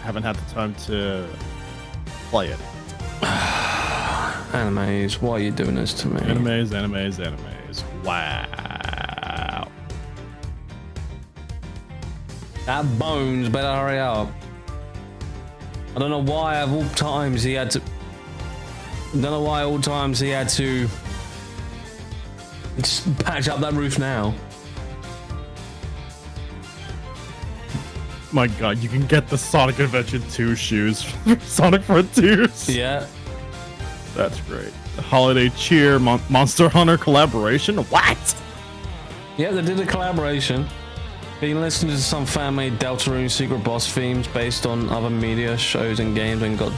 haven't had the time to play it. Animes, why are you doing this to me? Animes. Wow. That Bones better hurry up. I don't know why of all times he had to. Just patch up that roof now. My god, you can get the Sonic Adventure 2 shoes from Sonic Frontiers. Yeah. That's great. The Holiday Cheer Monster Hunter collaboration? What? Yeah, they did a collaboration. Been listening to some fan-made Deltarune secret boss themes based on other media, shows, and games, and got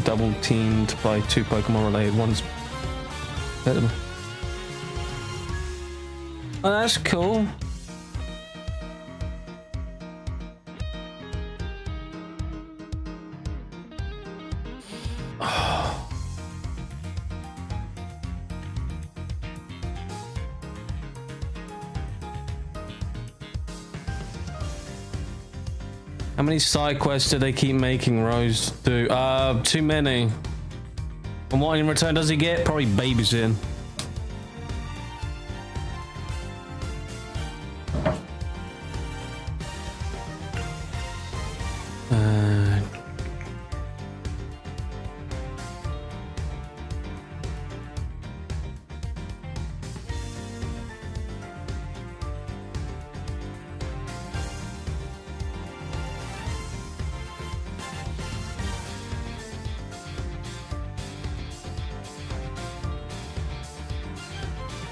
double teamed by 2 Pokemon-related ones. Oh, that's cool. How many side quests do they keep making Rose do? Too many. And what in return does he get? Probably babysitting.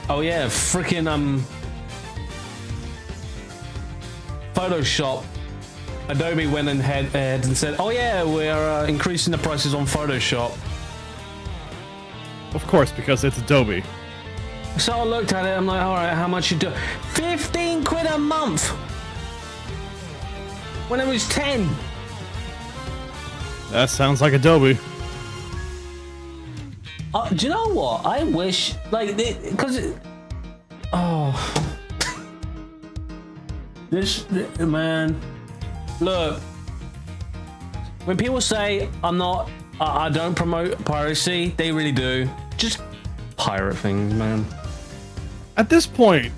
Oh yeah, freaking Photoshop. Adobe went ahead and said, "Oh yeah, we're increasing the prices on Photoshop." Of course, because it's Adobe. So I looked at it. I'm like, "All right, how much you do? 15 quid a month." When it was 10. That sounds like Adobe. Do you know what? I wish, like, because, this man. Look, when people say I don't promote piracy, they really do. Just pirate things, man. At this point,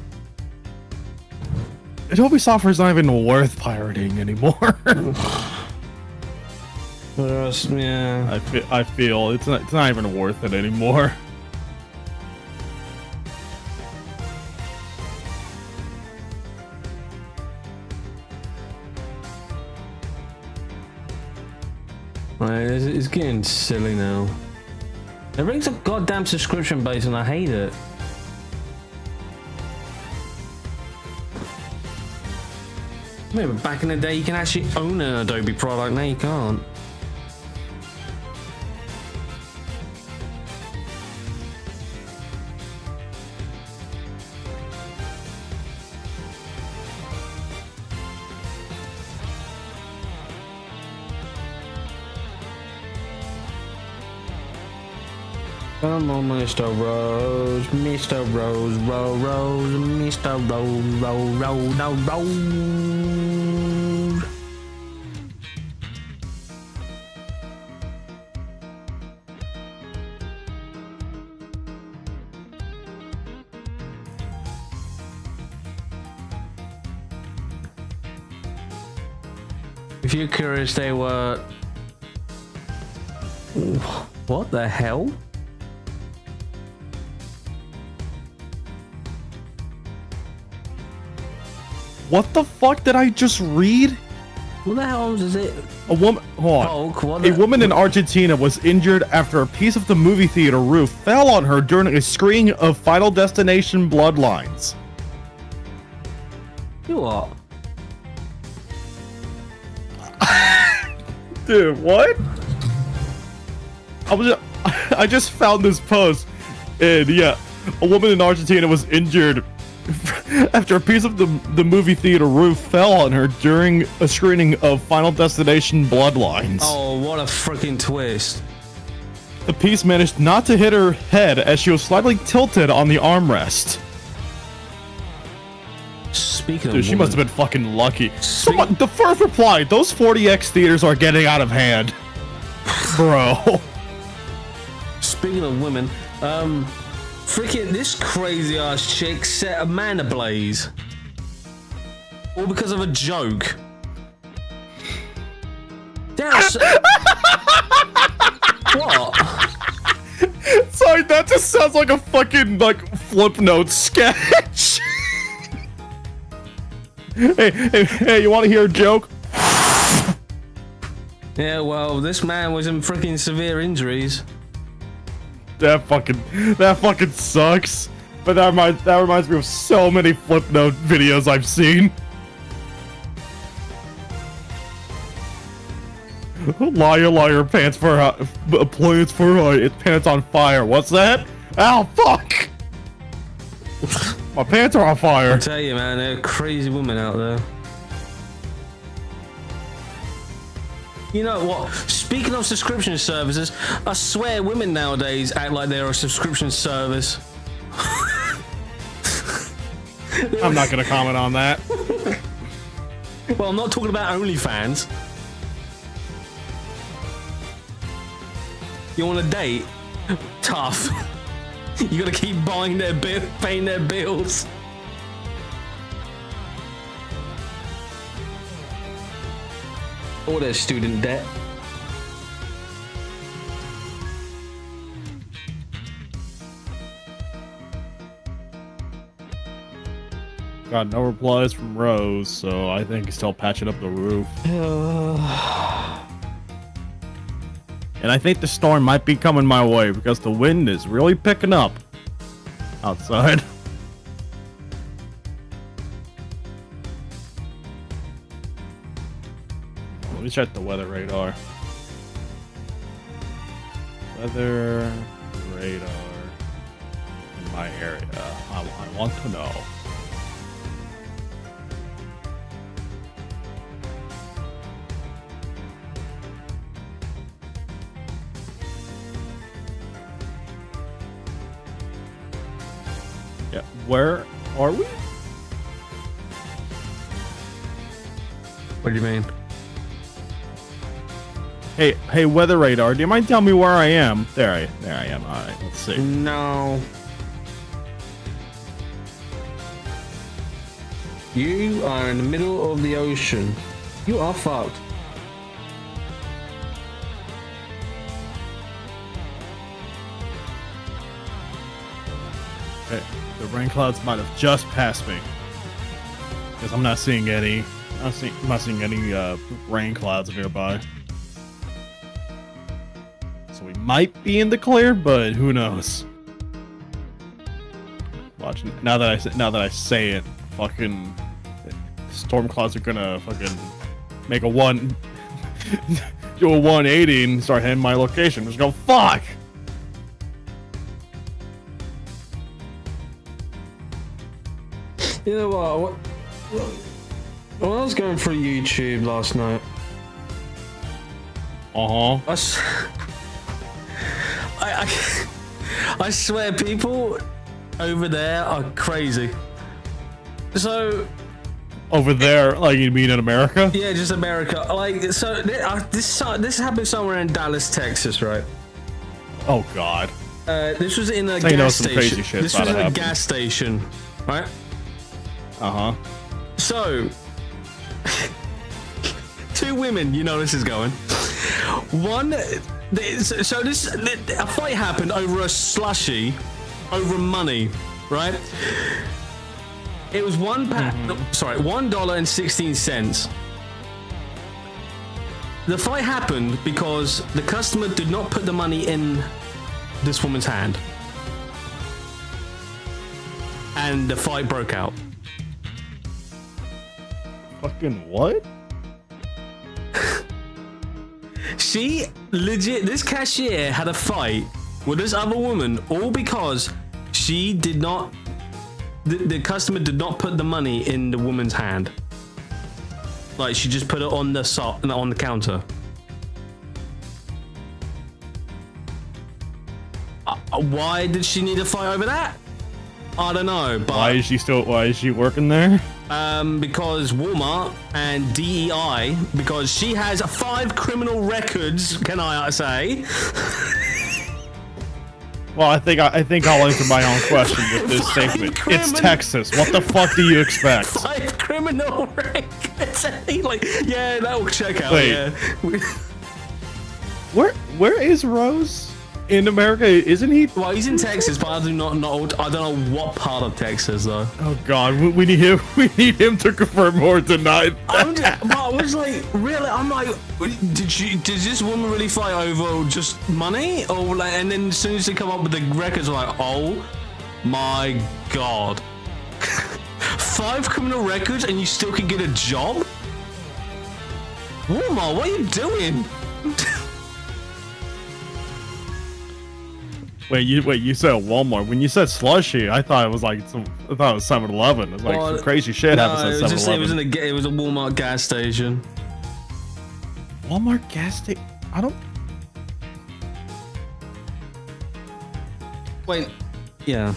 Adobe software is not even worth pirating anymore. Yeah. I feel it's not even worth it anymore. Right, it's getting silly now. Everything's a goddamn subscription base, and I hate it. Yeah, but back in the day, you can actually own an Adobe product. Now you can't. Come on, Mr. Rose, Mr. Rose, Rose, Mr. Rose, Rose, Rose. If you're curious, they were. What the hell? What the fuck did I just read? What the hell is it? A woman. Hold on. A woman in Argentina was injured after a piece of the movie theater roof fell on her during a screening of Final Destination Bloodlines. You what? Dude, what? I just found this post, and yeah, a woman in Argentina was injured after a piece of the movie theater roof fell on her during a screening of Final Destination Bloodlines. Oh, what a freaking twist. The piece managed not to hit her head as she was slightly tilted on the armrest. speaking of Dude, she women, must have been fucking lucky. Someone, the first reply, those 40X theaters are getting out of hand. Bro. Speaking of women, freaking this crazy ass chick set a man ablaze. All because of a joke. That's what? Sorry, that just sounds like a fucking like flip note sketch. hey, you want to hear a joke? Yeah, well, this man was in freaking severe injuries. That fucking sucks. But that reminds me of so many flip note videos I've seen. Liar, liar, pants on fire. What's that? Ow, fuck! My pants are on fire. I tell you, man, there are crazy women out there. You know what? Speaking of subscription services, I swear women nowadays act like they're a subscription service. I'm not gonna comment on that. Well, I'm not talking about OnlyFans. You want a date? Tough. You gotta keep buying their paying their bills. Or their student debt. Got no replies from Rose, so I think he's still patching up the roof. And I think the storm might be coming my way because the wind is really picking up outside. Let me check the weather radar. Weather radar in my area. I want to know. Yeah, where are we? What do you mean? Hey, weather radar. Do you mind telling me where I am? There I am. All right, let's see. No. You are in the middle of the ocean. You are fucked. Okay, the rain clouds might have just passed me because I'm not seeing any. I'm not seeing any rain clouds nearby. So we might be in the clear, but who knows? Watch now that I say it, fucking storm clouds are gonna fucking make a do a 180 and start hitting my location. Just go fuck. You know what? When I was going through YouTube last night, I swear people over there are crazy. So over there, like you mean in America? Yeah, just America. Like so, this happened somewhere in Dallas, Texas, right? Oh God. This was in a gas station. Crazy shit this was in a gas station, right? So, two women, you know this is going. One, so a fight happened over a slushie, over money, right? It was $1.16. The fight happened because the customer did not put the money in this woman's hand. And the fight broke out. Fucking what? She legit, this cashier had a fight with this other woman all because she did not, the customer did not put the money in the woman's hand. Like she just put it on the counter. Why did she need a fight over that? I don't know. But why is she working there? Because Walmart and DEI, because she has 5 criminal records, can I say? Well, I think I'll answer my own question with this statement. It's Texas. What the fuck do you expect? 5 criminal records. Like, yeah, that will check out. Wait. Yeah. Where is Rose? In America, isn't he? Well, he's in Texas, but I don't know what part of Texas though. Oh God, we need him. We need him to confirm or deny that. But I was like, really? I'm like, did this woman really fight over just money, or like? And then as soon as they come up with the records, I'm like, oh my God, 5 criminal records, and you still can get a job? Walmart, what are you doing? Wait, you said Walmart. When you said slushy, I thought it was like I thought it was 7-Eleven. It was like some crazy shit happens at 7-Eleven. It was a Walmart gas station. Walmart gas station? I don't. Wait, yeah.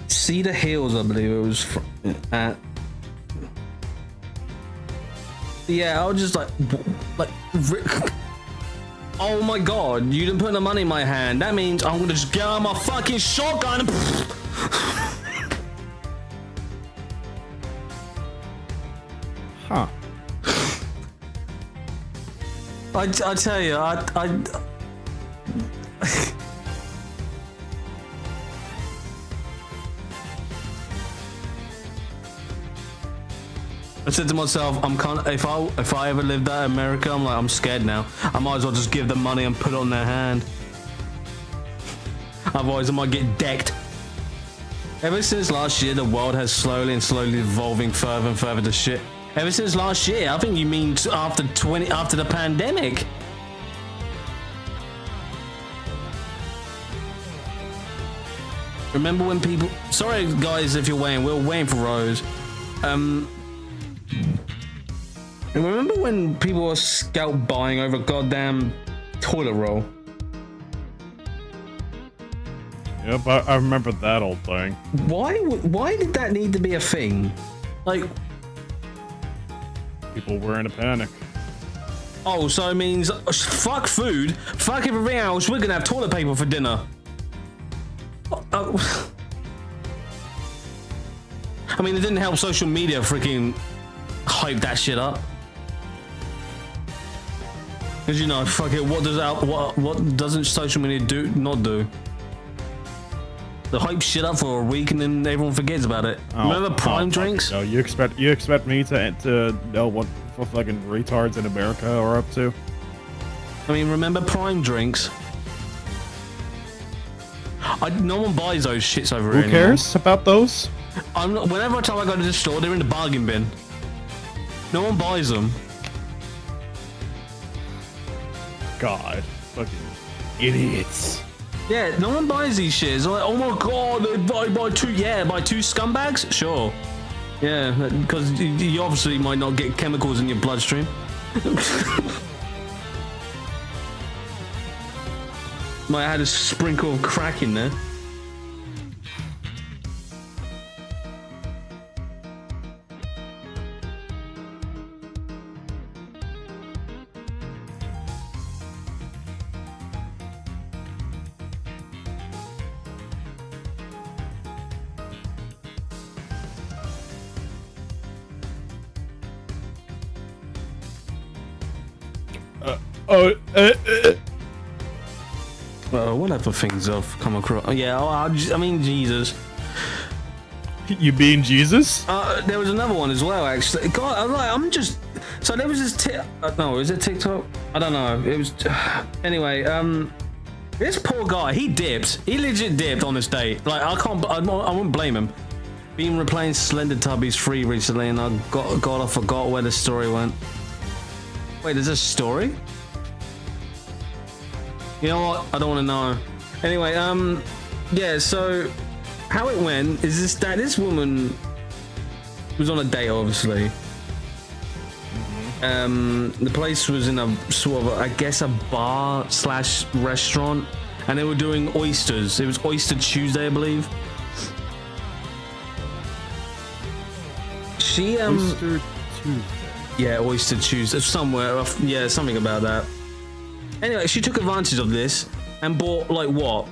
Cedar Hills, I believe it was at. Yeah, I was just like. Oh my God, you didn't put the money in my hand. That means I'm gonna just get out my fucking shotgun and... Huh. I tell you, I said to myself, if I ever lived out in America, I'm like, I'm scared now. I might as well just give them money and put it on their hand. Otherwise, I might get decked. Ever since last year, the world has slowly evolving further and further to shit. Ever since last year, I think you mean after the pandemic. Remember when people? Sorry, guys, if you're waiting, we're waiting for Rose. And remember when people were scalp buying over goddamn toilet roll? Yep, I remember that old thing. Why did that need to be a thing? Like, people were in a panic. Oh, so it means fuck food, fuck everything else. We're gonna have toilet paper for dinner. Oh. I mean, it didn't help social media freaking hype that shit up. Cause you know, fuck it. What doesn't social media not do? They hype shit up for a week and then everyone forgets about it. Remember Prime drinks? No, you expect me to know what fucking retards in America are up to? I mean, remember Prime drinks? No one buys those shits over here. Who cares about those? Whenever I go to the store, they're in the bargain bin. No one buys them. God, fucking idiots. Yeah, no one buys these shits. They're like, oh my God, they buy two. Yeah, buy 2 scumbags. Sure. Yeah, because you obviously might not get chemicals in your bloodstream. Might have had a sprinkle of crack in there. Whatever things I've come across. Yeah, I mean, Jesus. You being Jesus? There was another one as well, actually. God, I'm just. So there was this. No, is it TikTok? I don't know. It was. Anyway, this poor guy, he dipped. He legit dipped on this date. Like, I wouldn't blame him. Been replaying Slender Tubbies free recently, and I forgot where the story went. Wait, there's a story? You know what? I don't want to know. Anyway, yeah, so how it went is this woman was on a date, obviously. The place was in a sort of, I guess, a bar / restaurant, and they were doing oysters. It was Oyster Tuesday, I believe. She Oyster Tuesday. Yeah, Oyster Tuesday somewhere. Yeah, something about that. Anyway, she took advantage of this and bought like what?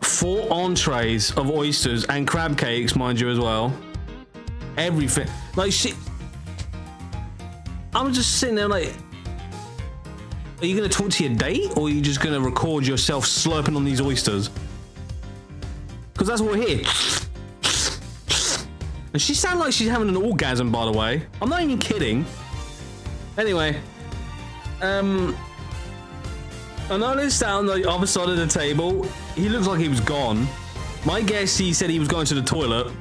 4 entrees of oysters and crab cakes, mind you, as well. Everything. Like she. I'm just sitting there like. Are you gonna talk to your date, or are you just gonna record yourself slurping on these oysters? Because that's what we're here. And she sounds like she's having an orgasm, by the way. I'm not even kidding. Anyway, I noticed that on the other side of the table, he looks like he was gone. My guess, he said he was going to the toilet.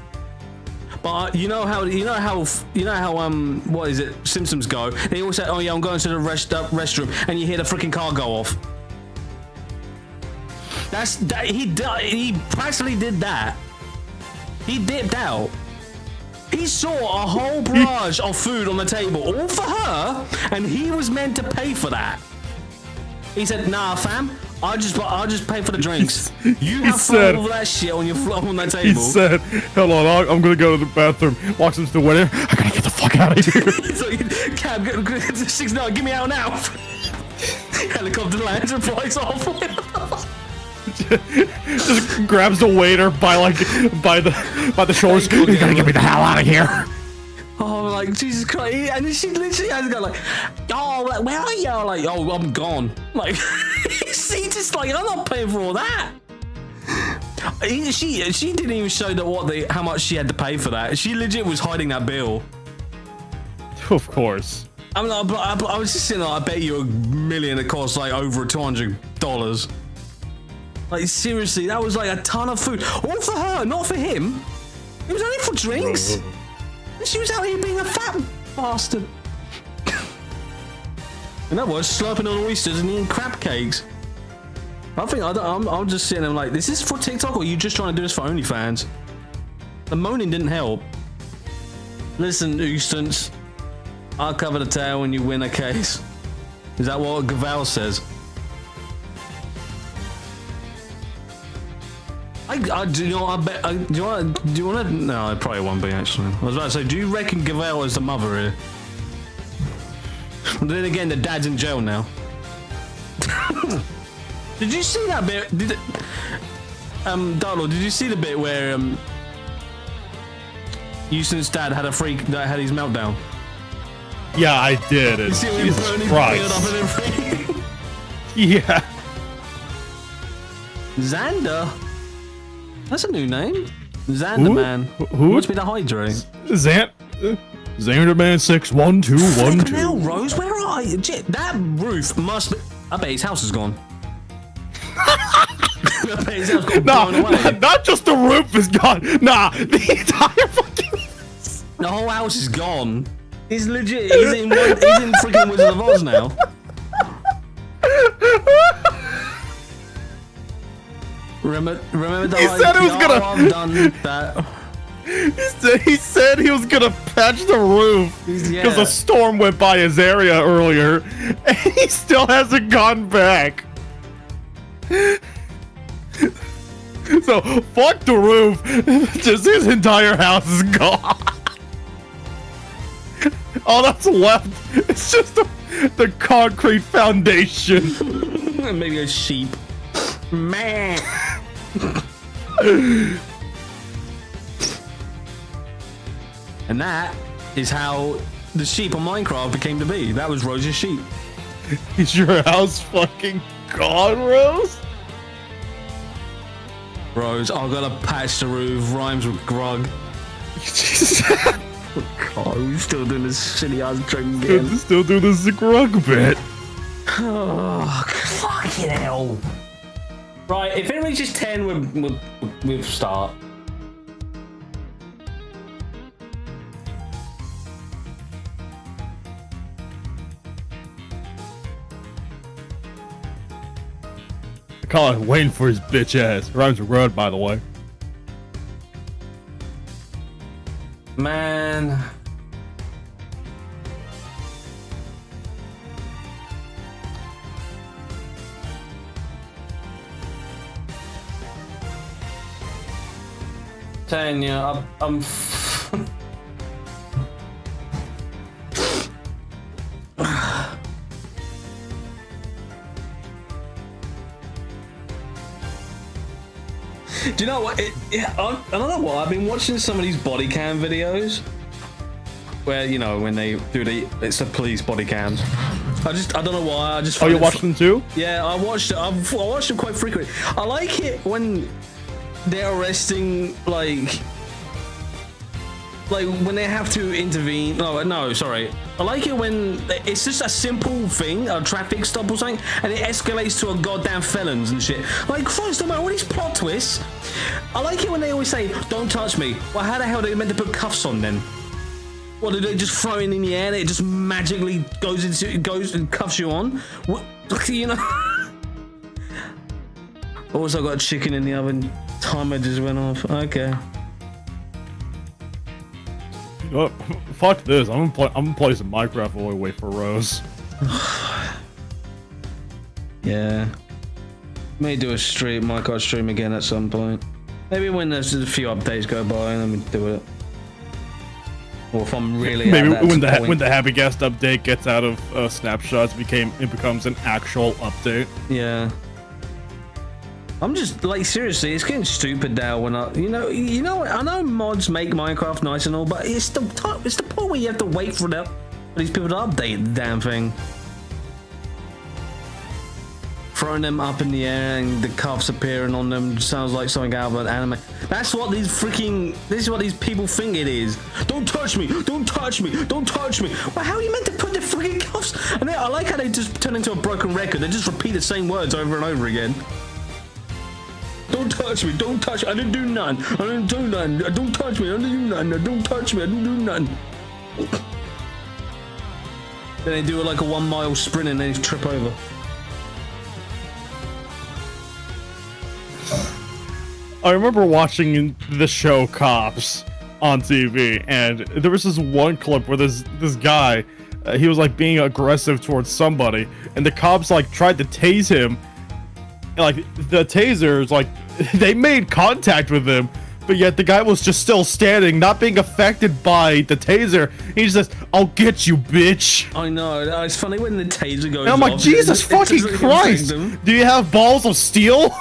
But you know how what is it? Simpsons go. They always say, "Oh yeah, I'm going to the restroom," and you hear the freaking car go off. He practically did that. He dipped out. He saw a whole barrage of food on the table, all for her, and he was meant to pay for that. He said, "Nah, fam, I'll just pay for the drinks. You have fun with that shit on that table." He said, "Hold on, I'm gonna go to the bathroom." Walks into the window. I gotta get the fuck out of here. He's like, "Cab, 6-9, get me out now." Helicopter lands and flies off. Just grabs the waiter by the shoulders. You gotta get me the hell out of here. Oh, like Jesus Christ! And then she literally has to go like, "Oh, where are you?" Like, "Oh, I'm gone." Like, she just like, "I'm not paying for all that." She didn't even show that how much she had to pay for that. She legit was hiding that bill. Of course. I mean, I was just saying, I bet you $1,000,000 it cost like over $200. Like seriously, that was like a ton of food, all for her, not for him. It was only for drinks. And she was out here being a fat bastard. In other words, slurping on oysters and eating crab cakes. I'm just sitting there like, is this for TikTok or are you just trying to do this for OnlyFans? The moaning didn't help. Listen, Oostens, I'll cover the tail when you win a case. Is that what Gaval says? Do you want to? No, it probably won't be actually. I was about to say, do you reckon Gavel is the mother here? But then again, the dad's in jail now. Did you see that bit? Darlo, did you see the bit where Houston's dad had had his meltdown? Yeah, I did. You see him Jesus burning Christ. up and everything? Yeah. Xander? That's a new name. Xander Man. Who? Must be the hydrate. Xander Man 61212. Now, Rose, where are you? That roof must be. I bet his house is gone. I bet his house got blown away. Not just the roof is gone. Nah, the entire fucking. The whole house is gone. He's legit. He's in freaking Wizard of Oz now. Remember the He said he was gonna. I've done that. He said he was gonna patch the roof because a storm went by his area earlier, and he still hasn't gone back. So fuck the roof. Just his entire house is gone. All that's left is just the concrete foundation. Maybe a sheep. Man. And that is how the sheep on Minecraft became to be. That was Rose's sheep. Is your house fucking gone, Rose? Rose, I've got to patch the roof. Rhymes with grug. God, we're still doing this shitty ass trick again. Still do this grug bit. Oh, fucking hell. Right, if it reaches 10, we'll start. I call it waiting for his bitch ass. Rhymes with road, by the way. Man. Tanya, I'm Do you know what? I don't know what. I've been watching some of these body cam videos where, you know, when they do it's the police body cams. I don't know why. I just. Oh, you watch them too? Yeah, I watched them quite frequently. I like it when they're arresting like when they have to intervene. No, sorry. I like it when it's just a simple thing, a traffic stop or something, and it escalates to a goddamn felons and shit. Like, Christ, about all these plot twists. I like it when they always say, "Don't touch me." Well, how the hell are they meant to put cuffs on then? What, do they just throw it in the air and it just magically goes and cuffs you on? What, you know? Also got a chicken in the oven. Timer just went off. Okay. Fuck this. I'm gonna play some Minecraft while we wait for Rose. Yeah. May do a Minecraft stream again at some point. Maybe when there's a few updates go by and then we do it. Or if I'm really maybe when the Happy Guest update gets out of snapshots, it becomes an actual update. Yeah. I'm just like, seriously, it's getting stupid now when you know I know mods make Minecraft nice and all, but it's the point where you have to wait for these people to update the damn thing. Throwing them up in the air and the cuffs appearing on them sounds like something out of an anime. This is what these people think it is. Don't touch me! Don't touch me! Don't touch me! Well, how are you meant to put the freaking cuffs? And I like how they just turn into a broken record. They just repeat the same words over and over again. Don't touch me! Don't touch me! I didn't do nothing! I didn't do nothing! Don't touch me! I didn't do nothing! Don't touch me! I didn't do nothing! Then they do like a 1 mile sprint and they trip over. I remember watching the show Cops on TV, and there was this one clip where this guy, he was like being aggressive towards somebody, and the cops like tried to tase him. And, like, the tasers, like, they made contact with him, but yet the guy was just still standing, not being affected by the taser. He just says, "I'll get you, bitch." I know. It's funny when the taser goes and I'm like, off, Jesus fucking Christ! Do you have balls of steel?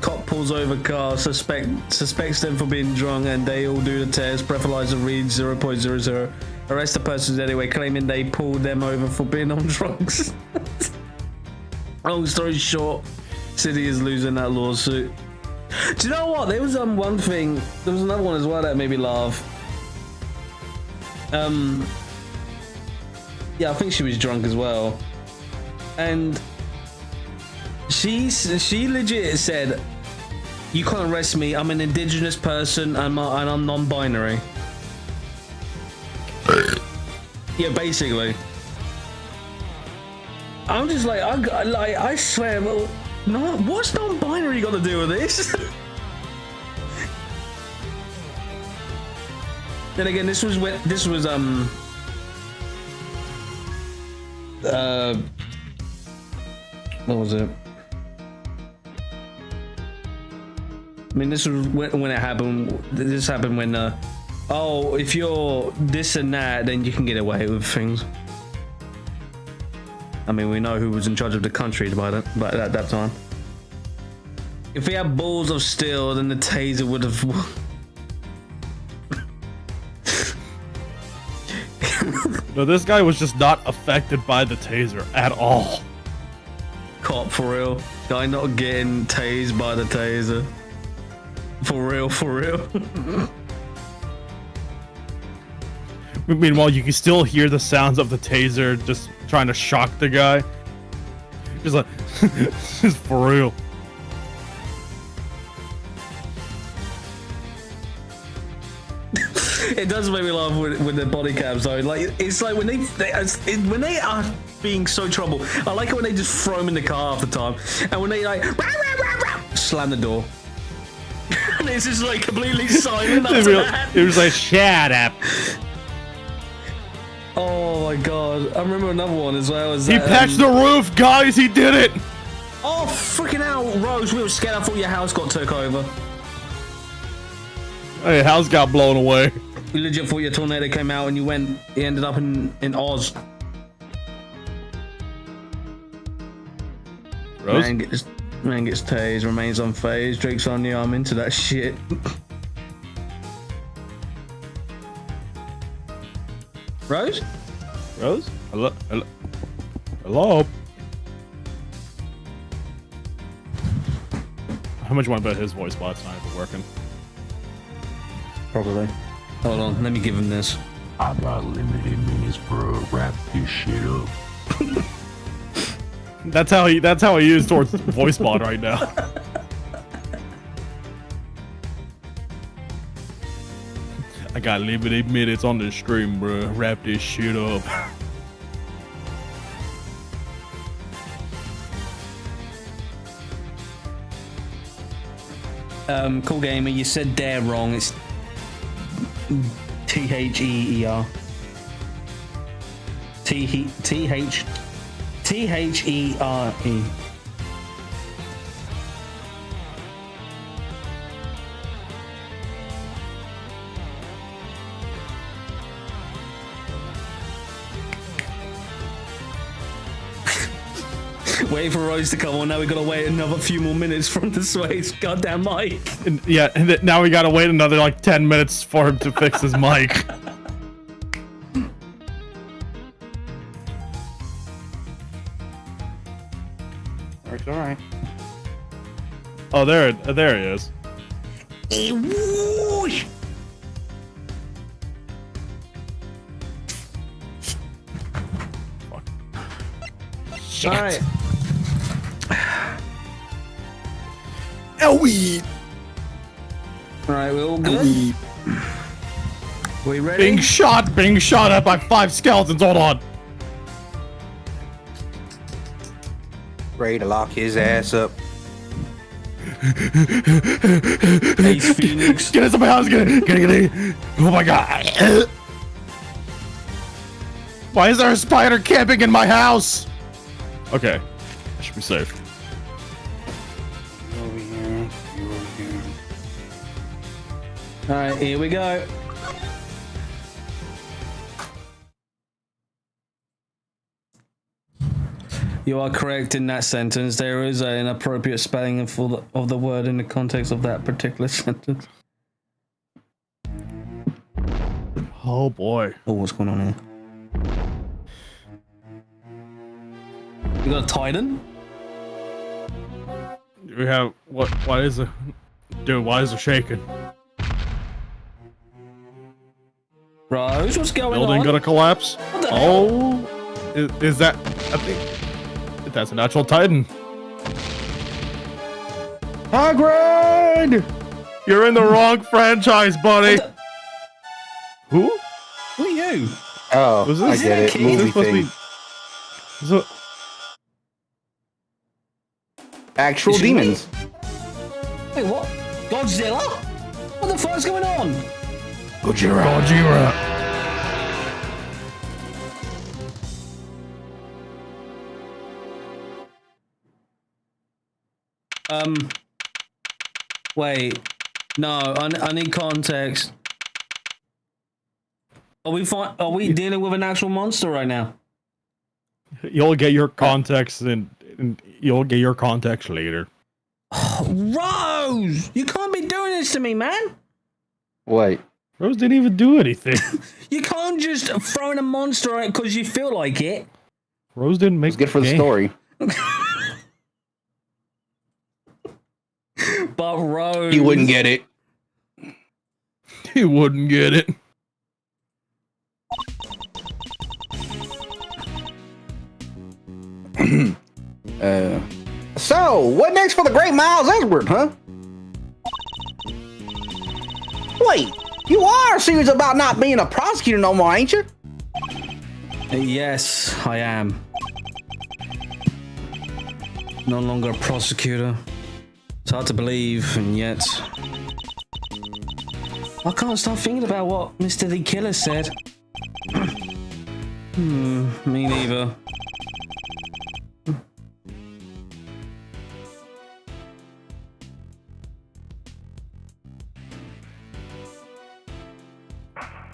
Cop pulls over car, suspects them for being drunk, and they all do the test. Breathalyzer reads 0.00. Arrest the persons anyway, claiming they pulled them over for being on drugs. Long story short, City is losing that lawsuit. Do you know what? There was one thing. There was another one as well that made me laugh. Yeah, I think she was drunk as well, and she legit said, "You can't arrest me. I'm an indigenous person and I'm non-binary." Yeah, basically. I'm just like, I swear, no, what's non-binary got to do with this? Then again, this was what was it? I mean, this was when it happened. This happened when, oh, if you're this and that, then you can get away with things. I mean, we know who was in charge of the country at that time. If he had balls of steel, then the taser would have. No, this guy was just not affected by the taser at all. Cop, for real. Guy not getting tased by the taser. For real, for real. Meanwhile, you can still hear the sounds of the taser just trying to shock the guy. Just like, just for real. It does make me laugh with the body cams though. Like, it's like when they are being so trouble. I like it when they just throw them in the car half the time, and when they like rah, rah, rah, rah, slam the door. And it's just like completely silent after that. It was like, shut up. Oh my god. I remember another one as well. He patched the roof, guys, he did it! Oh, freaking hell, Rose, we were scared. I thought your house got took over. Hey, house got blown away. You legit thought your tornado came out and you ended up in Oz. Rose? Man, Man gets tased, remains unfazed. Drake's on the arm into that shit. Rose? Rose? Hello? Hello? Hello? How much you want to bet his voice bot's not even working? Probably. Hold on, let me give him this. I got limited minutes, bro. Wrap this shit up. That's how he is towards voice bot right now. I got limited minutes on the stream, bro. Wrap this shit up. Cool gamer, you said dare wrong. It's T-H-E-E-R. T-H-E-R-E. Wait for Rose to come on. Now we gotta wait another few more minutes from the Sway's goddamn mic. And now we gotta wait another like 10 minutes for him to fix his mic. It's alright. Oh, there he is. All right. Owie! All right, we're all good. We ready? Being shot at by 5 skeletons. Hold on. Ready to lock his ass up. Ace Phoenix. Get into my house. Get in. Oh my god. Why is there a spider camping in my house? Okay, I should be safe. Over here. You over here. All right, here we go. You are correct in that sentence. There is an appropriate spelling of the word in the context of that particular sentence. Oh boy. Oh, what's going on here? You got a Titan? We have what? Why is it? Dude, why is it shaking? Rose, what's going Building on? gonna collapse? What the hell? Is that? I think that's a natural Titan. Hagrid! You're in the wrong franchise, buddy. Who? Who are you? Oh, Was I this- get it. Is Movie this supposed to thing. be? So, Actual Is she demons. Wait, what? Godzilla? What the fuck's going on? Gojira. Wait. No, I need context. Are we dealing with an actual monster right now? You'll get your context and you'll get your context later. Rose! You can't be doing this to me, man! Wait. Rose didn't even do anything. You can't just throw in a monster out because you feel like it. Rose didn't make It's good for the game. story. But Rose... You wouldn't get it. He wouldn't get it. So, what next for the great Miles Edward, huh? Wait, you are serious about not being a prosecutor no more, ain't you? Yes, I am. No longer a prosecutor. It's hard to believe, and yet... I can't stop thinking about what Mr. the Killer said. Me neither.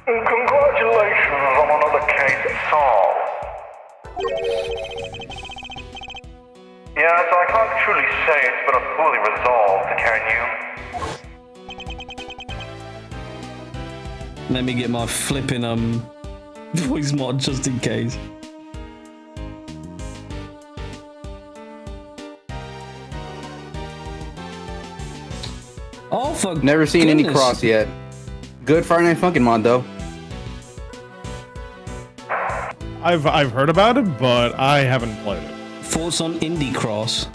Congratulations on another case solved. Yeah, so I can't truly say it's been a fully resolved, can you? Let me get my flipping voice mod just in case. Oh, for Never seen any goodness. cross yet. Good Friday Night Funkin' mod though. I've heard about it, but I haven't played it. Thoughts on Indie Cross?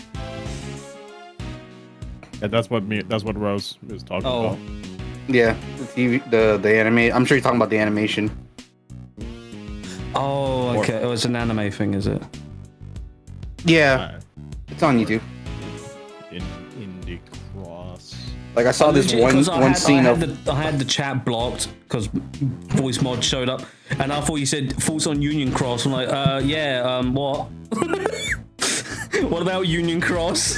Yeah, that's what Rose is talking Oh. about. Yeah, the TV, the anime. I'm sure you're talking about the animation. Oh, okay. Oh, it's an anime thing, is it? Yeah, it's on YouTube. Indie Cross. Like I saw this Legit, 'cause one scene of. I had the chat blocked because voice mod showed up, and I thought you said thoughts on Union Cross. I'm like, yeah, what? What about Union Cross?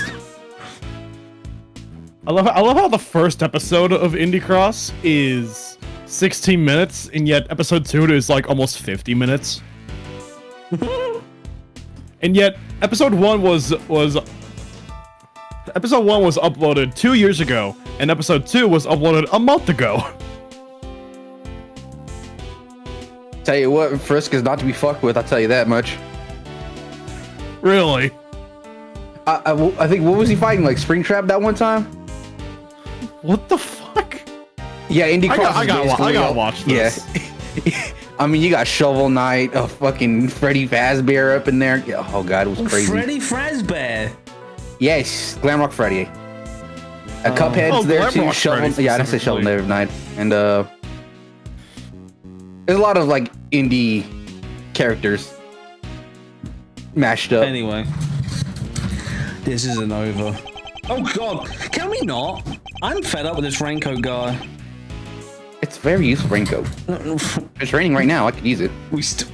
I love how the first episode of Indie Cross is 16 minutes, and yet episode 2 is like almost 50 minutes. And yet episode 1 was uploaded 2 years ago, and episode 2 was uploaded a month ago. Tell you what, Frisk is not to be fucked with. I'll tell you that much. Really? I think what was he fighting, like Springtrap that one time? What the fuck? Yeah, Indie Cross. I gotta watch this. Yeah. I mean, you got Shovel Knight, a fucking Freddy Fazbear up in there. Yeah, oh god, it was crazy. Freddy Fazbear. Yes, Glamrock Freddy. Cuphead's there too. Glamrock Shovel. Freddy Yeah, I didn't say Shovel Knight. And there's a lot of like indie characters mashed up. Anyway, this isn't over. Oh god, can we not? I'm fed up with this raincoat guy. It's very useful raincoat. It's raining right now. I could use it. We still.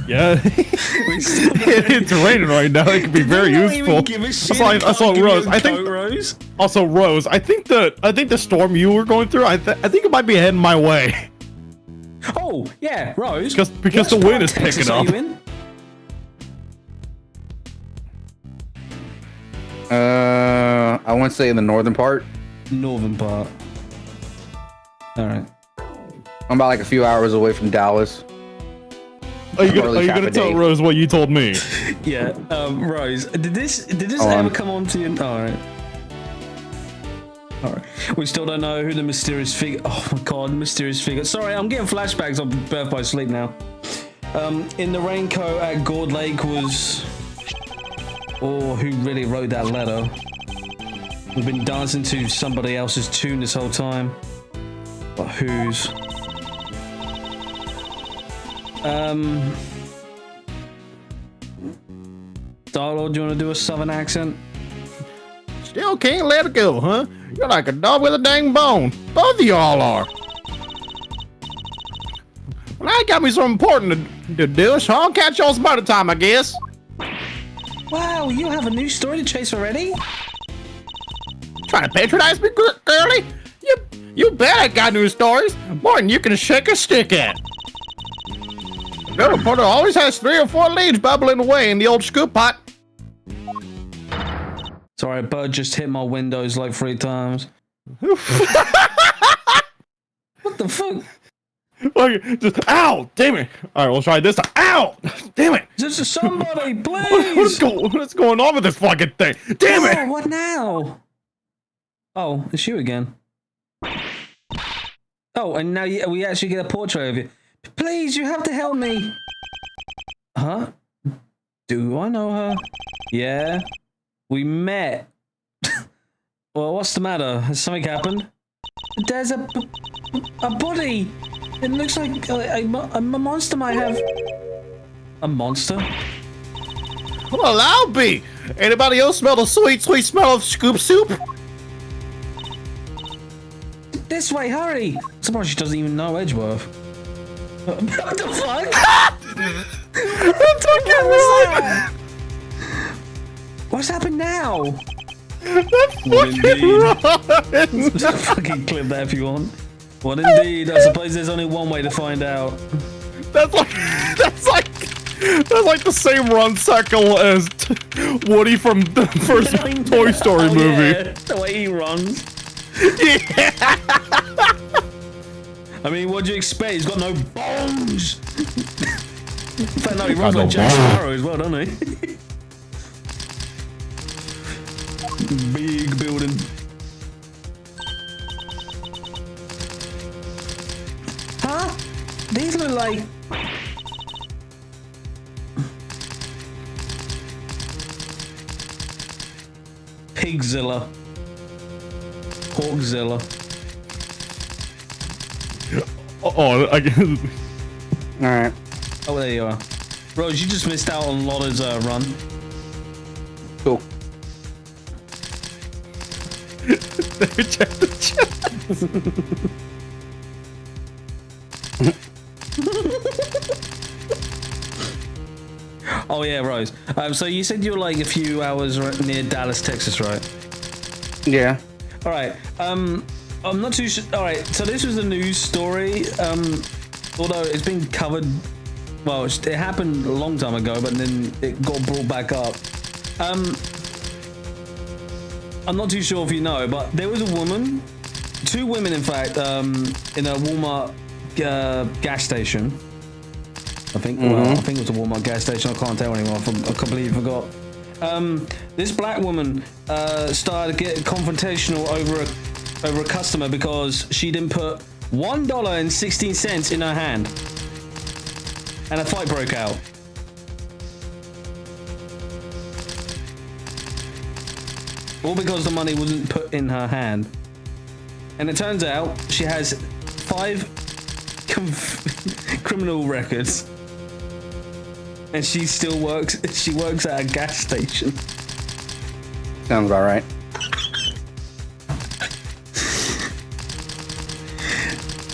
Yeah. It's raining right now. It could be very useful. I saw Rose. I think Rose. also Rose. I think the storm you were going through. I think it might be heading my way. Oh yeah, Rose. Because the wind is picking up. I want to say in the northern part. Northern part. All right. I'm about like a few hours away from Dallas. Are you Early gonna tell Saturday. Rose what you told me? Yeah. Rose, did this Hold ever on. come on to you? All right. All right. We still don't know who the mysterious figure. Oh my god, the mysterious figure. Sorry, I'm getting flashbacks of Birth by Sleep now. In the raincoat at Gourd Lake was. Oh, who really wrote that letter? We've been dancing to somebody else's tune this whole time. But whose? Darlord, do you want to do a southern accent? Still can't let it go, huh? You're like a dog with a dang bone. Both of y'all are. Well, I got me something important to do, so I'll catch y'all some other time, I guess. Wow, you have a new story to chase already? Trying to patronize me, girlie? You bet I got new stories. More than you can shake a stick at. The reporter always has 3 or 4 leads bubbling away in the old scoop pot. Sorry, Bud just hit my windows like 3 times. What the fuck? Like, just, ow! Damn it! All right, we'll try this time. Ow! Damn it! Just somebody, please! What's going on with this fucking thing? Damn it! Oh, what now? Oh, it's you again. Oh, and now we actually get a portrait of you. Please, you have to help me. Huh? Do I know her? Yeah. We met. Well, what's the matter? Has something happened? There's a body. It looks like a monster might have. A monster? Well, I'll be. Anybody else smell the sweet, sweet smell of scoop soup? This way, hurry! I'm surprised she doesn't even know Edgeworth. What the fuck? What's happened now? Fucking clip that if you want. What indeed? I suppose there's only one way to find out. That's like That's like the same run cycle as Woody from the first Toy Story movie. Yeah, the way he runs. Yeah. I mean, what do you expect? He's got no bones. In fact, no, he runs like Jack Sparrow as well, doesn't he? Big building. Huh? These look like... Pigzilla. Porkzilla. Oh, I guess. Alright. Oh, there you are. Rose, you just missed out on Lotta's run. Cool. Check the chat. Oh yeah, Rose. So you said you were like a few hours near Dallas, Texas, right? Yeah. All right. I'm not too sure. All right. So this was a news story. Although it's been covered. Well, it happened a long time ago, but then it got brought back up. I'm not too sure if you know, but there was a woman, 2 women, in fact, in a Walmart gas station. I think. Well, I think it was a Walmart gas station. I can't tell anymore. I completely forgot. This black woman started to get confrontational over a customer because she didn't put $1.16 in her hand, and a fight broke out. All because the money wasn't put in her hand. And it turns out she has 5 criminal records. And she still works. She works at a gas station. Sounds about right.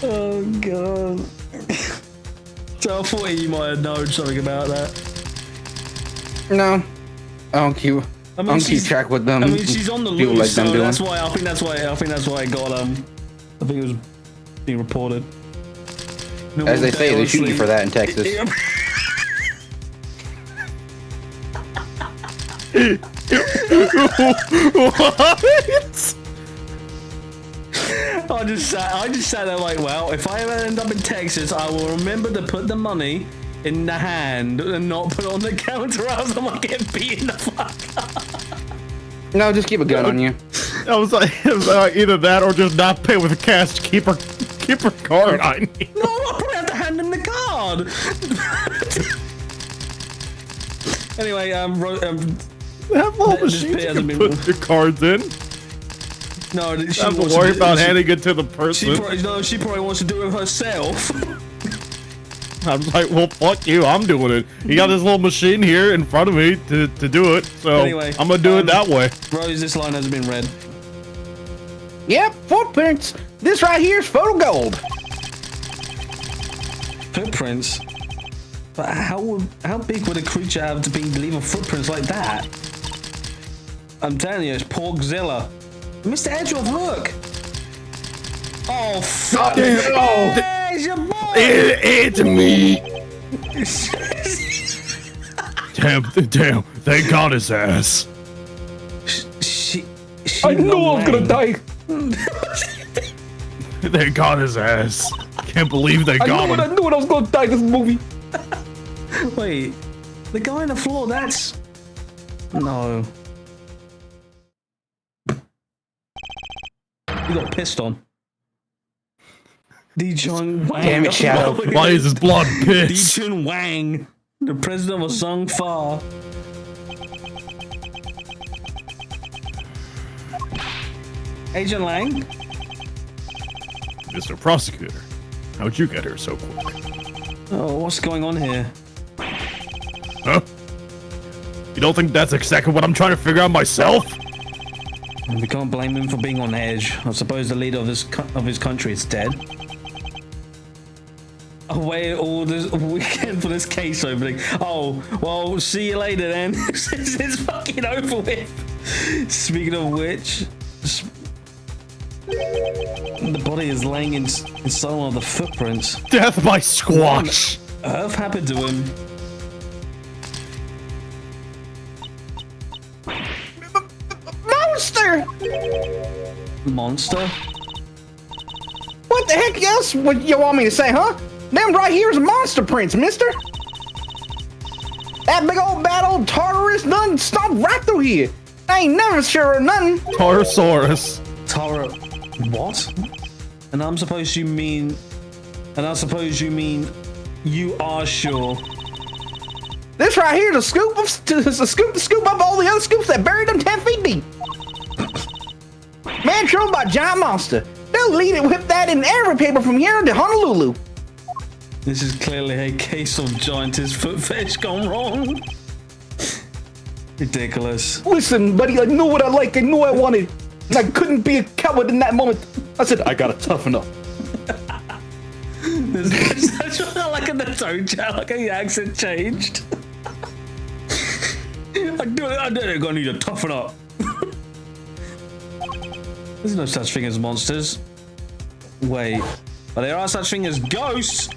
Oh god. So I thought you might have known something about that. No, I don't keep track with them. I mean, she's on the people loose, like so them doing. that's why I think that's why it got I think it was being reported. As they say, they shoot you for that in Texas. What? I just sat there like, well, if I ever end up in Texas, I will remember to put the money in the hand and not put it on the counter, or else I might get beaten the fuck up. No, just keep a gun on you. I was like, either that or just not pay with cash. Keep her card on you. No, I'll probably have to hand him the card. Anyway, Have all This machines bit you hasn't can been- put your cards in. no, she Don't have wants to worry do- about she- handing it to the person. She probably wants to do it herself. I was like, well, fuck you. I'm doing it. You got this little machine here in front of me to do it. So Anyway, I'm going to do it that way. Rose, this line hasn't been read. Yep, footprints. This right here is photo gold. Footprints? But how big would a creature have to be to leave a footprints like that? I'm telling you, it's Porkzilla. Mr. Edgeworth, look! Oh, fuck! Oh, There's your boy! it's me. Damn. Thank God his ass. She I knew I was gonna die. They got his ass. Can't believe they got him. I knew I was gonna die this movie. Wait, the guy on the floor, that's... No. He got pissed on. Di-Chun Wang. Damn it, Shadow. Why is his blood pissed? Di-Chun Wang, the president of Sung Fa. Agent Lang? Mr. Prosecutor, how'd you get here so quick? Oh, what's going on here? Huh? You don't think that's exactly what I'm trying to figure out myself? We can't blame him for being on edge. I suppose the leader of his country is dead. I'll wait all this weekend for this case opening. Oh, well, see you later then. It's fucking over with. Speaking of which, the body is laying inside one of the footprints. Death by squash. Earth happened to him. monster! Monster? What the heck else would you want me to say, huh? Them right here is monster prints, mister. That big old bad old Tartarus done stomped right through here. I ain't never sure of nothing. Tarasaurus. Tara... What? And I suppose you mean you are sure. This right here is a scoop to scoop up all the other scoops that buried them 10 feet deep. Man thrown by a giant monster. They'll lead it with that in every paper from here to Honolulu. This is clearly a case of giantess foot fetish gone wrong. Ridiculous. Listen, buddy, I know what I like. I know what I wanted. And I couldn't be a coward in that moment. I said, I gotta toughen up. That's what I like in the tone chat, like the accent changed. I do it, gonna need to toughen up. There's no such thing as monsters. Wait, but there are such thing as ghosts.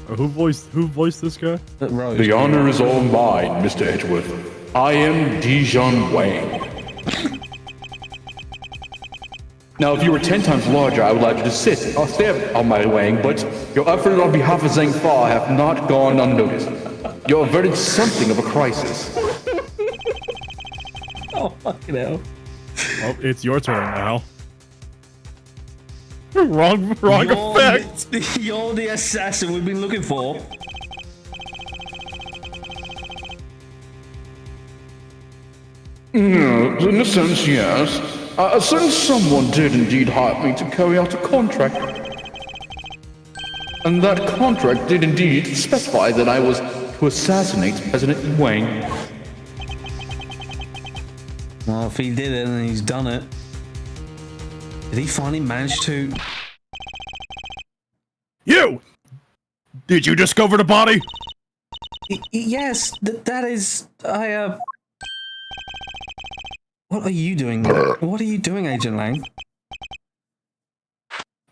Who voiced this guy? Rose. The honor is all mine, Mr. Edgeworth. I am Dijon Wang. Now, if you were 10 times larger, I would like you to sit. I'll stay on my Wang, but your efforts on behalf of Zhang Fa have not gone unnoticed. You averted something of a crisis. Oh, fucking hell. Well, it's your turn now. wrong effect. You're the assassin we've been looking for. In a sense, yes. Since someone did indeed hire me to carry out a contract. And that contract did indeed specify that I was to assassinate President Wang. Well, if he did it, then he's done it. Did he finally manage to... You! Did you discover the body? Yes, that is... What are you doing? What are you doing, Agent Lang?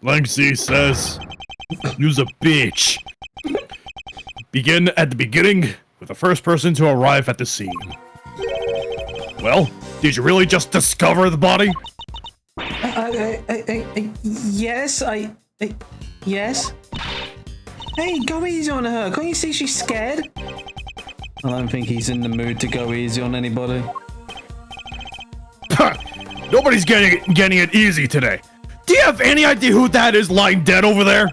Langsy says, "You's a bitch." Begin at the beginning with the first person to arrive at the scene. Well, did you really just discover the body? Yes, yes. Hey, go easy on her. Can't you see she's scared? I don't think he's in the mood to go easy on anybody. Nobody's getting it easy today. Do you have any idea who that is lying dead over there?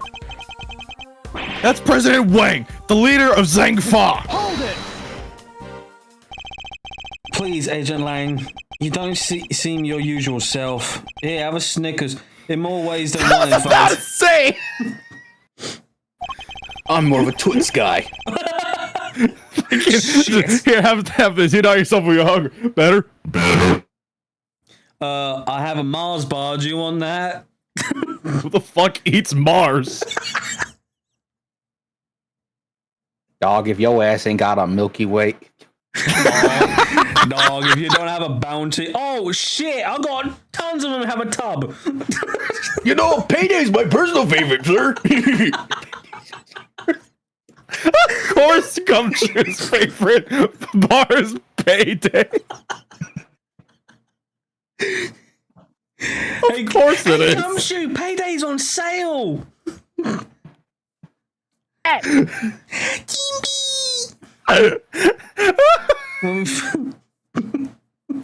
That's President Wang, the leader of Zhang Fa. Hold it! Please, Agent Lang, you don't seem your usual self. Here, have a Snickers. In more ways than one, in fact. Say! I'm more of a Twix guy. Here, have this. You know yourself when you're hungry. Better? I have a Mars bar. Do you want that? Who the fuck eats Mars? Dog, if your ass ain't got a Milky Way. Dog, if you don't have a bounty. Oh, shit. I got tons of them have a tub. You know, payday's my personal favorite, sir. Of course, Gumshoe's favorite bar is Payday. Of course it is. Gumshoe, Payday's on sale.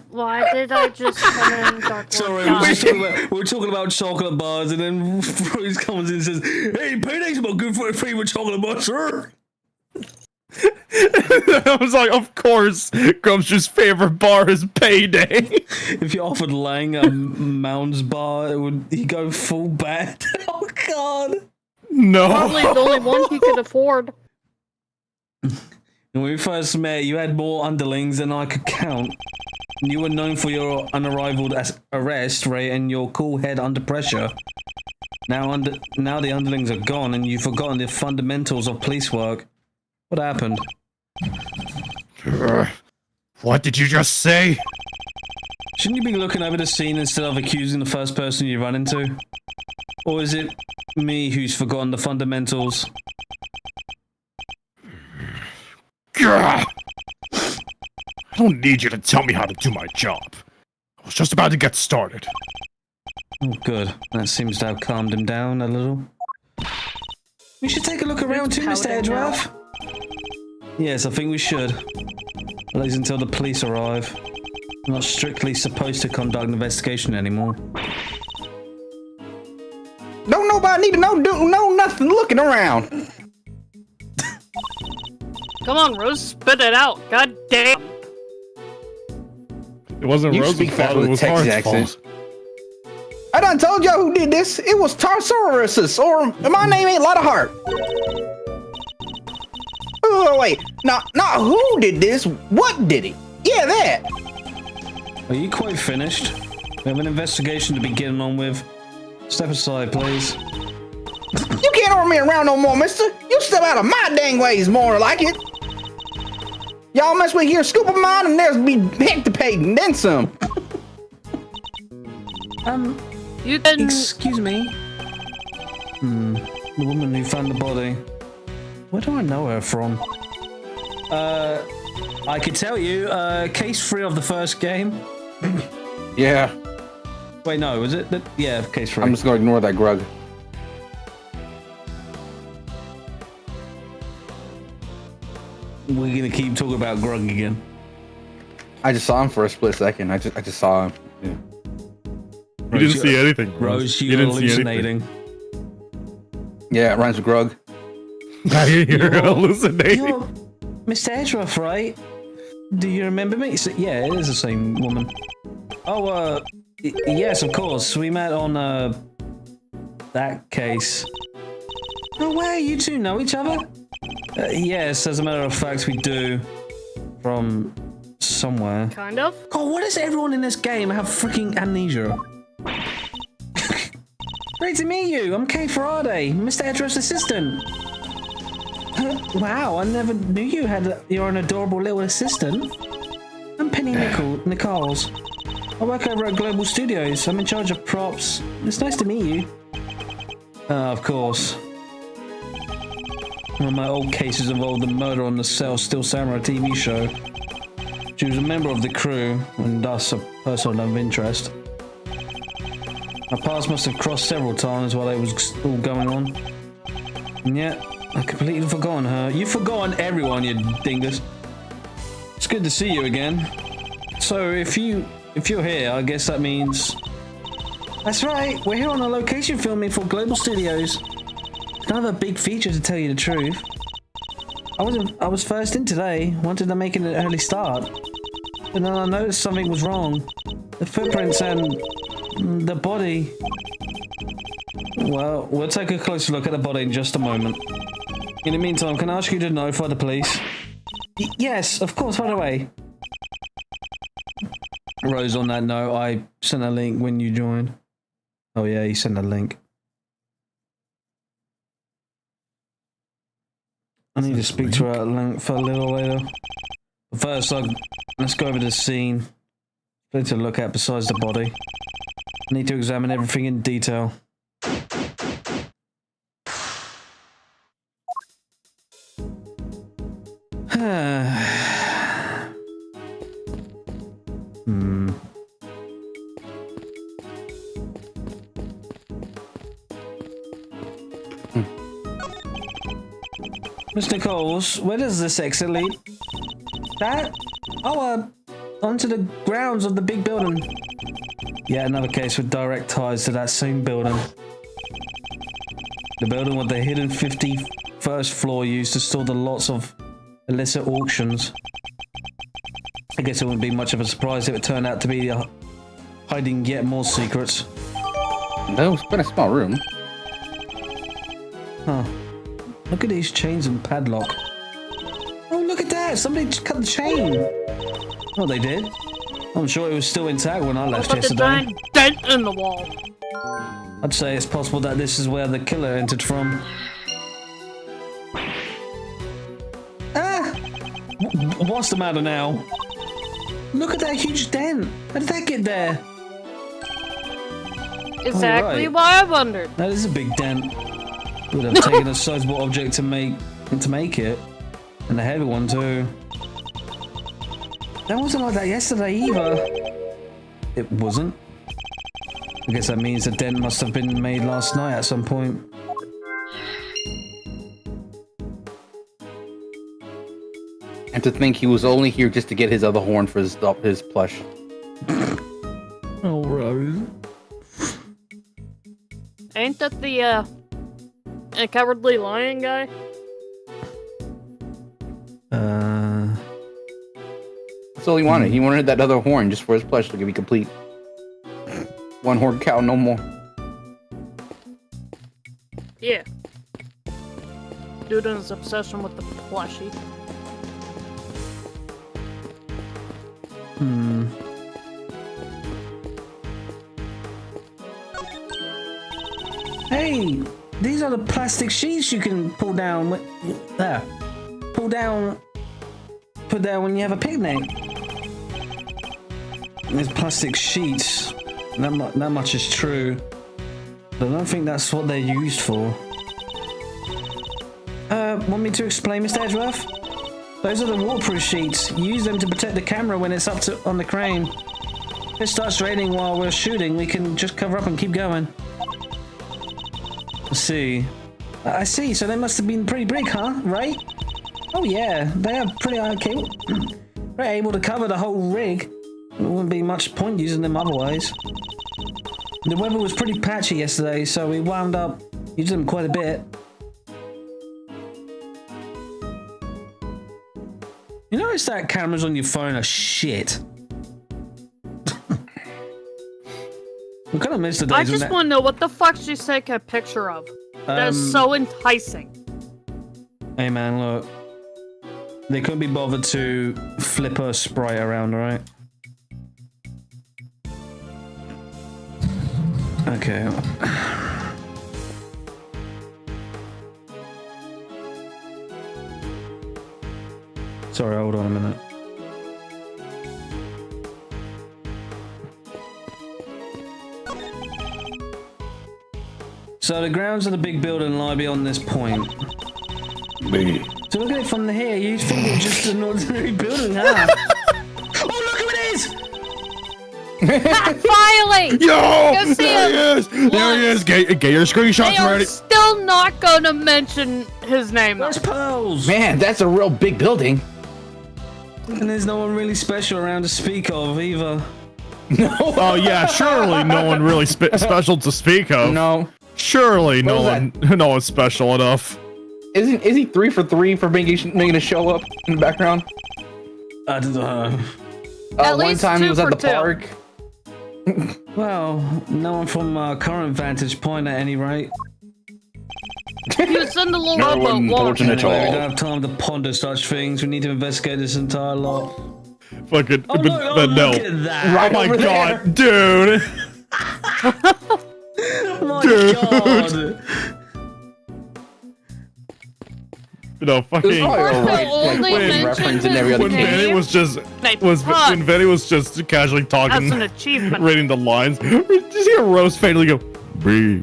Why did I just come in dark? Sorry, we were talking about chocolate bars, and then Rose comes in and says, "Hey, Payday's my good favorite chocolate bar, sir." I was like, of course, Gumshoe's favorite bar is Payday. If you offered Lang a Mounds bar, would he go full bad? Oh God! No. Probably the only one he could afford. When we first met, you had more underlings than I could count. You were known for your unrivaled arrest rate and your cool head under pressure. Now the underlings are gone, and you've forgotten the fundamentals of police work. What happened? What did you just say? Shouldn't you be looking over the scene instead of accusing the first person you run into? Or is it me who's forgotten the fundamentals? don't need you to tell me how to do my job. I was just about to get started. Oh, good. That seems to have calmed him down a little. We should take a look around too, Mr. Edgeworth. Yes, I think we should. At least until the police arrive. I'm not strictly supposed to conduct an investigation anymore. Don't nobody need to know nothing looking around. Come on, Rose, spit it out. God damn. It wasn't You Rose's speak fast fault, with it a was Texas Hart's accent. fault. I done told y'all who did this. It was Tarsaurus, or my name ain't Lot of Heart. Oh, wait. Not who did this. What did it? Yeah, that. Are you quite finished? We have an investigation to be getting on with. Step aside, please. You can't order me around no more, mister. You step out of my dang ways more like it. Y'all mess with here, scoop of mine, and there's be heck to pay, and then some. You can. Excuse me. The woman who found the body. Where do I know her from? I could tell you, case 3 of the first game. Yeah, Wait, no, was it? Yeah, case 3. I'm just gonna ignore that grug. We're gonna keep talking about Grug again. I just saw him for a split second. I just saw him. Yeah. You didn't see anything. Rose, You you're didn't see hallucinating. Yeah, it rhymes with grug. You're hallucinating. You're Mr. Edgeworth, right? Do you remember me? Yeah, it is the same woman. Oh, yes, of course. We met on, that case. No way, you two know each other? Yes, as a matter of fact, we do. From somewhere. Kind of. God, why does everyone in this game have freaking amnesia? Great to meet you. I'm Kay Faraday, Mr. Edgeworth's assistant. Wow, I never knew you're an adorable little assistant. I'm Penny Nichols. I work over at Global Studios. I'm in charge of props. It's nice to meet you. Of course. One of my old cases involved the murder on the Cell Still Samurai TV show. She was a member of the crew, and thus a person of interest. Our paths must have crossed several times while it was all going on. And yet, I completely forgotten her. You've forgotten everyone, you dingus. It's good to see you again. So, if you're here, I guess that means... That's right, we're here on a location filming for Global Studios. Kind of a big feature, to tell you the truth. I was first in today, wanted to make an early start. But then I noticed something was wrong. The footprints and the body. Well, we'll take a closer look at the body in just a moment. In the meantime, can I ask you to notify the police? Yes, of course, right away. Rose, on that note, I sent a link when you joined. Oh yeah, you sent a link. I need to speak to her at length for a little later. But first, let's go over the scene. Plenty to look at besides the body. I need to examine everything in detail. Miss Nichols, where does this exit lead? That? Oh, onto the grounds of the big building. Yeah, another case with direct ties to that same building. The building with the hidden 51st floor used to store the lots of illicit auctions. I guess it wouldn't be much of a surprise if it turned out to be hiding yet more secrets. It's been a small room. Huh. Look at these chains and padlock. Oh, look at that! Somebody just cut the chain! Oh, they did? I'm sure it was still intact when I left Put the yesterday. giant dent in the wall. I'd say it's possible that this is where the killer entered from. Ah! What's the matter now? Look at that huge dent! How did that get there? Exactly right. why I wondered. That is a big dent. Would have taken a sizable object to make it, and a heavy one too. That wasn't like that yesterday either. It wasn't. I guess that means the dent must have been made last night at some point. And to think he was only here just to get his other horn for his plush. Oh, Rose. Ain't that the cowardly lion guy? That's all he wanted. He wanted that other horn just for his plush to be complete. One horn cow, no more. Yeah. Dude and his obsession with the plushie. Hey, these are the plastic sheets you can pull down. There. Pull down. Put down when you have a picnic. There's plastic sheets. That much is true. But I don't think that's what they're used for. Want me to explain, Mr. Edgeworth? Those are the waterproof sheets. Use them to protect the camera when it's up on the crane. If it starts raining while we're shooting, we can just cover up and keep going. I see. So they must have been pretty big, huh? Right? Oh yeah, they are pretty able to cover the whole rig. There wouldn't be much point using them otherwise. The weather was pretty patchy yesterday, so we wound up using them quite a bit. You notice that cameras on your phone are shit? We kind of missed the days. I just want to know what the fuck she's taking a picture of. That's so enticing. Hey man, look. They couldn't be bothered to flip a sprite around, right? Okay. Sorry, hold on a minute. So the grounds of the big building lie beyond this point. So look at it from here, you'd think it's just an ordinary building, huh? Oh, look who it is! Finally! Yo! Go see There him. he is! There he is! Get your screenshots They are ready! still not gonna mention his name though. Where's Pearls? Man, that's a real big building. And there's no one really special around to speak of either. No. Oh yeah, surely no one really special to speak of. No. Surely no What one, no one's special enough. Is he 3 for 3 for making a show up in the background? I don't know. At One least time he 2 was at for the 2. park. Well, no one from our current vantage point at any rate. He was in the little No rowboat one walking. important at Anyway, we all. don't have time to ponder such things. We need to investigate this entire lot. Fucking, Oh, look, but no. look at that. Right Oh my over god, dude! My Dude. god. No, It was fucking. probably a Wait, right wait, reference in every other When Okay. game. Vanny was just They when fuck. Vanny was just casually That's an talking, achievement. reading the lines, just hear Rose faintly go, B,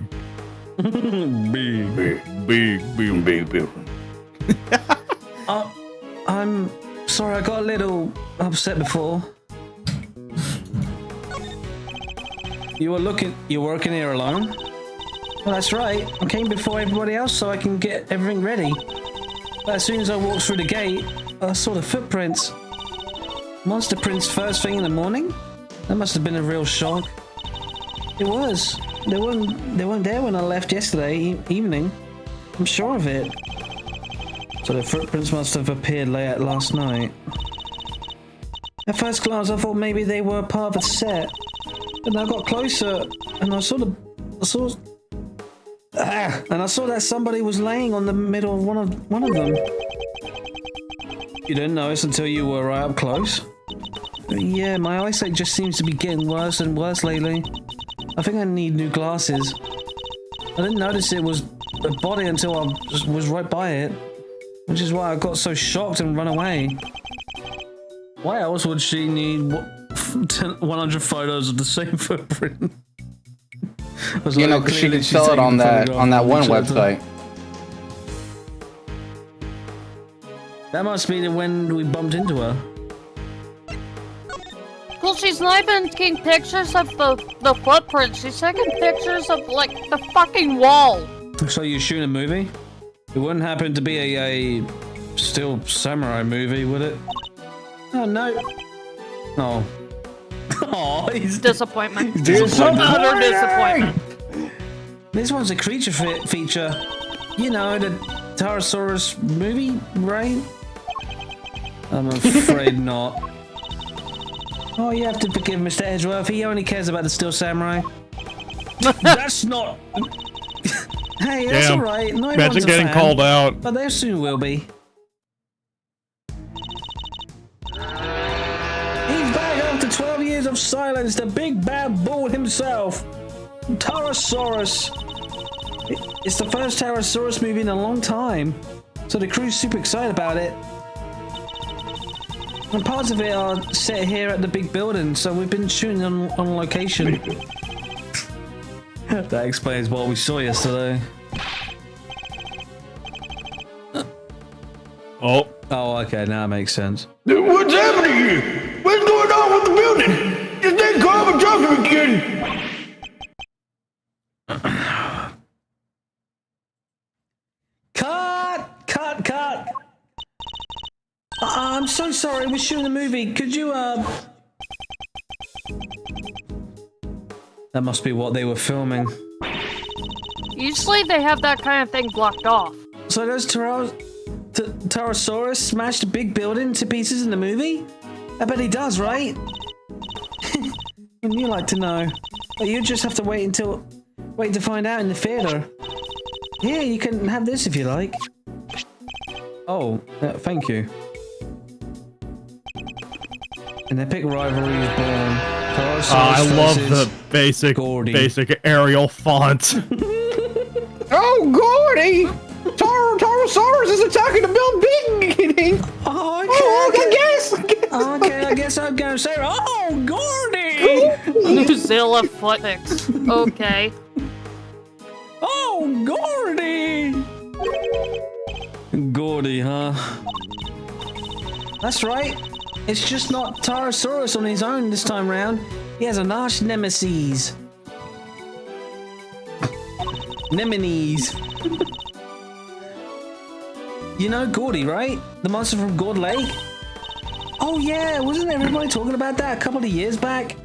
B. B. I'm sorry, I got a little upset before. You're working here alone? Well, that's right. I came before everybody else so I can get everything ready. But as soon as I walked through the gate, I saw the footprints. Monster prints first thing in the morning? That must have been a real shock. It was. They weren't there when I left yesterday evening. I'm sure of it. So the footprints must have appeared late last night. At first glance, I thought maybe they were part of a set. But I got closer, and I saw that somebody was laying on the middle of one of them. You didn't notice until you were right up close? Yeah, my eyesight just seems to be getting worse and worse lately. I think I need new glasses. I didn't notice it was a body until I was right by it, which is why I got so shocked and run away. Why else would she need 100 photos of the same footprint? You know, because she could sell it on that one website. That must be when we bumped into her. Well, she's not even taking pictures of the footprint. She's taking pictures of, like, the fucking wall. So you're shooting a movie? It wouldn't happen to be a still samurai movie, would it? Oh, no. Oh. Oh, he's Disappointment. disappointed. Utter disappointment. This one's a creature feature. You know, the Pterosaurus movie, right? I'm afraid not. Oh, you have to forgive Mr. Edgeworth. He only cares about the Steel Samurai. That's not... Hey, that's Damn. alright. No Imagine one's a getting fan, called out. but there soon will be. He's back after 12 years of silence, the big bad bull himself. Pterosaurus. It's the first Pterosaurus movie in a long time, so the crew's super excited about it. And parts of it are set here at the big building, so we've been shooting on location. That explains what we saw yesterday. Oh. Oh, okay, now it makes sense. What's happening here? What's going on with the building? Is that carbon talk to me, kid? Cut! I'm so sorry, we're shooting a movie. Could you, That must be what they were filming. Usually they have that kind of thing blocked off. So does Pterosaurus smash the big building to pieces in the movie? I bet he does, right? Wouldn't you like to know? But you just have to wait to find out in the theater. Here, you can have this if you like. Oh, thank you. An epic rivalry is born. I love the basic Arial font. Oh, Gordy! Taurosaurus is attacking the building! Oh, okay. Oh, I guess! Okay, I guess I'm gonna say, oh, Gordy! Newzilla Footix. Okay. Oh, Gordy! Gordy, huh? That's right. It's just not Pterosaurus on his own this time round. He has an arch nemesis. Nemesis. You know Gordy, right? The monster from Gord Lake? Oh yeah, wasn't everybody talking about that a couple of years back?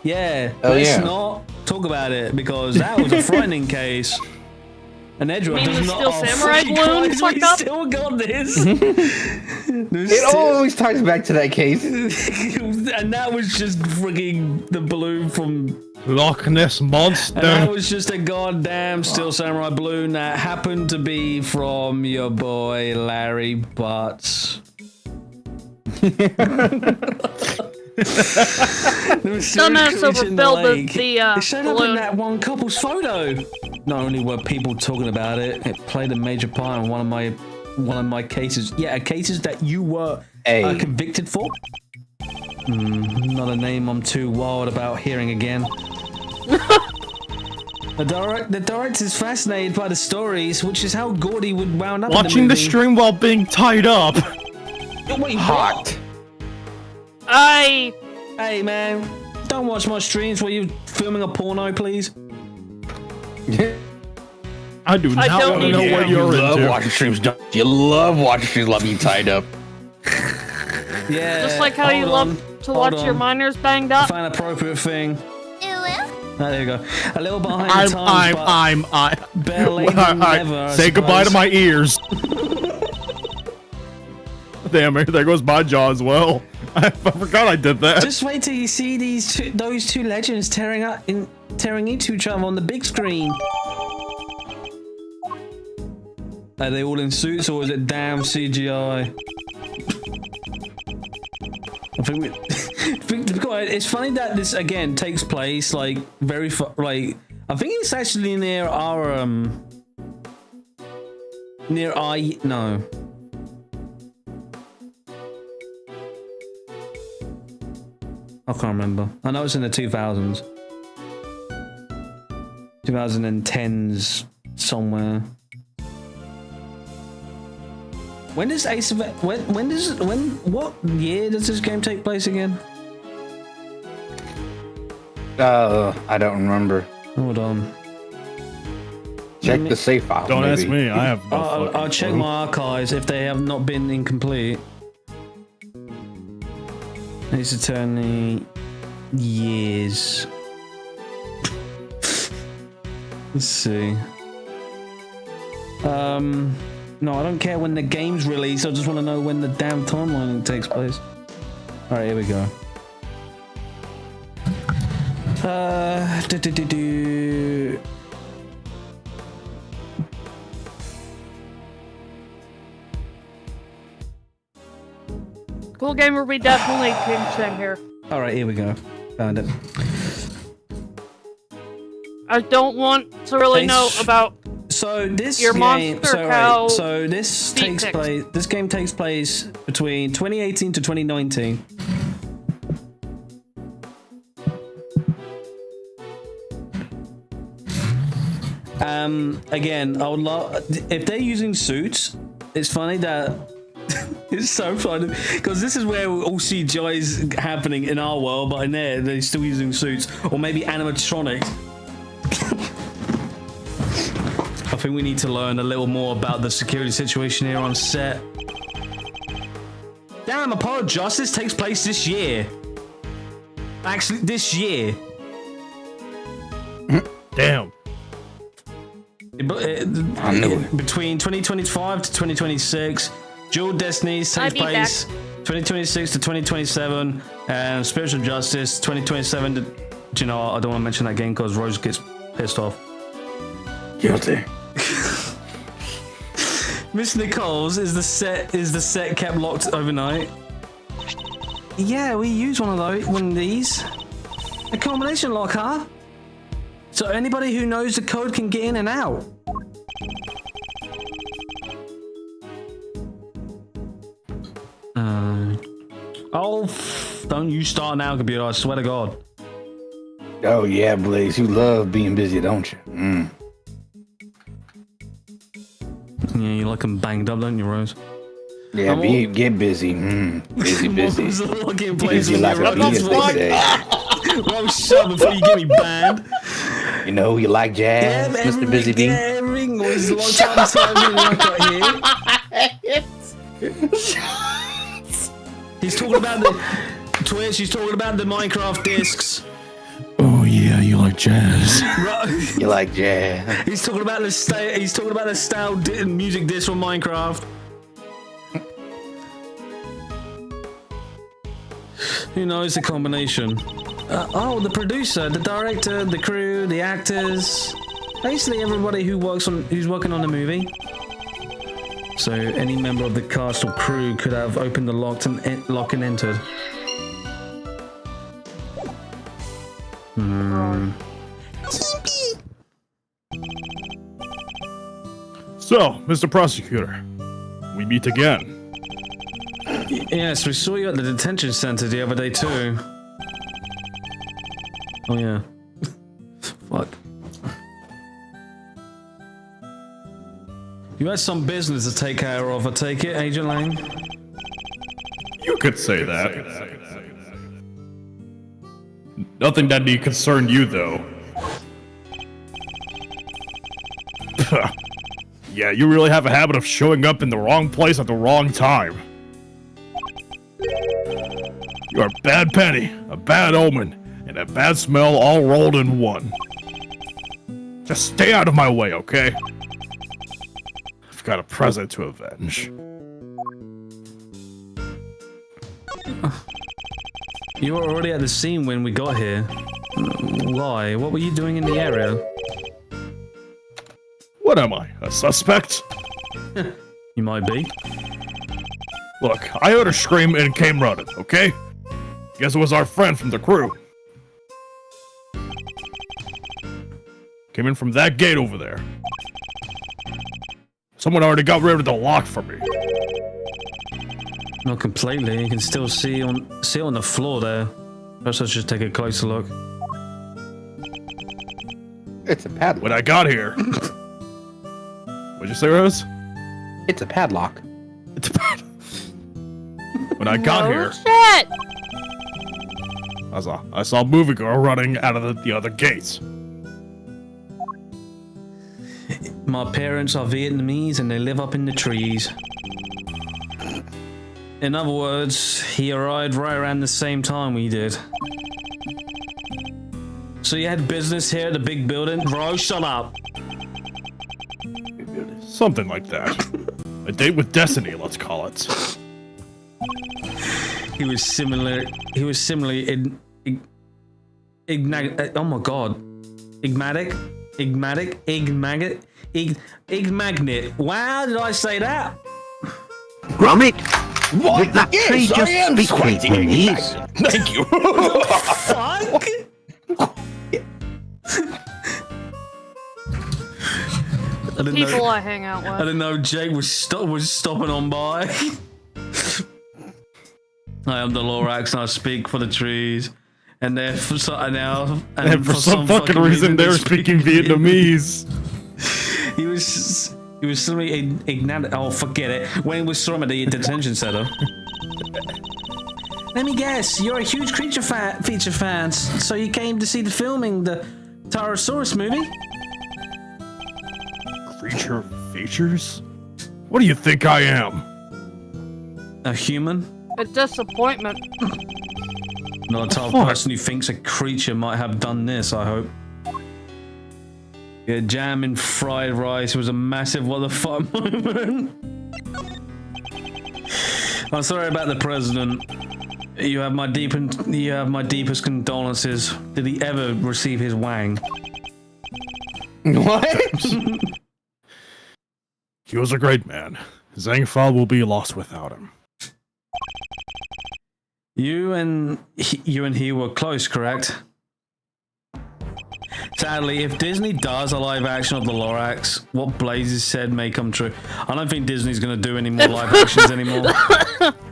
Yeah, let's not talk about it because that was a frightening case. And Edgeworth does not. Steel Samurai balloon fucked up? Still got this. It always ties back to that case. And that was just freaking the balloon from Loch Ness Monster. And that was just a goddamn Steel Samurai balloon that happened to be from your boy Larry Butts. Dumbass overfilled the it showed up in balloon. that one couple's photo. Not only were people talking about it, it played a major part in one of my cases. Yeah, cases that you were convicted for. Not a name I'm too wild about hearing again. The director's fascinated by the stories, which is how Gordy would wound up Watching in the the movie. stream while being tied up. Wait, Hot. Hey man, don't watch my streams while you're filming a porno, please. I do not don't want to need know to. what you're You love into. watching streams, don't you? You love watching streams while being tied up. Yeah. Just like how you love to watch your minors banged up. Find an appropriate thing. There you go. A little behind the times, better late than never. I Say goodbye to suppose. my ears. Damn, there goes my jaw as well. I forgot I did that. Just wait till you see those two legends tearing into each other on the big screen. Are they all in suits or is it damn CGI? I think it's funny that this again takes place like very like I think it's actually near our no. I can't remember. I know it's in the 2000s. 2010s somewhere. When does what year does this game take place again? I don't remember. Hold on. Check the save file. Don't maybe. ask me. I have no I'll check clue. my archives if they have not been incomplete. Ace Attorney years. Let's see. No, I don't care when the game's released. I just want to know when the damn timeline takes place. All right, here we go. Cool Gamer, we definitely pinched in here. All right, here we go. Found it. I don't want to really know about So this your game, monster cow. so this feet takes pics. place. This game takes place between 2018 to 2019. Again, I would love if they're using suits. It's funny that it's so funny because this is where all CGI is happening in our world, but in there they're still using suits or maybe animatronics. I think we need to learn a little more about the security situation here on set. Damn, Apollo Justice takes place this year. Actually, this year. Damn. I knew it. Between 2025 to 2026, Dual Destinies I'll takes be place 2026 to 2027, and Spiritual Justice 2027 to... Do you know what? I don't want to mention that game because Rose gets pissed off. Guilty. Miss Nichols is the set kept locked overnight. Yeah, we use one of these. A combination lock, huh? So anybody who knows the code can get in and out. Don't you start now, computer, I swear to God. Oh yeah, Blaze, you love being busy, don't you? Yeah, you like them banged up, don't you, Rose? Yeah, get busy. Busy. Looking place Busy when like you're a bee, as they say. Rose, shut up before you get me banned. You know, you like jazz, Mr. Busy Bee? Yeah, everything was a long time since I got here. He's talking about the Twitch, he's talking about the Minecraft discs. Oh yeah, you like jazz. You like jazz. He's talking about the style music disc from Minecraft. Who knows the combination? The producer, the director, the crew, the actors, basically everybody who's working on the movie. So any member of the cast or crew could have opened the lock and entered. So, Mr. Prosecutor, we meet again. Yes, we saw you at the detention center the other day too. Oh yeah. Fuck. You had some business to take care of, I take it, Agent Lang? You could say that. Nothing that need concern you, though. Yeah, you really have a habit of showing up in the wrong place at the wrong time. You are a bad penny, a bad omen, and a bad smell all rolled in one. Just stay out of my way, okay? I've got a present to avenge. You were already at the scene when we got here. Why? What were you doing in the area? What am I, a suspect? You might be. Look, I heard her scream and came running, okay? Guess it was our friend from the crew. Came in from that gate over there. Someone already got rid of the lock for me. Not completely. You can still see on the floor there. Perhaps I should take a closer look. It's a padlock. When I got here... What'd you say, Rose? It's a padlock. It's a padlock. When I got here... Shit! I saw a movie girl running out of the other gates. My parents are Vietnamese and they live up in the trees. In other words, he arrived right around the same time we did. So you had business here at the big building? Bro, shut up. Something like that. A date with destiny, let's call it. He was similarly oh my god. Igmatic? Wow, did I say that? Gromit, What? did that tree Yes, I just am speak sweaty. Vietnamese? Thank you. Fuck! I didn't People know. I hang out I with. didn't know Jake was stopping on by. I am the Lorax and I speak for the trees. And they're for some fucking reason they were speaking Vietnamese. He was suddenly ignited. Oh, forget it. When we saw him at the detention center. Let me guess, you're a huge feature fan, so you came to see the filming the Tyrannosaurus movie? Creature features? What do you think I am? A human? A disappointment. Not a type of person who thinks a creature might have done this, I hope. Yeah, jam in fried rice was a massive what the fuck moment. I'm sorry about the president. You have my deepest condolences. Did he ever receive his wang? What? He was a great man. Zhang Fa will be lost without him. You and he were close, correct? Sadly, if Disney does a live action of the Lorax, what Blazes said may come true. I don't think Disney's gonna do any more live actions anymore.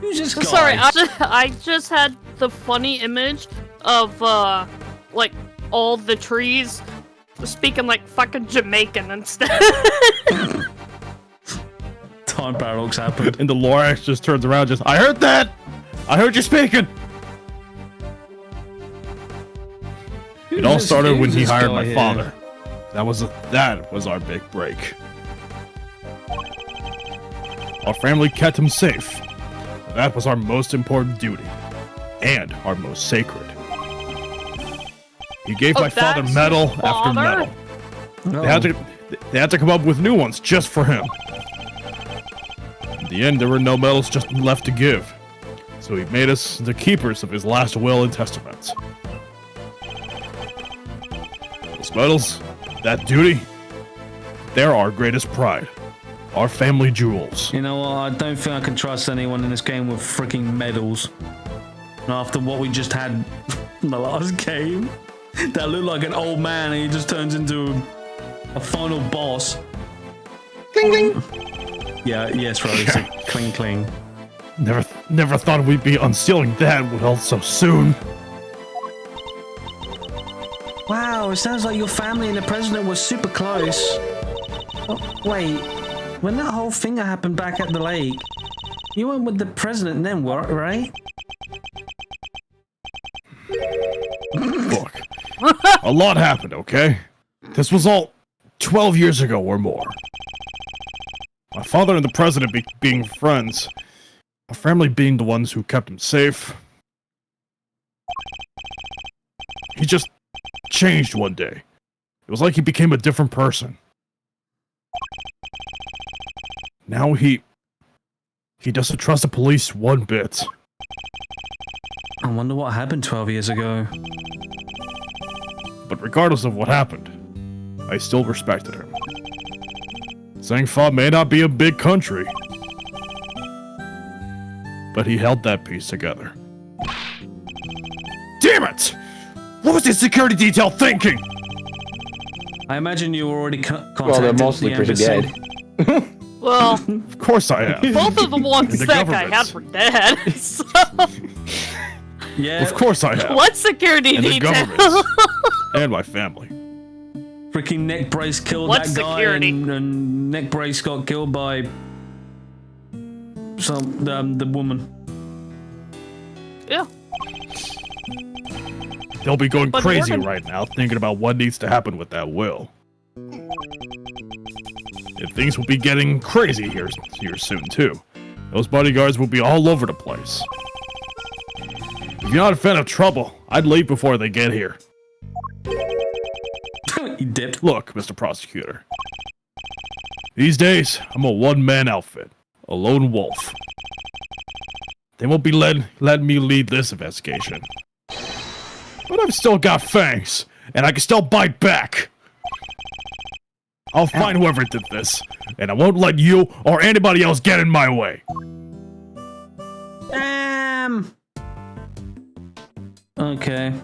Who's this guy? Sorry, I just had the funny image of like all the trees speaking like fucking Jamaican instead. Time paradox happened. And the Lorax just turns around, just, I heard that! I heard you speaking! It all started when he hired my father. That was our big break. Our family kept him safe. That was our most important duty. And our most sacred. He gave my father that's medal his after father? medal. They had to come up with new ones just for him. In the end, there were no medals just left to give. So he made us the keepers of his last will and testament. Those medals, that duty, they're our greatest pride. Our family jewels. You know what? I don't think I can trust anyone in this game with freaking medals. After what we just had in the last game, that looked like an old man and he just turns into a final boss. Cling, cling. Yeah, yes, Rose. Cling, cling. Never thought we'd be unsealing that well so soon. Wow, it sounds like your family and the president were super close. Oh, wait, when that whole thing happened back at the lake, you went with the president then, right? Look, a lot happened, okay? This was all 12 years ago or more. My father and the president being friends, our family being the ones who kept him safe. He just changed one day. It was like he became a different person. Now he doesn't trust the police one bit. I wonder what happened 12 years ago. But regardless of what happened, I still respected him. Zhang may not be a big country, but he held that piece together. Damn it! What was the security detail thinking? I imagine you already contacted Well, they're mostly the pretty embassy. dead. Well, Of course I have. both of the ones The that guy government. had were dead. So, Yeah, Of course I have. what security And the detail? government. And my family. freaking Neck Brace killed What that guy, security? and Neck Brace got killed by the woman. Yeah. They'll be going But crazy Morgan- right now, thinking about what needs to happen with that will. And things will be getting crazy here soon, too. Those bodyguards will be all over the place. If you're not a fan of trouble, I'd leave before they get here. He dipped. Look, Mr. Prosecutor. These days, I'm a one-man outfit. A lone wolf. They won't be letting me lead this investigation. But I've still got fangs, and I can still bite back. I'll find whoever did this, and I won't let you or anybody else get in my way. Okay.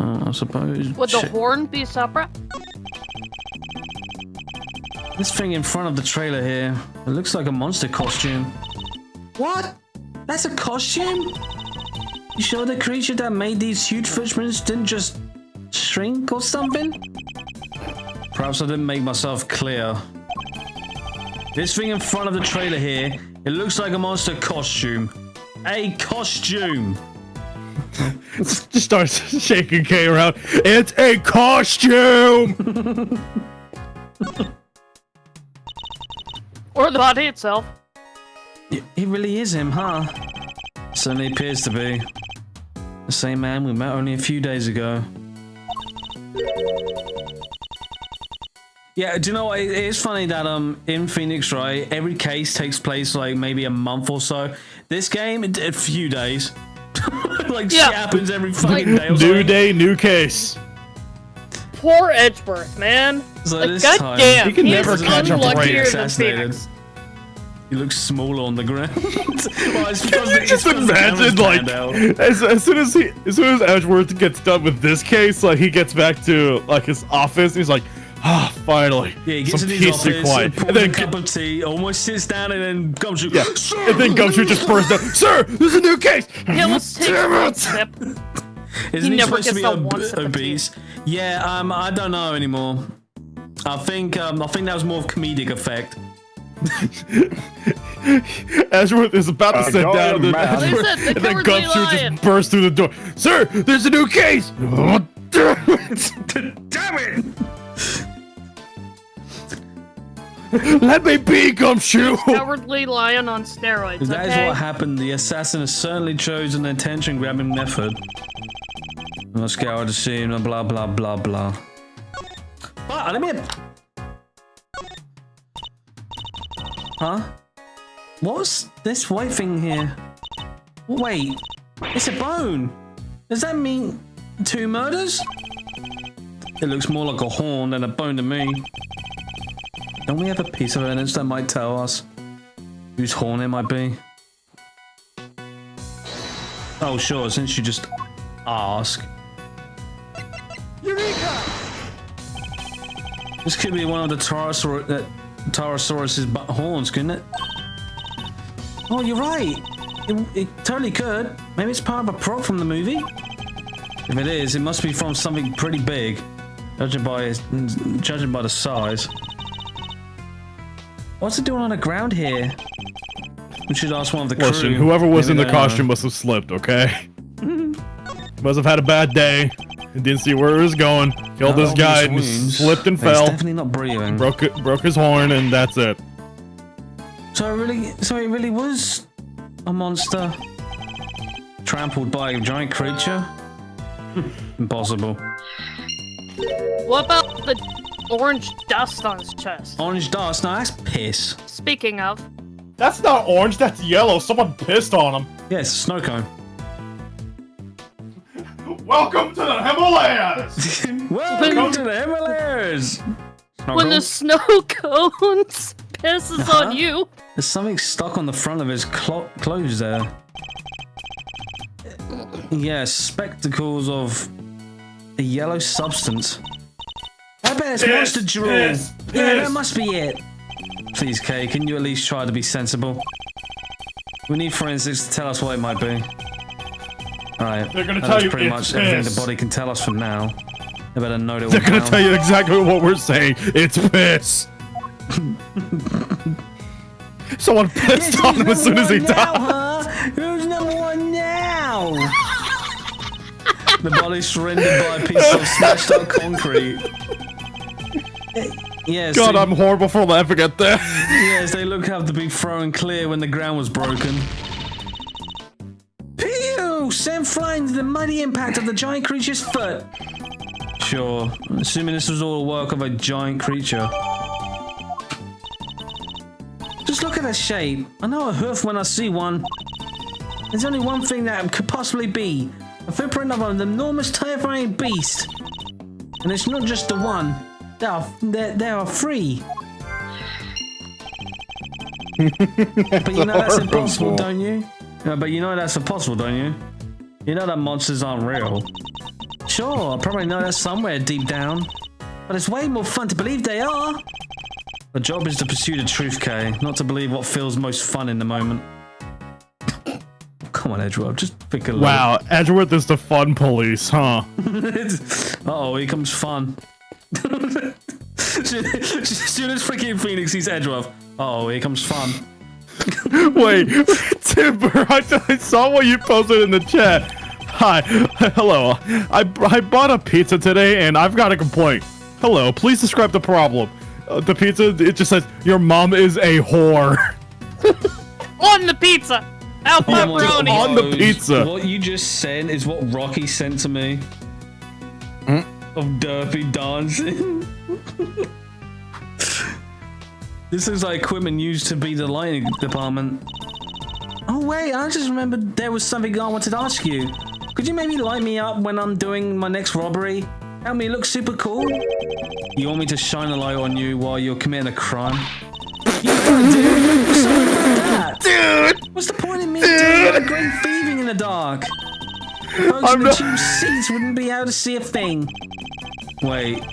I suppose. Would the horn be separate? This thing in front of the trailer here, it looks like a monster costume. What? That's a costume? You sure the creature that made these huge footprints didn't just shrink or something? Perhaps I didn't make myself clear. This thing in front of the trailer here, it looks like a monster costume. A costume! Just starts shaking Kay around. It's a costume! Or the body itself? It really is him, huh? Certainly appears to be. The same man we met only a few days ago. Yeah, do you know what? It is funny that in Phoenix, right, every case takes place like maybe a month or so. This game, a few days. Like shit happens every fucking day. New day, new case. Poor Edgeworth, man. So Like, this God time, damn, he can he never is catch a break. unluckier than Assassinated. Phoenix. He looks smaller on the ground. Well, it's because Can you just imagine, like, as soon as Edgeworth gets done with this case, like he gets back to like his office, he's like, ah, finally, yeah, he gets some in his peace and office, quiet. pours And then a cup of tea, almost sits down, and then Gumshoe. yeah, and then Gumshoe just bursts down. Sir, there's a new case. He almost takes Damn one it! sip. Isn't he never supposed to be gets that one sip of tea. obese? Yeah, I don't know anymore. I think that was more of comedic effect. Edgeworth is about to sit down, and then, Listen, the and then cowardly Gumshoe lion. just bursts through the door. Sir, there's a new case. Oh, damn it! Let me be, Gumshoe. Cowardly lion on steroids, That is okay? what happened. The assassin has certainly chosen an attention-grabbing method. Let's get out of the scene, blah blah blah blah. Ah, let me. Huh? What's this white thing here? Wait, it's a bone. Does that mean 2 murders? It looks more like a horn than a bone to me. Don't we have a piece of evidence that might tell us whose horn it might be? Oh, sure, since you just ask. Eureka! This could be one of the Tyrannosaurus's horns, couldn't it? Oh, you're right. It totally could. Maybe it's part of a prop from the movie? If it is, it must be from something pretty big, judging by the size. What's it doing on the ground here? We should ask one of the crew. Listen, whoever was Maybe in the they costume know. must have slipped, okay? Must have had a bad day. And didn't see where he was going. Killed this guy and slipped and He's fell. definitely not breathing. Broke his horn, and that's it. So it really was a monster trampled by a giant creature? Impossible. What about the orange dust on his chest? Orange dust? No, that's piss. Speaking of, That's not orange, that's yellow. Someone pissed on him. Yeah, it's a snow cone. Welcome to the Himalayas! Welcome to the Himalayas! when the snow cones pisses on you. There's something stuck on the front of his clothes there. Yeah, spectacles of a yellow substance. I bet it's monster drool. Yeah, that must be it. Please, Kay, can you at least try to be sensible? We need forensics to tell us what it might be. Alright, They're gonna that tell is you pretty it's much everything piss. the body can tell us from now. They better note it They're all gonna down. tell you exactly what we're saying. It's piss. Someone pissed on him as soon as he died. Who's number one now? The body surrendered by a piece of smashed up concrete. Yes. God, I'm horrible for laughing at that. Yes, they look have to be thrown clear when the ground was broken. Pew! Sent flying to the mighty impact of the giant creature's foot. Sure, assuming this was all the work of a giant creature. Just look at the shape. I know a hoof when I see one. There's only one thing that could possibly be. A footprint of an enormous, terrifying beast. And it's not just the one. There are three. But you know that's impossible, don't you? But you know that's impossible, don't you? You know that monsters aren't real. Sure, I probably know that somewhere deep down. But it's way more fun to believe they are. The job is to pursue the truth, Kay, not to believe what feels most fun in the moment. Come on, Edgeworth, just pick a look. Wow, Edgeworth is the fun police, huh? Uh-oh, here comes fun. As soon as freaking Phoenix sees Edgeworth, uh-oh, here comes fun. Wait, Timber, I saw what you posted in the chat. Hi, hello. I bought a pizza today and I've got a complaint. Hello, please describe the problem. The pizza, it just says, your mom is a whore. On the pizza! Al pepperoni! On the pizza. What you just sent is what Rocky sent to me. Of derpy dancing. This is like equipment used to be the lighting department. Oh wait, I just remembered there was something I wanted to ask you. Could you maybe light me up when I'm doing my next robbery? Help me look super cool? You want me to shine a light on you while you're committing a crime? You know, dude. What's so about that? Dude! What's the point in me doing a great thieving in the dark? Folks in the cheap seats wouldn't be able to see a thing. Wait,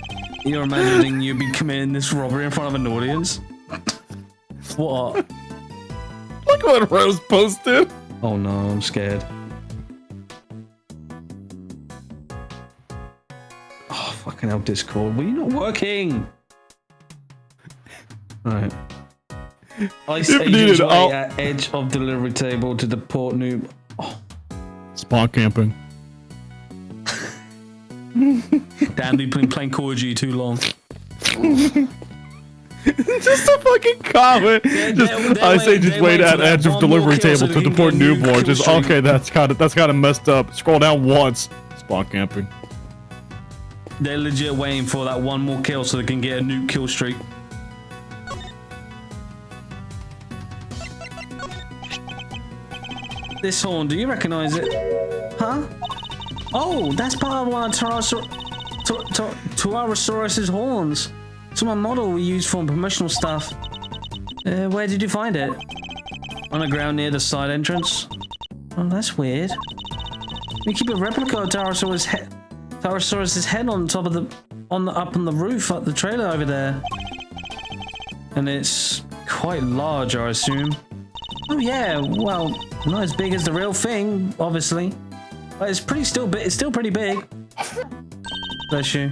you're imagining you'd be committing this robbery in front of an audience? What? Look what Rose posted. Oh no, I'm scared. Oh, fucking hell, Discord. Were you not working? Alright. Ice agents wait at edge of delivery table to deport new... Oh. Spawn camping. Damn, they've been playing Call of Duty too long. Just a fucking comment. Ice agents wait at edge of delivery table to deport newborn. Just okay, that's kind of messed up. Scroll down once. Spawn camping. They're legit waiting for that one more kill so they can get a new kill streak. This horn, do you recognize it? Huh? Oh, that's part of one of Tyrannosaurus's horns. It's my model we use for promotional stuff. Where did you find it? On the ground near the side entrance. Oh, that's weird. We keep a replica of Tyrannosaurus's head on top of the up on the roof at the trailer over there. And it's quite large, I assume. Oh yeah, well, not as big as the real thing, obviously. But it's still pretty big. Bless you.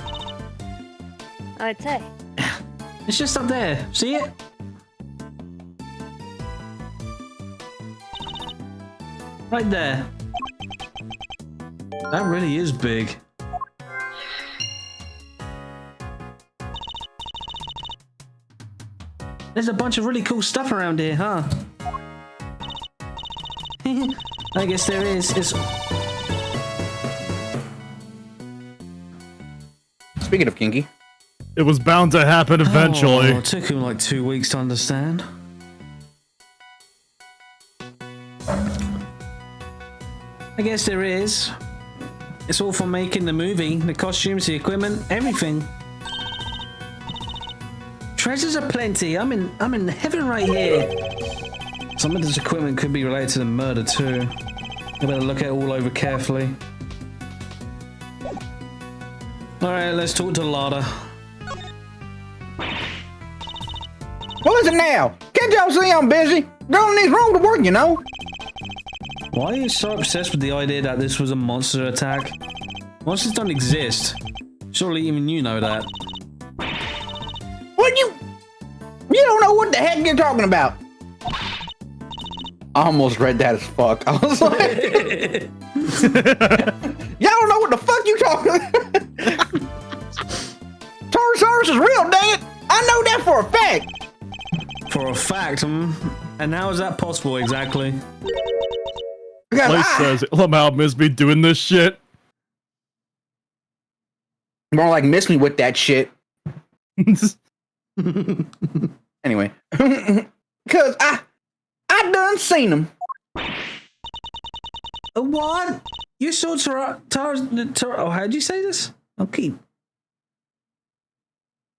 I'd say. It's just up there. See it? Right there. That really is big. There's a bunch of really cool stuff around here, huh? I guess there is. Speaking of kinky. It was bound to happen eventually. Oh, it took him like 2 weeks to understand. I guess there is. It's all for making the movie, the costumes, the equipment, everything. Treasures aplenty. I'm in heaven right here. Some of this equipment could be related to the murder too. I better look at it all over carefully. Alright, let's talk to Lada. Well, listen now. Can't y'all see I'm busy? Girl needs room to work, you know. Why are you so obsessed with the idea that this was a monster attack? Monsters don't exist. Surely even you know that. What you don't know what the heck you're talking about. I almost read that as fuck. I was like, y'all don't know what the fuck you talking about. Torosaurus is real, dang it. I know that for a fact. For a fact, and how is that possible exactly? Because Place says, somehow miss me doing this shit. more like miss me with that shit. Anyway. Because I done seen him. What? You saw oh, how'd you say this? Okay.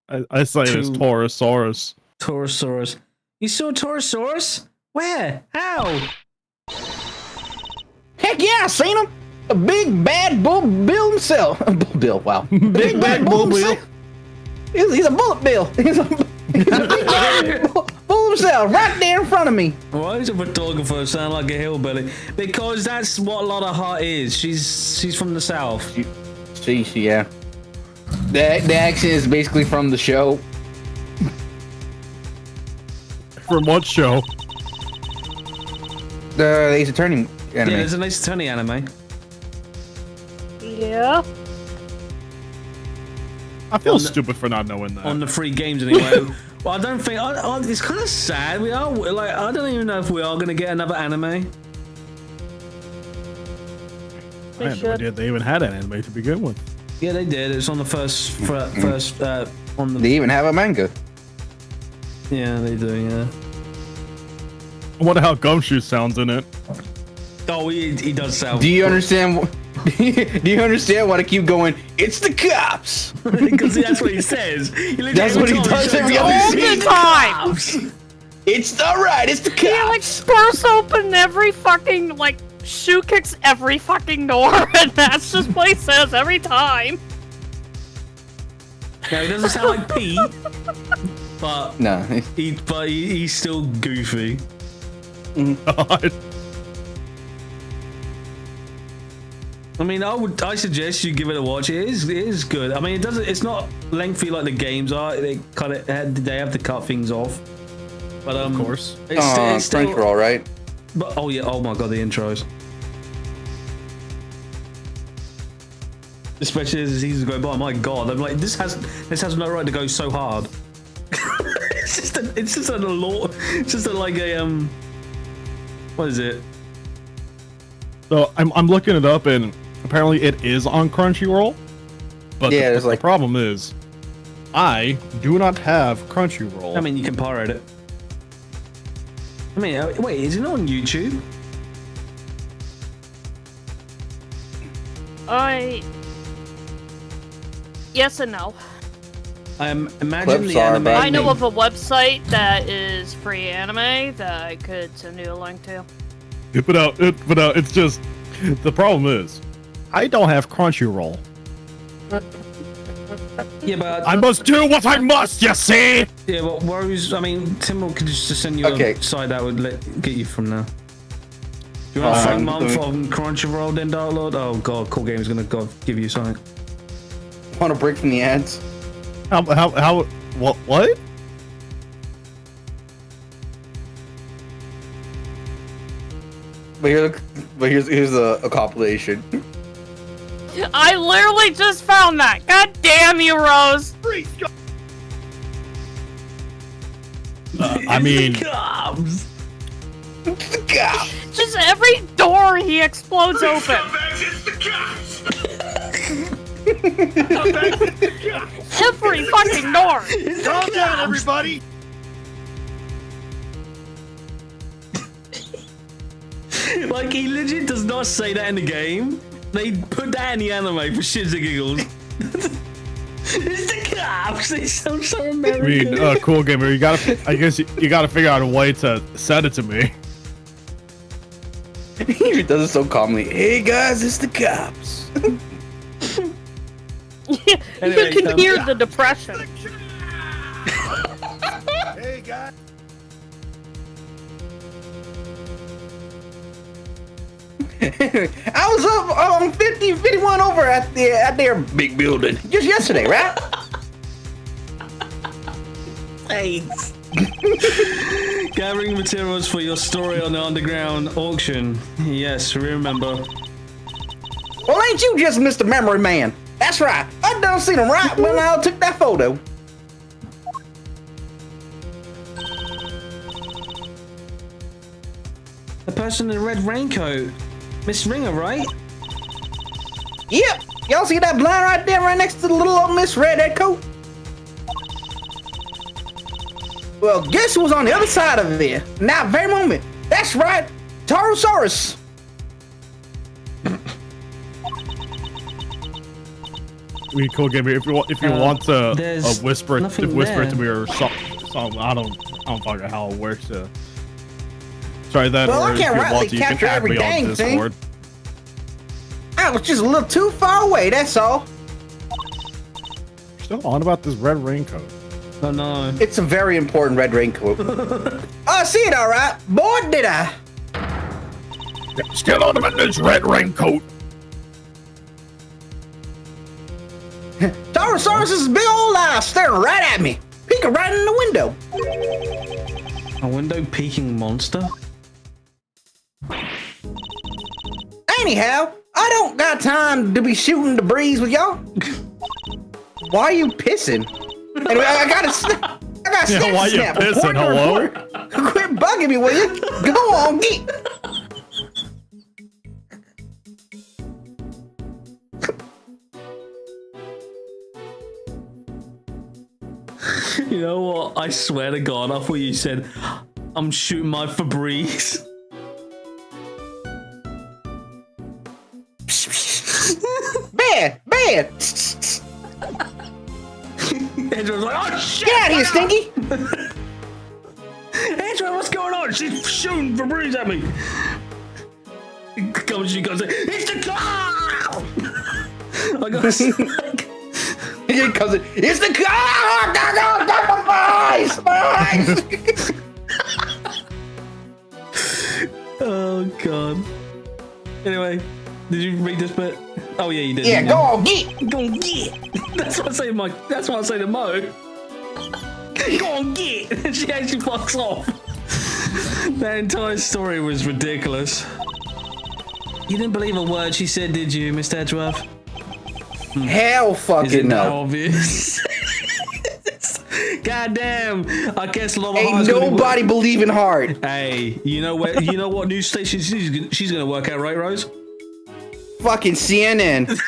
I say it as Torosaurus. Torosaurus. You saw Torosaurus? Where? How? Heck yeah, I seen him. A big bad bull Bill himself. Bull Bill, wow. Big bad bull Bill. He's a bullet bill. He's a big bad bull himself right there in front of me. Why does a photographer sound like a hillbilly? Because that's what Lotta Hart is. She's from the south. Yeah. The accent is basically from the show. From what show? The Ace Attorney anime. Yeah, there's an Ace Attorney anime. Yeah. I feel stupid for not knowing that. On the free games anyway. Well, I don't think it's kind of sad. We are like, I don't even know if we are gonna get another anime. I had no idea they even had an anime to begin with. Yeah, they did. It's on the first on the. They even have a manga. Yeah, they do. Yeah. I wonder how Gumshoe sounds in it. Oh, he does sound. Do you understand? Do you understand why I keep going? It's the cops. Because that's what he says. That's what he does every other All scene. the time. It's alright. It's the cops. He like bursts open every fucking like shoe kicks every fucking door, and that's just what he says every time. No, he doesn't sound like Pete, but No. he's still goofy. God. I mean, I suggest you give it a watch. It is good. I mean, it's not lengthy like the games are. They have to cut things off. But Of course. it's still Crunchyroll, right? But oh yeah, oh my god, the intros. Especially as the seasons go by, my god, I'm like, this has no right to go so hard. It's just what is it? So I'm looking it up, and apparently it is on Crunchyroll. But Yeah, the, it's like- the problem is, I do not have Crunchyroll. I mean, you can pirate it. I mean, wait, is it not on YouTube? Yes and no. Imagine Clips the are anime. bad. I know of a website that is free anime that I could send you a link to. But it's just the problem is, I don't have Crunchyroll. Yeah, but I must do what I must. You see? yeah, but worries. I mean, Tim could just send you Okay. a site that would get you from there. Do you want a free month on Crunchyroll then download? Oh god, Cool Game is gonna give you something. Want a break from the ads? How what? But here's a compilation. I literally just found that. God damn you, Rose. I mean, Cops. Just every door he explodes open. Every fucking door. Calm down, everybody. Like, he legit does not say that in the game. They put that in the anime for shits and giggles. It's the cops. They sound so I American. mean, Cool Gamer, I guess you gotta figure out a way to send it to me. He does it so calmly. Hey guys, it's the cops. Anyway, You can hear the depression. Hey, guys. I was up on 51 over at their big building just yesterday, right? Thanks. Gathering materials for your story on the underground auction. Yes, remember. Well, ain't you just Mr. Memory Man? That's right. I done seen him right when I took that photo. The person in the red raincoat. Miss Ringer, right? Yep. Y'all see that blind right there, right next to the little old Miss Redhead coat? Well, guess who was on the other side of there? Now, very moment. That's right, Tarosaurus. We cool game if you want to whisper it to me or something. I don't fucking know how it works. Try that. Well, or I can't if you rightly want to, you can capture add every me on dang thing. Discord. I was just a little too far away, that's all. Still on about this red raincoat. Oh no. It's a very important red raincoat. I see it all right. Boy, did I. Still on about this red raincoat. Tarosaurus' big old eyes staring right at me, peeking right in the window. A window peeking monster? Anyhow, I don't got time to be shooting the breeze with y'all. Why are you pissing? Anyway, I got snap. Yeah, why you pissing? Hello? Quit bugging me, will you? Go on, get. You know what? I swear to God, I thought you said, I'm shooting my Febreze. Bad. Andrew was like, oh shit! Get out of here, Stinky. Andrew, what's going on? She's shooting Febreze at me. She goes, it's the car! I got Your cousin, it's the car! Spice! Oh god. Anyway, did you read this bit? Oh yeah, you did. Yeah, go on, get! Go on, get! That's what I say, Mike. That's what I say to Mo. Go on, get! And she actually fucks off. That entire story was ridiculous. You didn't believe a word she said, did you, Mr. Edgeworth? Hell Is it fucking that no. obvious? God damn! I guess a lot of Ain't nobody believing hard. Hey, you know where? You know what news station she's gonna work at, right, Rose? Fucking CNN.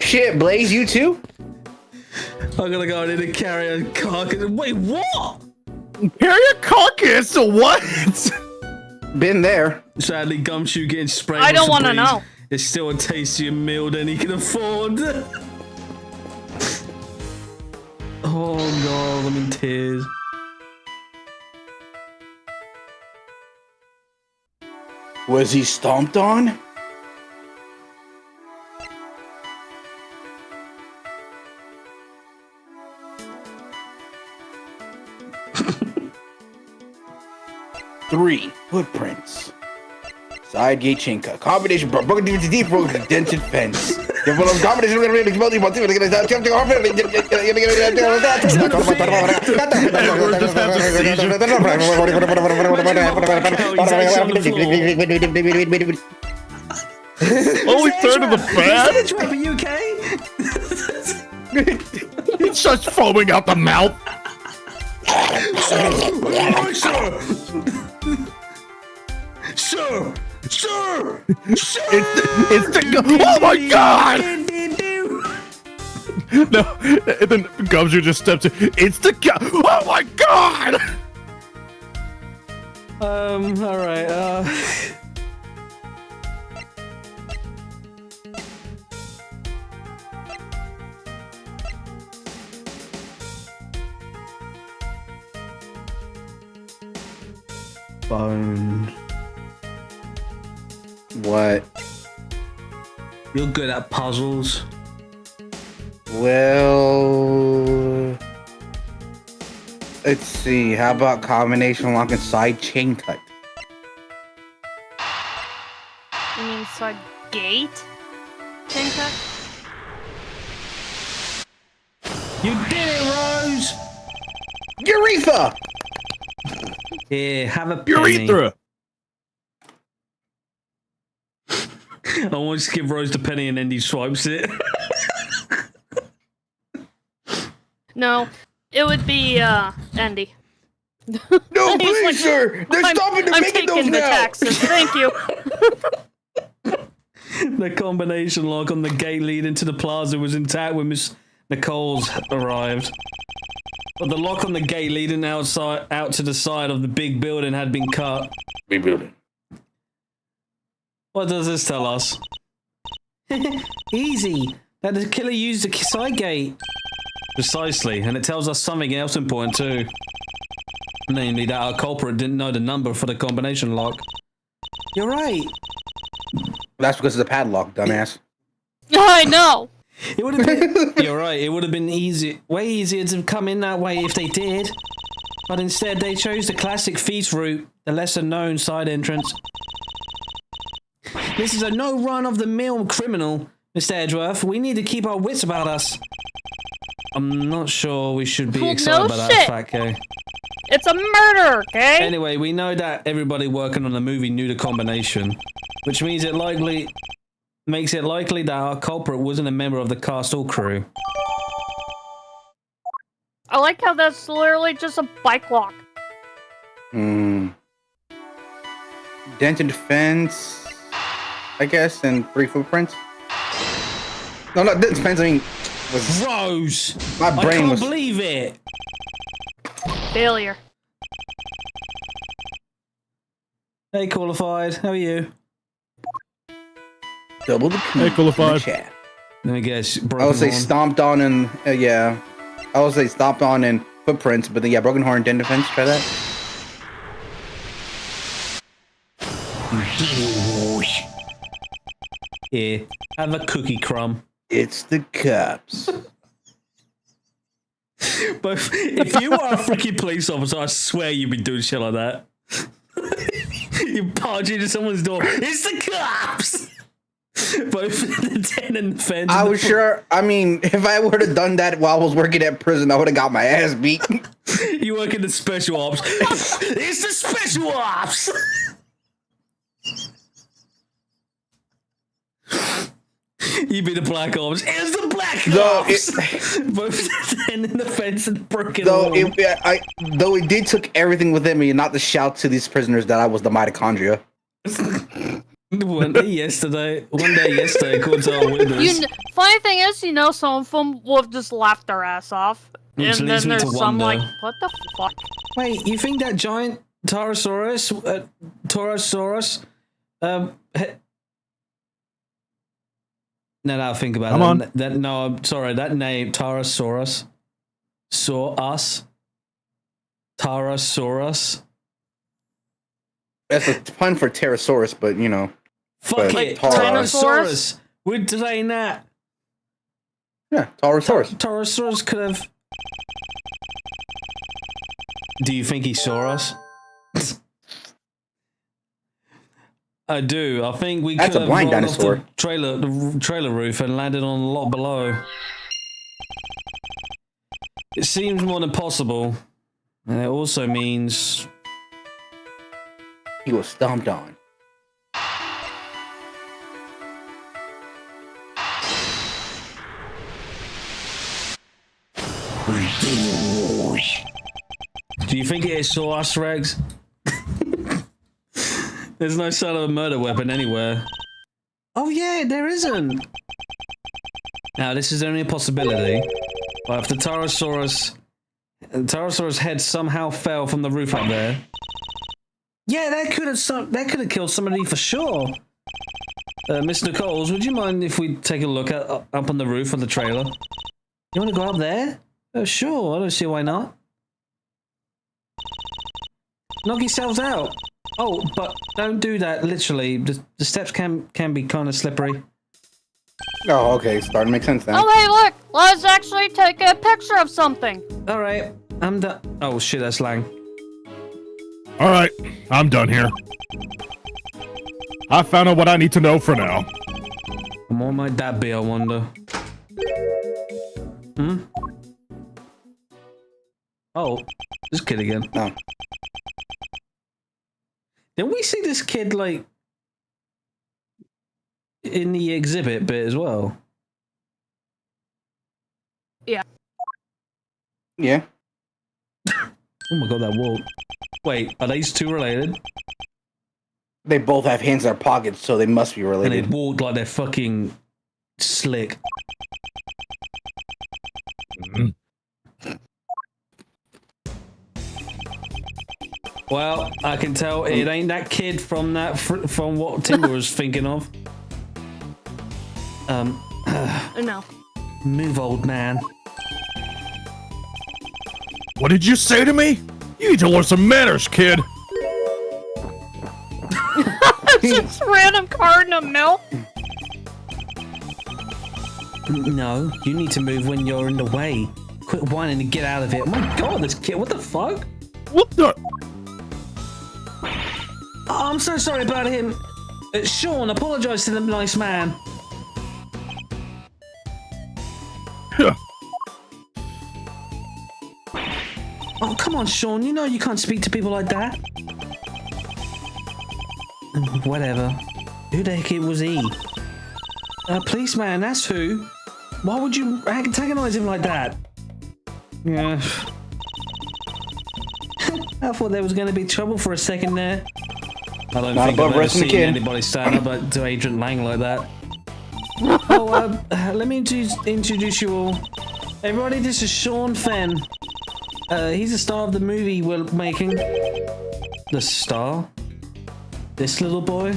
Shit, Blaze, you too? I'm gonna go in and carry a carcass. Wait, what? Carry a carcass? What? Been there. Sadly, Gumshoe getting sprayed. I with don't want to Febreze know. is still a tastier meal than he can afford. Oh god, I'm in tears. Was he stomped on? Three footprints. Side gate chinka. Combination broken deep broken dented fence. Combination Only third of the bad? Are you okay? It's just foaming out the mouth. Sir! It's the oh my god! No, and then Gumshoe just steps in. It's the guy. Oh my god! Alright, Bones. What? You're good at puzzles. Well, let's see. How about combination lock and side chain cut? inside gate? Tinka? You did it, Rose! Urethra! Here, have a penny. Urethra! I want to give Rose the penny and then he swipes it. No, it would be, Andy. No, He's please, like, sir! They're stopping to I'm making those taking the now! taxes, thank you. The combination lock on the gate leading to the plaza was intact when Miss Nicole's arrived. But the lock on the gate leading out to the side of the big building had been cut. Big building. What does this tell us? Easy. That the killer used the side gate. Precisely, and it tells us something else important too. Namely that our culprit didn't know the number for the combination lock. You're right. That's because of the padlock, dumbass. I know. It would have been. You're right. It would have been way easier to come in that way if they did. But instead, they chose the classic thief route, the lesser-known side entrance. This is a no-run-of-the-mill criminal, Mr. Edgeworth. We need to keep our wits about us. I'm not sure we should be Well, excited no about shit. that, fat guy. It's a murder, okay? Anyway, we know that everybody working on the movie knew the combination, which means makes it likely that our culprit wasn't a member of the cast or crew. I like how that's literally just a bike lock. Dented fence, I guess, and 3 footprints. No, not dented fence. I mean, Rose! my I brain can't was. believe it! Failure. Hey, Qualified, how are you? Double the Hey, in qualified. the chat. Let me guess. I would say stomped on and yeah. I would say stomped on and footprints, but then yeah, broken horn, dented fence. Try that. Here, have a cookie crumb. It's the cops. But if you are a freaking police officer, I swear you'd be doing shit like that. You barge into someone's door. It's the cops! Both the den and the fence. I was sure. I mean, if I would have done that while I was working at prison, I would have got my ass beat. You work in the special ops. It's the special ops! You be the black ops. It's the black ops! Both the den and the fence and the broken wall. Though it did took everything within me not to shout to these prisoners that I was the mitochondria. One day yesterday, according to our witness. Funny thing is, some of them will have just laughed their ass off. Which And leads then me to there's some wonder. like, what the fuck? Wait, you think that giant Taurosaurus, no, think about Come it. on. I'm sorry, that name, Taurosaurus, Taurosaurus. That's a pun for pterosaurus, but Fuck But it, Tauros. Taurosaurus. We're saying that. yeah, Taurosaurus. Taurosaurus could have. Do you think he saw us? I do. I think we That's could a have blind rolled off dinosaur. the trailer roof and landed on a lot below. It seems more than possible, and it also means He was stomped on. Do you think it saw us, Regs? There's no sign of a murder weapon anywhere. Oh yeah, there isn't. Now this is only a possibility. But if the Taurosaurus head somehow fell from the roof up there, yeah, that could have killed somebody for sure. Miss Nichols, would you mind if we take a look up on the roof of the trailer? You want to go up there? Sure, I don't see why not. Knock yourselves out. Oh, but don't do that, literally. The steps can be kind of slippery. Oh, okay. Starting to make sense now. Oh, hey, look! Let's actually take a picture of something. Alright, I'm done. Oh shit, that's Lang. All right, I'm done here. I found out what I need to know for now. And what might that be, I wonder? Hmm? Oh, this kid again. No. Didn't we see this kid, like, in the exhibit bit as well? Yeah. Yeah. Oh my god, that walk. Wait, are these two related? They both have hands in their pockets, so they must be And related. they walk like they're fucking slick. Well, I can tell it ain't that kid from that from what Timber was thinking of. No. Move, old man. What did you say to me? You need to learn some manners, kid. Just random carton of milk. No, you need to move when you're in the way. Quit whining and get out of it. Oh my god, this kid, what the fuck? What the? Oh, I'm so sorry about him. Sean, apologize to the nice man. Oh, come on, Sean. You know you can't speak to people like that. Whatever. Who the heck was he? Policeman, that's who. Why would you antagonize him like that? Yeah. I thought there was going to be trouble for a second there. I don't Not think above I've ever resting the seen kid. anybody stand up to Agent Lang like that. Oh, let me introduce you all. Everybody, this is Sean Fenn. He's the star of the movie we're making. The star? This little boy?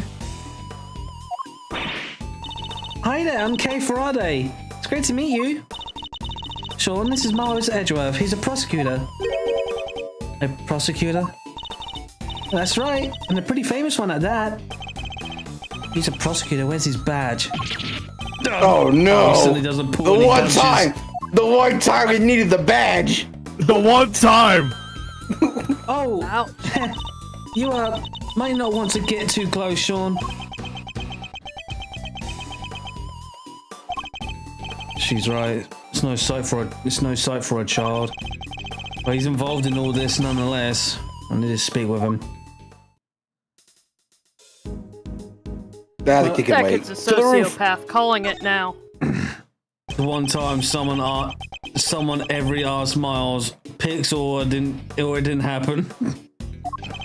Hi there, I'm Kay Faraday. It's great to meet you. Sean, this is Miles Edgeworth. He's a prosecutor. A prosecutor? That's right, and a pretty famous one at that. He's a prosecutor. Where's his badge? Oh no! He certainly doesn't pull The any one punches. time he needed the badge. The one time. Oh, Ouch. you might not want to get too close, Sean. She's right. It's no sight for a child. But he's involved in all this nonetheless. I need to speak with him. That's a kick it That away. kid's a To the roof. sociopath. Calling it now. The one time someone every asked Miles picks or it didn't happen.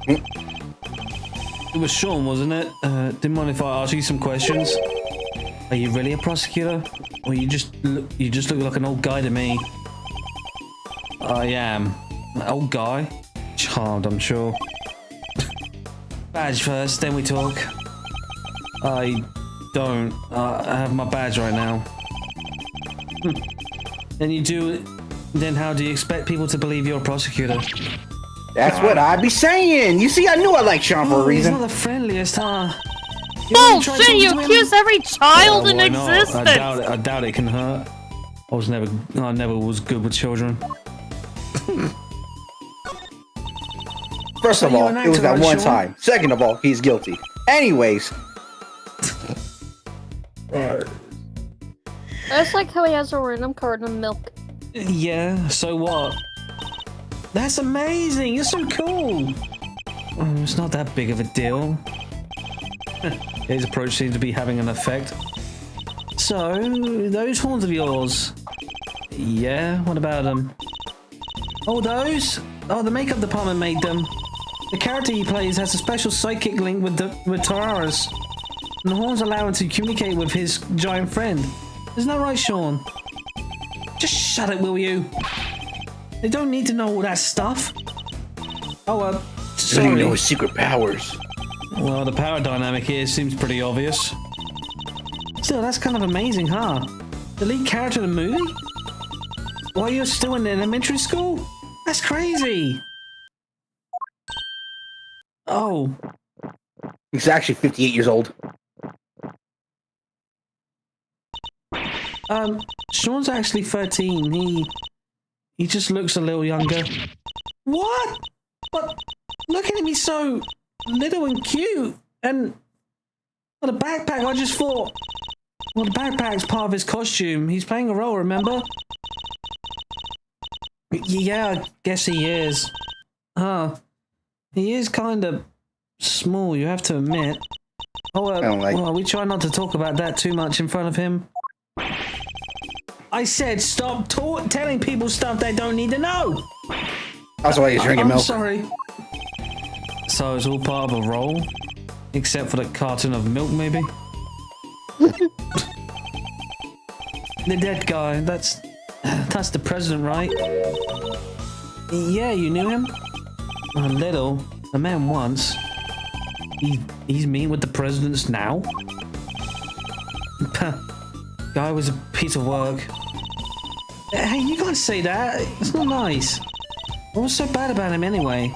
It was Sean, wasn't it? Didn't mind if I ask you some questions. Are you really a prosecutor, or you just look like an old guy to me? I am. An old guy, charmed, I'm sure. Badge first, then we talk. I don't. I have my badge right now. Then you do. Then how do you expect people to believe you're a prosecutor? That's what I'd be saying. You see, I knew I liked Sean for a He's reason. not the friendliest, huh? You really tried Bullshit! talking You to him? accuse every child in Why not? existence. I doubt it can hurt. I never was good with children. First of you're all, an it was actor, that right, one Sean? time. Second of all, he's guilty. Anyways, That's like how he has a random carton of milk. Yeah. So what? That's amazing. You're so cool. It's not that big of a deal. His approach seems to be having an effect. So, those horns of yours. Yeah, what about them? Oh, those? Oh, the makeup department made them. The character he plays has a special psychic link with Tararas. And the horns allow him to communicate with his giant friend. Isn't that right, Sean? Just shut it, will you? They don't need to know all that stuff. Oh, I don't even sorry. know his secret powers. Well, the power dynamic here seems pretty obvious. Still, that's kind of amazing, huh? The lead character in the movie? While you're still in elementary school? That's crazy! Oh, He's actually 58 years old. Sean's actually 13. He just looks a little younger. What? But look at him, he's so little and cute. And Well, the backpack, I just thought... Well, the backpack's part of his costume. He's playing a role, remember? Yeah, I guess he is. Huh. He is kind of small, you have to admit. Oh, well, we try not to talk about that too much in front of him. I said stop telling people stuff they don't need to know! That's why he's drinking milk. I'm sorry. So it's all part of a role? Except for the carton of milk, maybe? The dead guy, that's the president, right? Yeah, you knew him? A little. The man once. He's meeting with the presidents now? Guy was a piece of work. Hey, you can't say that. It's not nice. What was so bad about him anyway?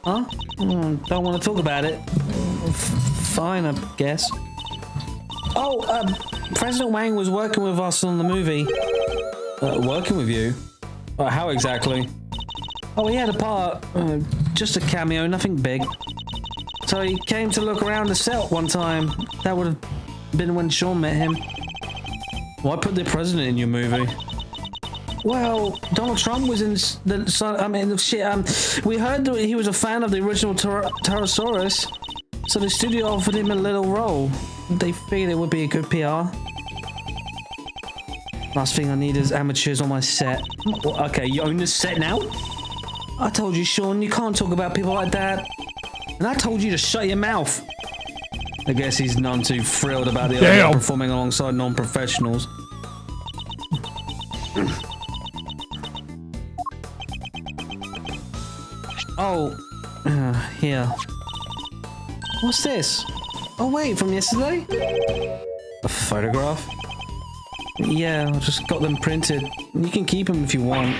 Huh? Don't want to talk about it. Fine, I guess. Oh, President Wang was working with us on the movie. Working with you? How exactly? Oh, he had a part. Just a cameo, nothing big. So he came to look around the set one time. That would have been when Sean met him. Why put the president in your movie? Well, Donald Trump was in we heard that he was a fan of the original Pterosaurus, so the studio offered him a little role. They figured it would be a good PR. Last thing I need is amateurs on my set. Okay, you own the set now? I told you, Sean, you can't talk about people like that. And I told you to shut your mouth. I guess he's none too thrilled about the idea of performing alongside non-professionals. Oh, here. What's this? Oh wait, from yesterday? A photograph? Yeah, I just got them printed. You can keep them if you want.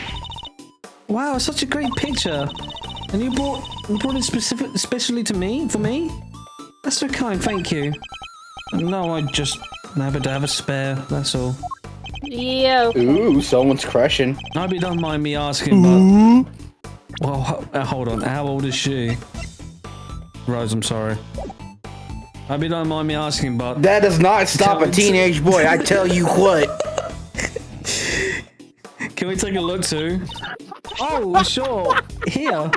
Wow, such a great picture. And you brought it especially to me, for me? That's so kind, thank you. No, I just happen to have a spare, that's all. Yeah. Okay. Ooh, someone's crushing. I hope you don't mind me asking, but... Well, hold on, how old is she? Rose, I'm sorry. I hope you don't mind me asking, but... That does not stop a teenage boy, I tell you what. Can we take a look too? Oh, sure. Here.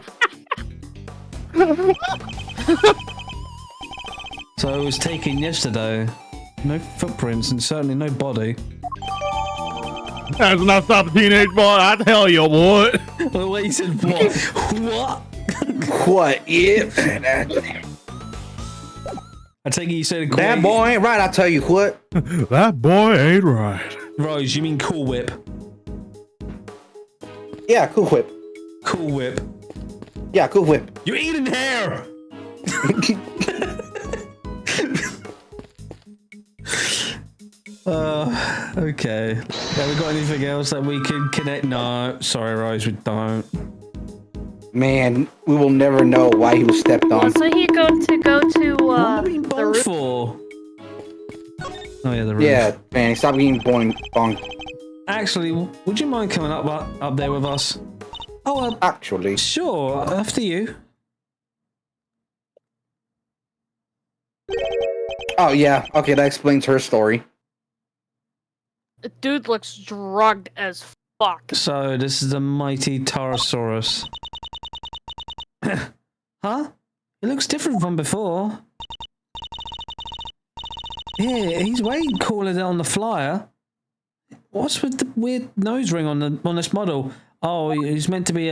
So it was taken yesterday. No footprints and certainly no body. That does not stop a teenage boy, I tell you what. Well, wait, you said what? What? What? Yeah. I take it you said that boy ain't right, I tell you what. That boy ain't right. Rose, you mean Cool Whip? Yeah, Cool Whip. Cool Whip. Yeah, Cool Whip. You're eating hair! Okay. Have we got anything else that we can connect? No, sorry, Rose, we don't. Man, we will never know why he was stepped on. So he go to what are we being bonked for? Oh yeah, the roof. Yeah, man, stop being bonked. Actually, would you mind coming up there with us? Oh, actually, sure. After you. Oh yeah, okay, that explains her story. The dude looks drugged as fuck. So this is the mighty Pterosaurus. Huh? It looks different from before. Yeah, he's way cooler than on the flyer. What's with the weird nose ring on this model? Oh, he's meant to be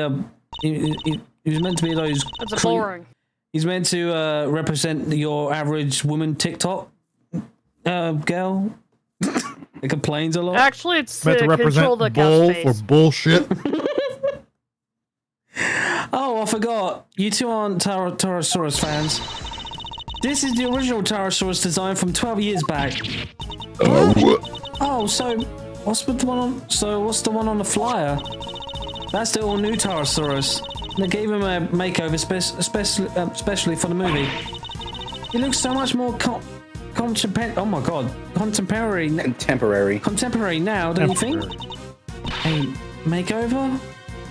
he's meant to be those. That's a boring. He's meant to represent your average woman TikTok girl. It complains a lot. Actually, it's meant to control the bull cat's for face. bullshit. Oh, I forgot. You two aren't Pterosaurus fans. This is the original Pterosaurus design from 12 years back. Oh, so what's the one on the flyer? That's the all new Pterosaurus. They gave him a makeover especially for the movie. He looks so much more contemporary now, don't you think? Hey, makeover?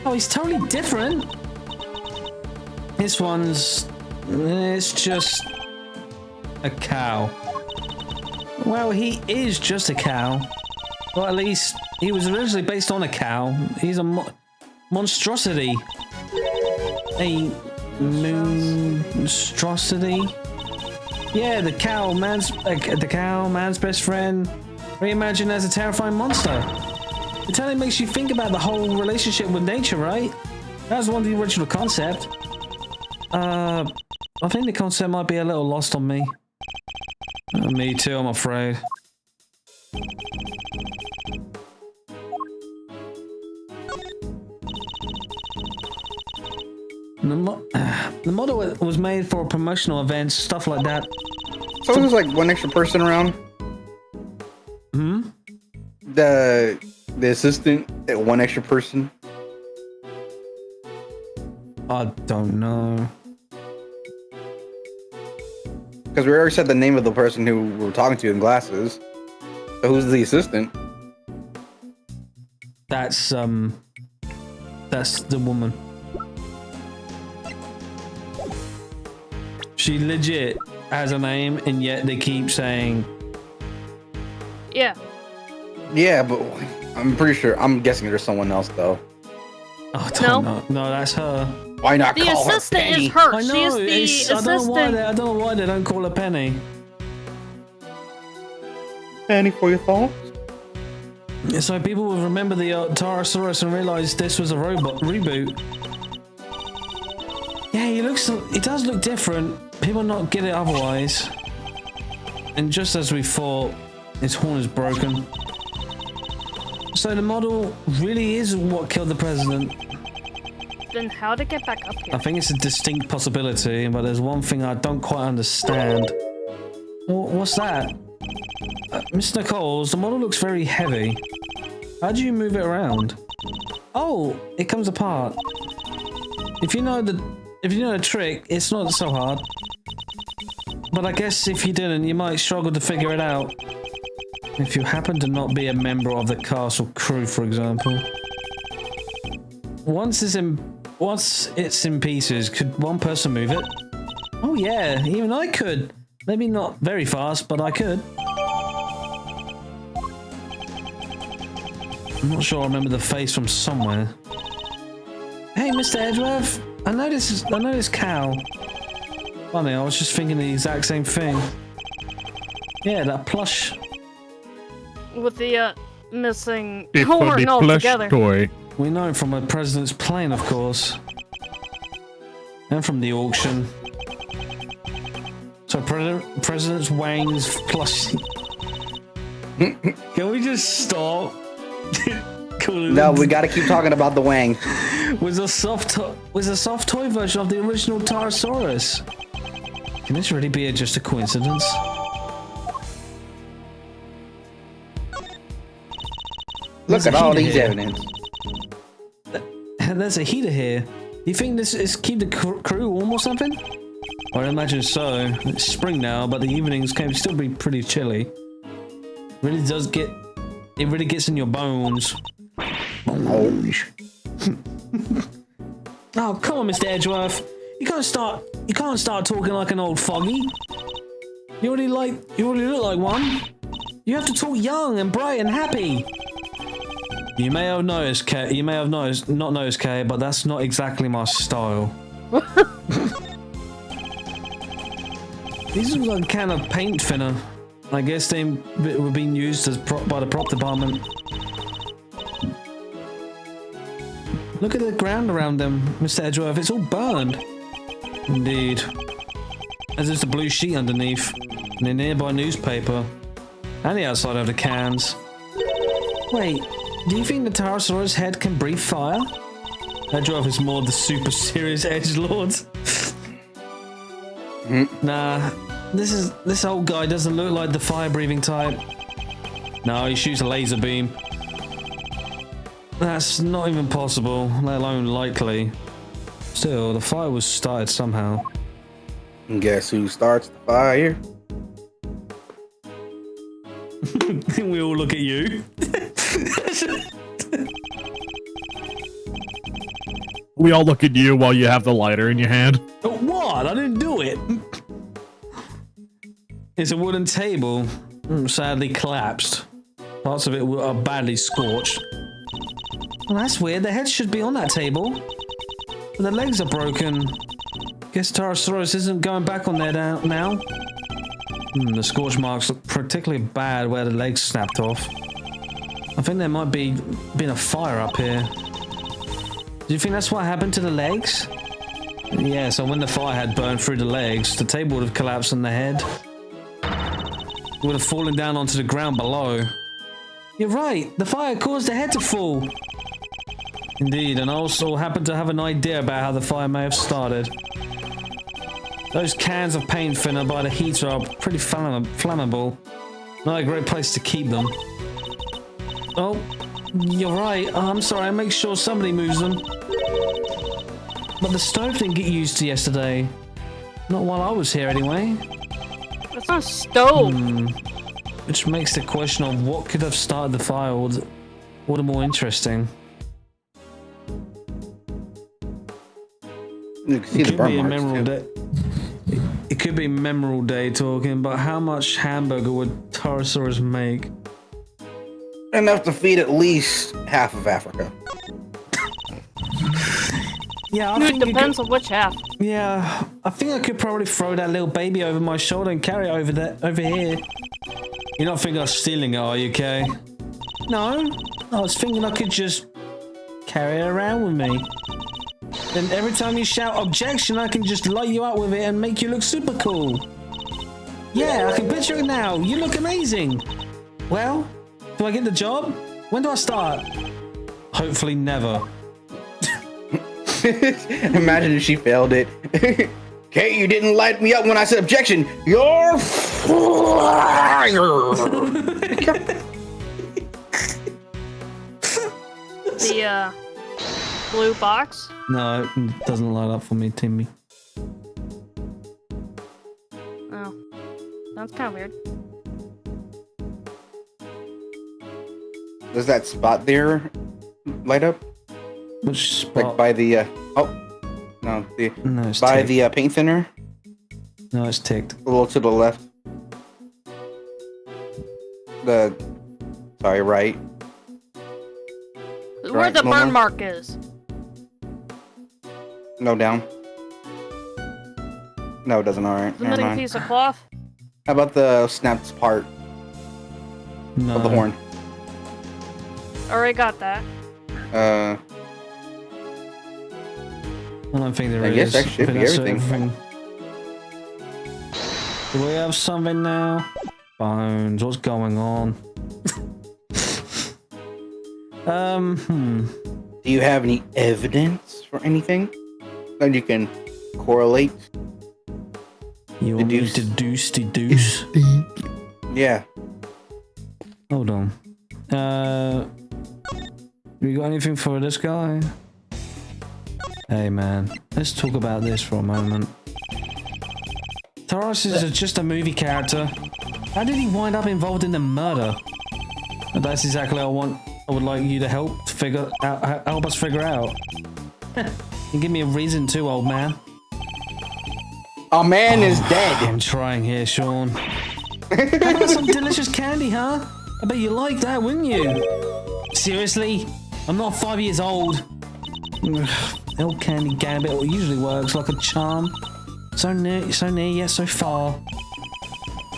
Oh, he's totally different. This one's... It's just... a cow. Well, he is just a cow. Or at least, he was originally based on a cow. He's a monstrosity. A monstrosity? Yeah, the cow, man's best friend, reimagined as a terrifying monster. It totally makes you think about the whole relationship with nature, right? That was one of the original concept. I think the concept might be a little lost on me. Me too, I'm afraid. The model was made for promotional events, stuff like that. So there's like one extra person around. Hmm? The assistant, one extra person. I don't know. Because we already said the name of the person who we're talking to in glasses. So who's the assistant? That's the woman. She legit has a name, and yet they keep saying... Yeah. Yeah, but I'm pretty sure. I'm guessing there's someone else though. Oh, don't know. No, that's her. Why not The call her assistant Penny? is her. I know. She is the I don't know assistant. I don't know why they don't call her Penny. Penny for your thoughts? So people will remember the Tyrannosaurus and realize this was a robot reboot. Yeah, he does look different. People not get it otherwise. And just as we thought, his horn is broken. So the model really is what killed the president. Then how to get back up here? I think it's a distinct possibility, but there's one thing I don't quite understand. Well, what's that? Mr. Nichols, the model looks very heavy. How do you move it around? Oh, it comes apart. If you know the trick, it's not so hard. But I guess if you didn't, you might struggle to figure it out. If you happen to not be a member of the castle crew, for example. Once it's in pieces, could one person move it? Oh yeah, even I could. Maybe not very fast, but I could. I'm not sure I remember the face from somewhere. Hey, Mr. Edgeworth, I know this cow. Funny, I was just thinking the exact same thing. Yeah, that plush. With the missing It's for horn the plush altogether. toy. We know it from a president's plane, of course. And from the auction. So President Wang's plushie. Can we just stop? No, we gotta keep talking about the Wang. Was a soft toy version of the original Tyrannosaurus. Can this really be just a coincidence? Look at all these evidence. There's a heater here. You think this is keep the crew warm or something? Well, I imagine so. It's spring now, but the evenings can still be pretty chilly. It really gets in your bones. Oh, come on, Mr. Edgeworth. You can't start talking like an old foggy. You already look like one. You have to talk young and bright and happy. You may have noticed, Kay. You may have not noticed, Kay, but that's not exactly my style. These look like a can of paint thinner. I guess they were being used by the prop department. Look at the ground around them, Mr. Edgeworth. It's all burned. Indeed. As is the blue sheet underneath, and a nearby newspaper, and the outside of the cans. Wait, do you think the Tyrannosaurus head can breathe fire? Edgeworth is more the super serious edgelord. Nah, this old guy doesn't look like the fire-breathing type. No, he shoots a laser beam. That's not even possible, let alone likely. Still, the fire was started somehow. And guess who starts the fire? We all look at you. We all look at you while you have the lighter in your hand. What? I didn't do it. It's a wooden table, sadly collapsed. Parts of it are badly scorched. Well, that's weird. The head should be on that table. But the legs are broken. Guess Pterosaurus isn't going back on there now. The scorch marks look particularly bad where the legs snapped off. I think there might be been a fire up here. Do you think that's what happened to the legs? Yeah, so when the fire had burned through the legs, the table would have collapsed on the head. It would have fallen down onto the ground below. You're right, the fire caused the head to fall. Indeed, and I also happen to have an idea about how the fire may have started. Those cans of paint thinner by the heater are pretty flammable. Not a great place to keep them. Oh, you're right. I'm sorry, I'll make sure somebody moves them. But the stove didn't get used yesterday. Not while I was here, anyway. That's not a stove. Which makes the question of what could have started the fire all the more interesting. You can see the burn marks, It could be a memorable day talking about how much hamburger would Pterosaurus make. Enough to feed at least half of Africa. Yeah, It depends on which half. Yeah, I think I could probably throw that little baby over my shoulder and carry it over here. You're not thinking of stealing it, are you, Kay? No, I was thinking I could just carry it around with me. Then every time you shout objection, I can just light you up with it and make you look super cool. Yeah, I can picture it now. You look amazing. Well, do I get the job? When do I start? Hopefully never. Imagine if she failed it. Kate, you didn't light me up when I said objection. You're fired. The blue box. No, it doesn't light up for me, Timmy. Oh, that's kind of weird. Does that spot there light up? Which spot? Like by the No, it's by ticked. the paint thinner? No, it's ticked. A little to the left. Right. Where Right, the Momo? burn mark is. No, down. No, it doesn't. All right. The Never missing mind. piece of cloth. How about the snapped part No. of the horn? Already got that. I don't think there is. I guess that should I think be that's everything. Do we have something now? Bones, what's going on? Do you have any evidence for anything that you can correlate? You want me to deduce? Yeah. Hold on. You got anything for this guy? Hey man, let's talk about this for a moment. Taurus is just a movie character. How did he wind up involved in the murder? And that's exactly what I would like you to help us figure out. And give me a reason too, old man. A man is dead. I'm trying here, Sean. How about some delicious candy, huh? I bet you like that, wouldn't you? Seriously? I'm not 5 years old. Old candy Gambit usually works like a charm. So near yet so far.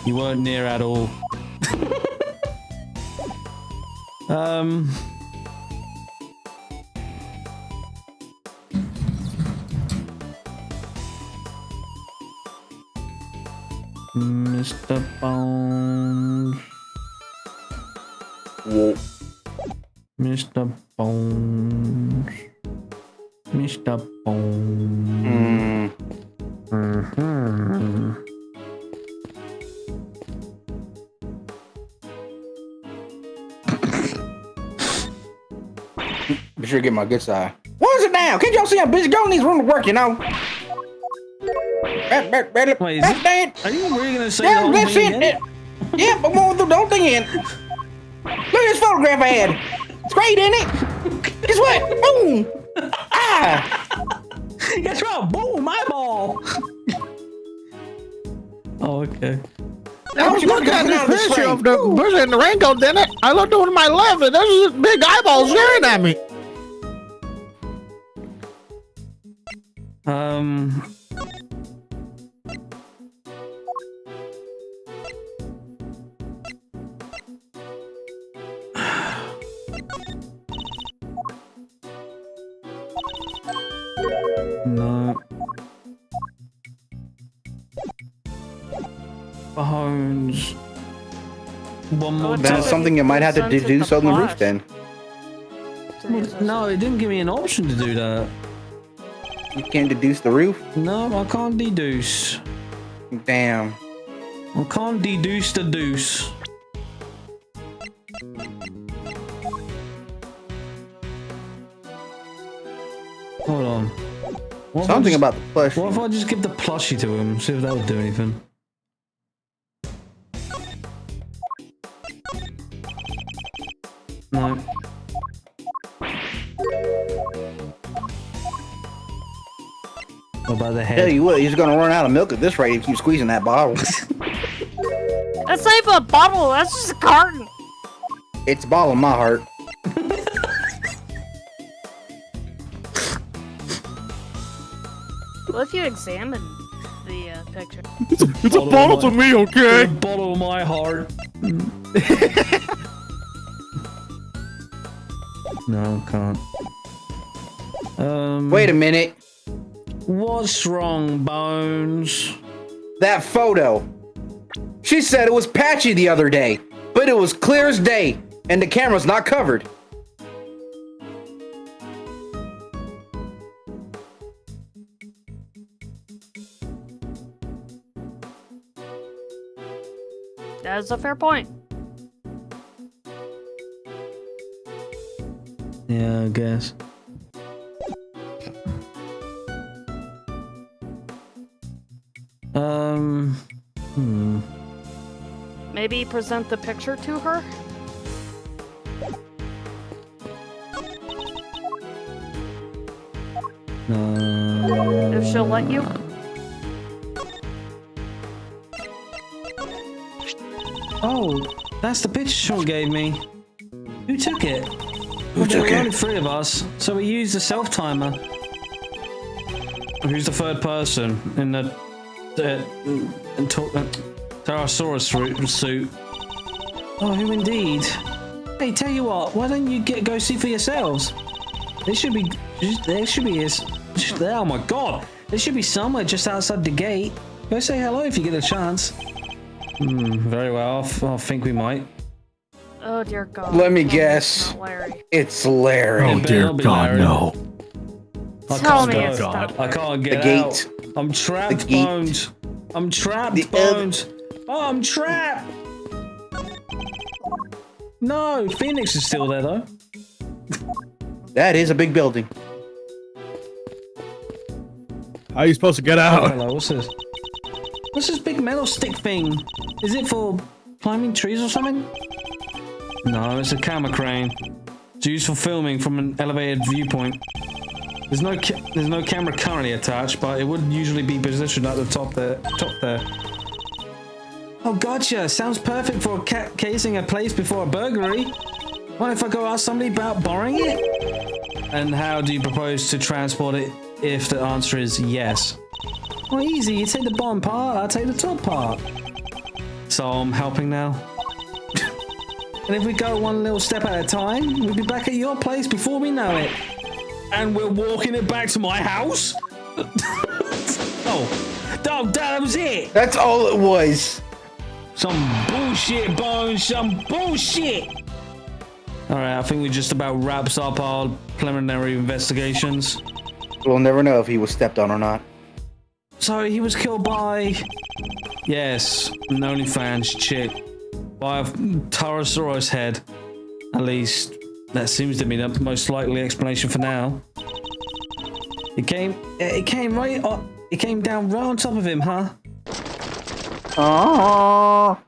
You weren't near at all. Mr. Bones. Whoa. Mr. Bones. Mr. Bones. Be sure to get my good side. What is it now? Can't y'all see I'm busy going in this room to work, you know? Wait, are you really gonna say the Yeah, whole that's thing it. again? Yeah, I'm going through the whole thing in. Look at this photograph I had. It's great, isn't it? Guess what? Boom! Ah! Oh, boom, eyeball. Oh, okay. I was looking at this picture of the person in the raincoat, didn't it? I looked over to my left, and there's this big eyeball staring at me. No. Bones. One more Then it's something you might have to deduce on the roof then. No, it didn't give me an option to do that. You can't deduce the roof? No, I can't deduce. Damn. I can't deduce the deuce. Hold on. What if I Something just- about the plushie. What if I just give the plushie to him, see if that'll do anything? No. What about the Tell head? you what, he's gonna run out of milk at this rate if you keep squeezing that bottle. That's not even a bottle. That's just a carton. It's a bottle in my heart. What if you examine the picture? It's a bottle to me, okay? The bottle of my heart. No, can't. Wait a minute. What's wrong, Bones? That photo. She said it was patchy the other day, but it was clear as day, and the camera's not covered. That is a fair point. Yeah, I guess. Maybe present the picture to her? If she'll let you? Oh, that's the picture Sean gave me. Who took it? Who took There were it? only 3 of us, so we used the self-timer. Who's the third person in the Pterosaurus suit? Oh, who indeed? Hey, tell you what, why don't you go see for yourselves? There should be oh my god, there should be somewhere just outside the gate. Go say hello if you get a chance. Very well, I think we might. Oh dear God. Let me Tell it's guess. not Larry. It's Larry. Oh dear God, no. I Tell can't me go. it's not I can't get The out. gate. I'm trapped, The gate. Bones. I'm trapped, The Bones. Oh, I'm trapped. No, Phoenix is still there though. That is a big building. How are you supposed to get Oh, out? hello, what's this? What's this big metal stick thing? Is it for climbing trees or something? No, it's a camera crane. It's used for filming from an elevated viewpoint. There's no camera currently attached, but it would usually be positioned at the top there. Oh, gotcha. Sounds perfect for casing a place before a burglary. What if I go ask somebody about borrowing it? And how do you propose to transport it if the answer is yes? Well, easy. You take the bottom part, I'll take the top part. So I'm helping now. And if we go one little step at a time, we'll be back at your place before we know it. And we're walking it back to my house? Oh, that was it. That's all it was. Some bullshit, Bones, some bullshit. All right, I think we just about wraps up our preliminary investigations. We'll never know if he was stepped on or not. So he was killed by, yes, an OnlyFans chick, by a Pterosaurus head. At least that seems to be the most likely explanation for now. It came down right on top of him, huh? Oh.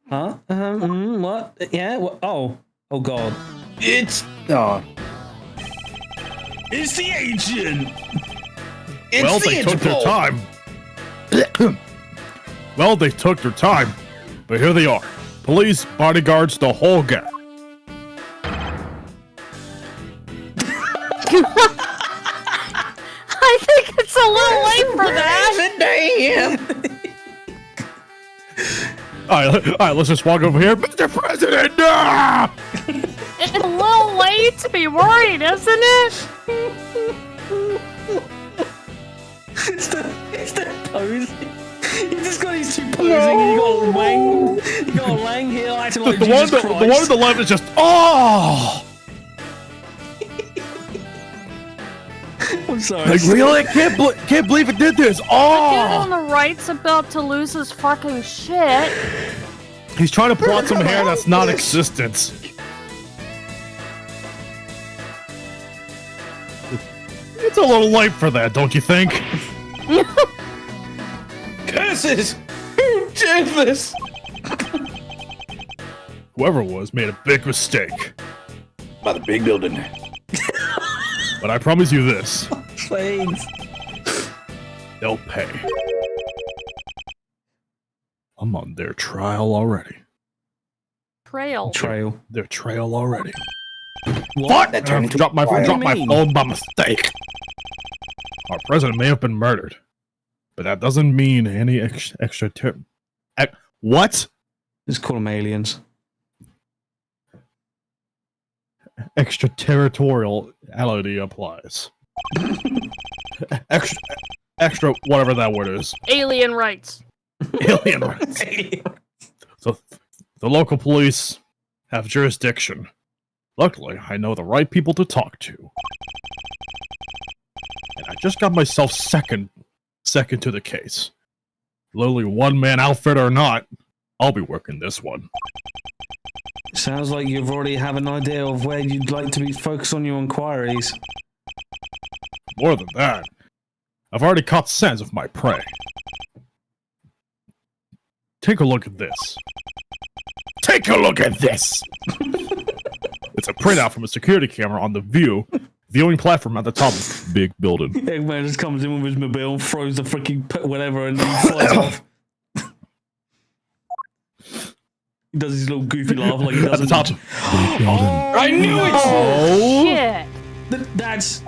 Huh? What? Yeah. What? Oh God. It's oh. It's the agent. Well, they took their time. Well, they took their time. But here they are. Police, bodyguards, the whole gang. I think it's a little late for that. Damn. All right, let's just walk over here. Mr. President! Ah! It's a little late to be worried, isn't it? It's the pose. You just got these two posing, and you got Wang. You got Lang here acting like the Jesus one Christ. the one on the left is just, oh! I'm sorry. Like, really? Can't believe it did this. The dude on Oh! the right's about to lose his fucking shit. He's trying to plot some hair that's non-existent. It's a little late for that, don't you think? Curses! Who did this? Whoever it was made a big mistake. By the big building. But I promise you this. Please. They'll pay. I'm on their trial already. Trail. Trail. Their trail already. What? That turned into Drop my What do you phone mean? by mistake. Our president may have been murdered, but that doesn't mean any extra what? Just call them aliens. Extraterritoriality applies. extra whatever that word is. Alien rights. Alien rights. So the local police have jurisdiction. Luckily, I know the right people to talk to. And I just got myself second to the case. Literally one-man outfit or not, I'll be working this one. Sounds like you've already have an idea of where you'd like to be focused on your inquiries. More than that, I've already caught sense of my prey. Take a look at this. Take a look at this! It's a printout from a security camera on the viewing platform at the top of the big building. Eggman just comes in with his mobile and throws the freaking whatever and then flies off. He does his little goofy laugh like he does At the top. Big building. I knew it! Oh! Shit. That's...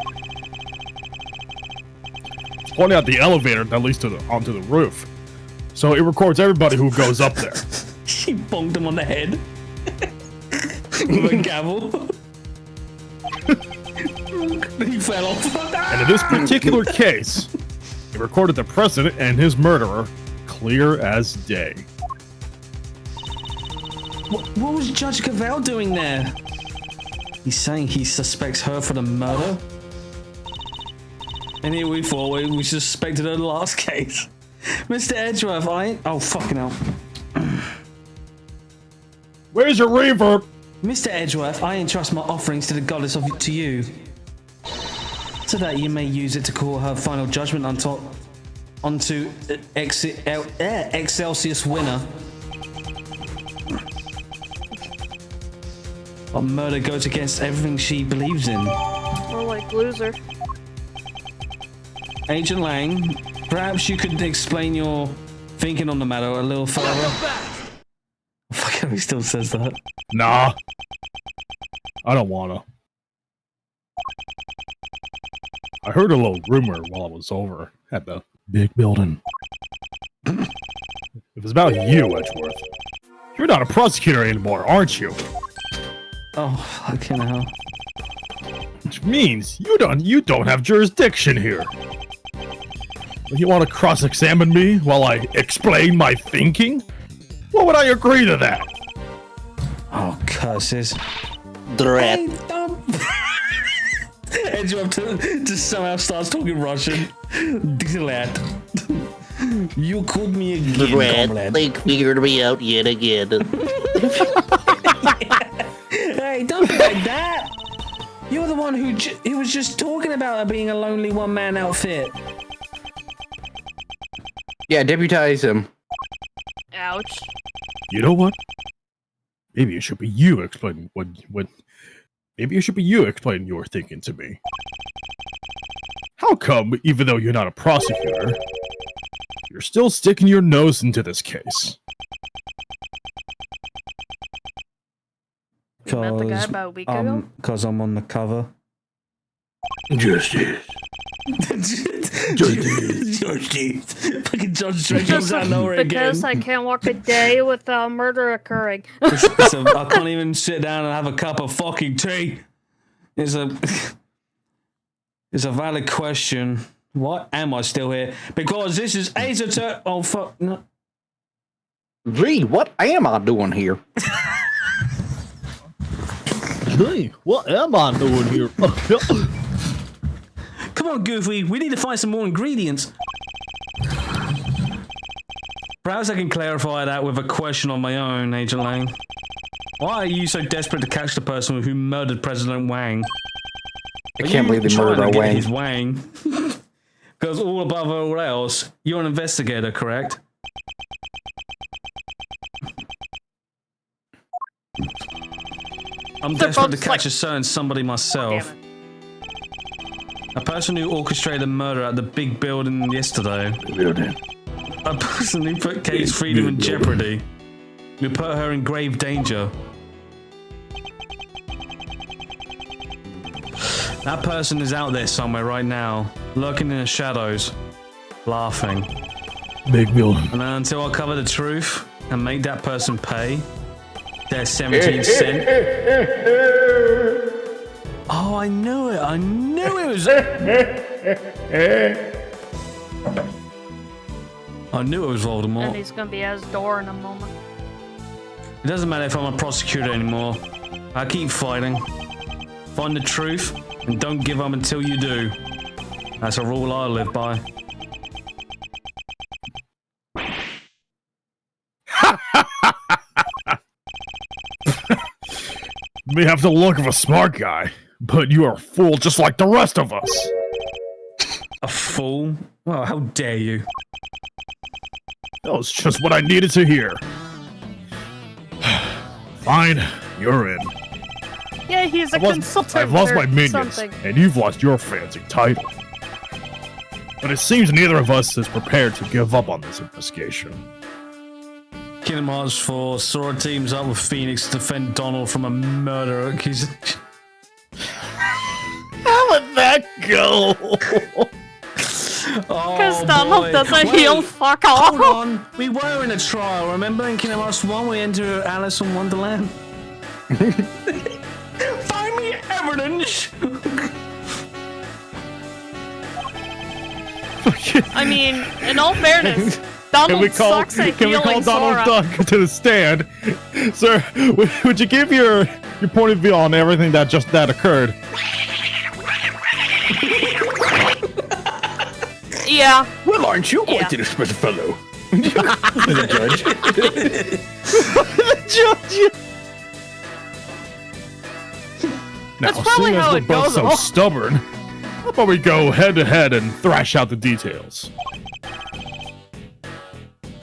It's pointing out the elevator that leads onto the roof. So it records everybody who goes up there. She bonked him on the head. With a gavel. Then he fell off. And in this particular case, it recorded the president and his murderer clear as day. What was Judge Cavell doing there? He's saying he suspects her for the murder? And here we thought we suspected her in the last case. Mr. Edgeworth, oh, fucking hell. Where's your reverb? Mr. Edgeworth, I entrust my offerings to the goddess to you, so that you may use it to call her final judgment onto Excelsius winner. But murder goes against everything she believes in. More like loser. Agent Lang, perhaps you could explain your thinking on the matter a little further. Fuck how he still says that. Nah. I don't wanna. I heard a little rumor while I was over at the big building. It was about you, Edgeworth. You're not a prosecutor anymore, aren't you? Oh, fucking hell. Which means you don't have jurisdiction here. You want to cross-examine me while I explain my thinking? Why would I agree to that? Oh, curses. Drat. Edgeworth just somehow starts talking Russian. Drat. You called me again, comrade. They figured me out yet again. Hey, don't be like that. You're the one who was just talking about her being a lonely one-man outfit. Yeah, deputize him. Ouch. You know what? Maybe it should be you explaining what. Maybe it should be you explaining your thinking to me. How come, even though you're not a prosecutor, you're still sticking your nose into this case? You met the guy about a week ago? Because I'm on the cover. Justice. Justice. Fucking Judge Drake comes out of nowhere again. Because I can't walk a day without murder occurring. I can't even sit down and have a cup of fucking tea. It's a valid question. Why am I still here? Because this is Azatur. Oh fuck no. Gee, what am I doing here? Hey, what am I doing here? Come on, Goofy. We need to find some more ingredients. Perhaps I can clarify that with a question on my own, Agent Lang. Why are you so desperate to catch the person who murdered President Wang? I can't believe they murdered Wang. His Wang. Because all above all else, you're an investigator, correct? I'm desperate to catch a certain somebody myself. A person who orchestrated a murder at the big building yesterday. A person who put Kate's freedom in jeopardy. Who put her in grave danger. That person is out there somewhere right now, lurking in the shadows, laughing. Big building. And then until I cover the truth and make that person pay their 17 cents. Oh, I knew it. I knew it was. I knew it was Voldemort. And he's gonna be at his door in a moment. It doesn't matter if I'm a prosecutor anymore. I keep fighting. Find the truth and don't give up until you do. That's a rule I live by. You may have the look of a smart guy, but you are a fool just like the rest of us. A fool? Oh, how dare you? That was just what I needed to hear. Fine, you're in. Yeah, he's a consultant. I've lost my or minions, something. and you've lost your fancy title. But it seems neither of us is prepared to give up on this investigation. Kingdom Hearts 4, Sora teams up with Phoenix to defend Donald from a murder accusation. How would that go? Because Donald doesn't heal fuck off. Hold on, we were in a trial, remember in Kingdom Hearts 1 we entered Alice in Wonderland? Find me evidence! I mean, in all fairness, Donald sucks at Can we call healing Donald Sora. Duck to the stand? Sir, would you give your point of view on everything that occurred? Yeah. Well, aren't you quite an expressive fellow? The judge. The judge. Now, That's probably seeing as how we're it both goes, so though. stubborn, how about we go head to head and thrash out the details?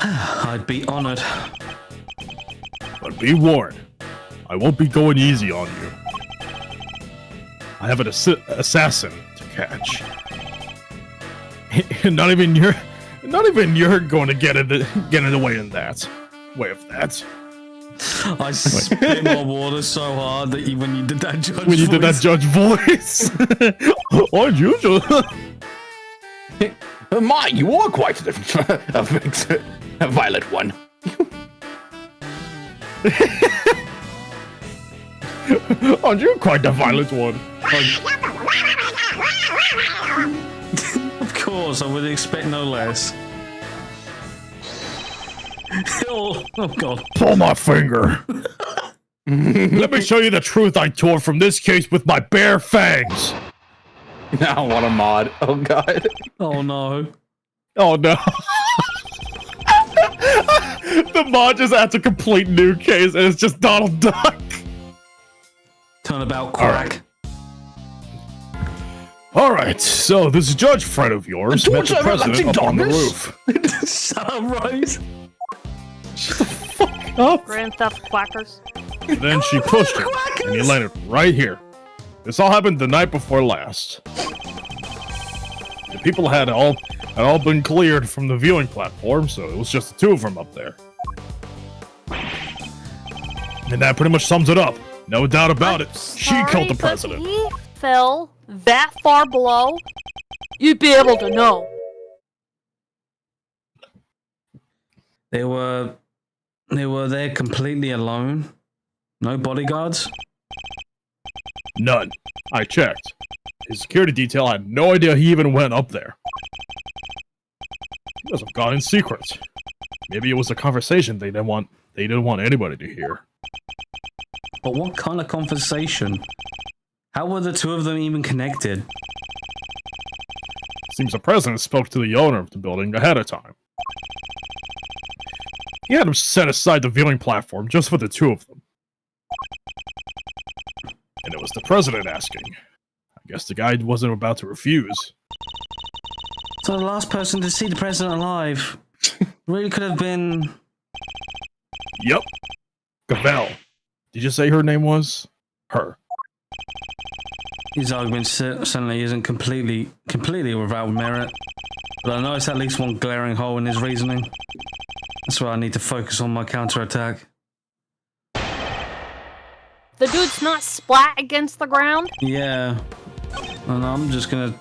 I'd be honored. But be warned, I won't be going easy on you. I have an assassin to catch. Not even you're going to get in the way of that. I spit my water so hard that when you did that judge When you did that judge voice. Unusual. My, you are quite a violent one. Aren't you quite the violent one? Of course, I would expect no less. Oh god. Pull my finger. Let me show you the truth I tore from this case with my bare fangs. Now what a mod. Oh god. Oh no. Oh no. The mod just adds a complete new case and it's just Donald Duck. Turnabout crack. Alright, so this judge friend of yours met the president up on the roof. Shut up, Rose. Up. Grand Theft Quackers. Then she pushed him, and he landed right here. This all happened the night before last. The people had all been cleared from the viewing platform, so it was just the two of them up there. And that pretty much sums it up. No doubt about it. She killed the president. But he fell that far below. You'd be able to know. They were there completely alone. No bodyguards. None. I checked. His security detail had no idea he even went up there. He must have gone in secret. Maybe it was a conversation they didn't want anybody to hear. But what kind of conversation? How were the two of them even connected? Seems the president spoke to the owner of the building ahead of time. He had him set aside the viewing platform just for the two of them. And it was the president asking. I guess the guy wasn't about to refuse. So the last person to see the president alive really could have been... Yep. Gavel. Did you say her name was? Her. His argument certainly isn't completely without merit, but I noticed at least one glaring hole in his reasoning. That's why I need to focus on my counterattack. The dude's not splat against the ground. Yeah. And I'm just gonna...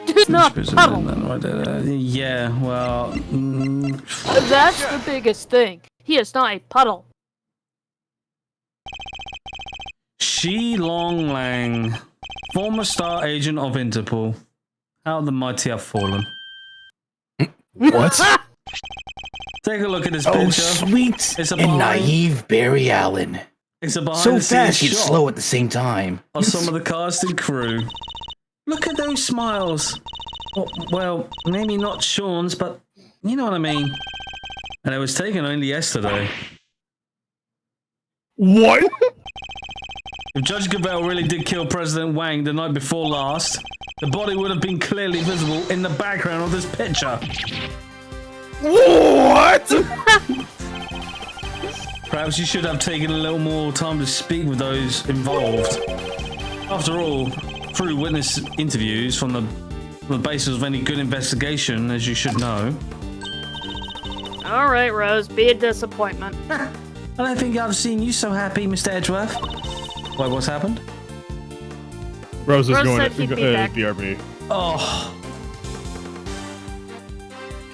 Dude's not puddle. Yeah, well... That's the biggest thing. He is not a puddle. Shi Long Lang, former star agent of Interpol. How the mighty have fallen. What? Take a look at this picture. Oh, sweet It's a and behind- naive Barry Allen. It's a behind So the scenes fast yet shot slow at the same time. of some of the cast and crew. Look at those smiles. Well, maybe not Sean's, but you know what I mean. And it was taken only yesterday. What? If Judge Gavel really did kill President Wang the night before last, the body would have been clearly visible in the background of this picture. What? Perhaps you should have taken a little more time to speak with those involved. After all, through witness interviews from the basis of any good investigation, as you should know. Alright, Rose, be a disappointment. I don't think I've seen you so happy, Mr. Edgeworth. Wait, what's happened? Rose is Rose going said to he'd be back. BRB. Oh.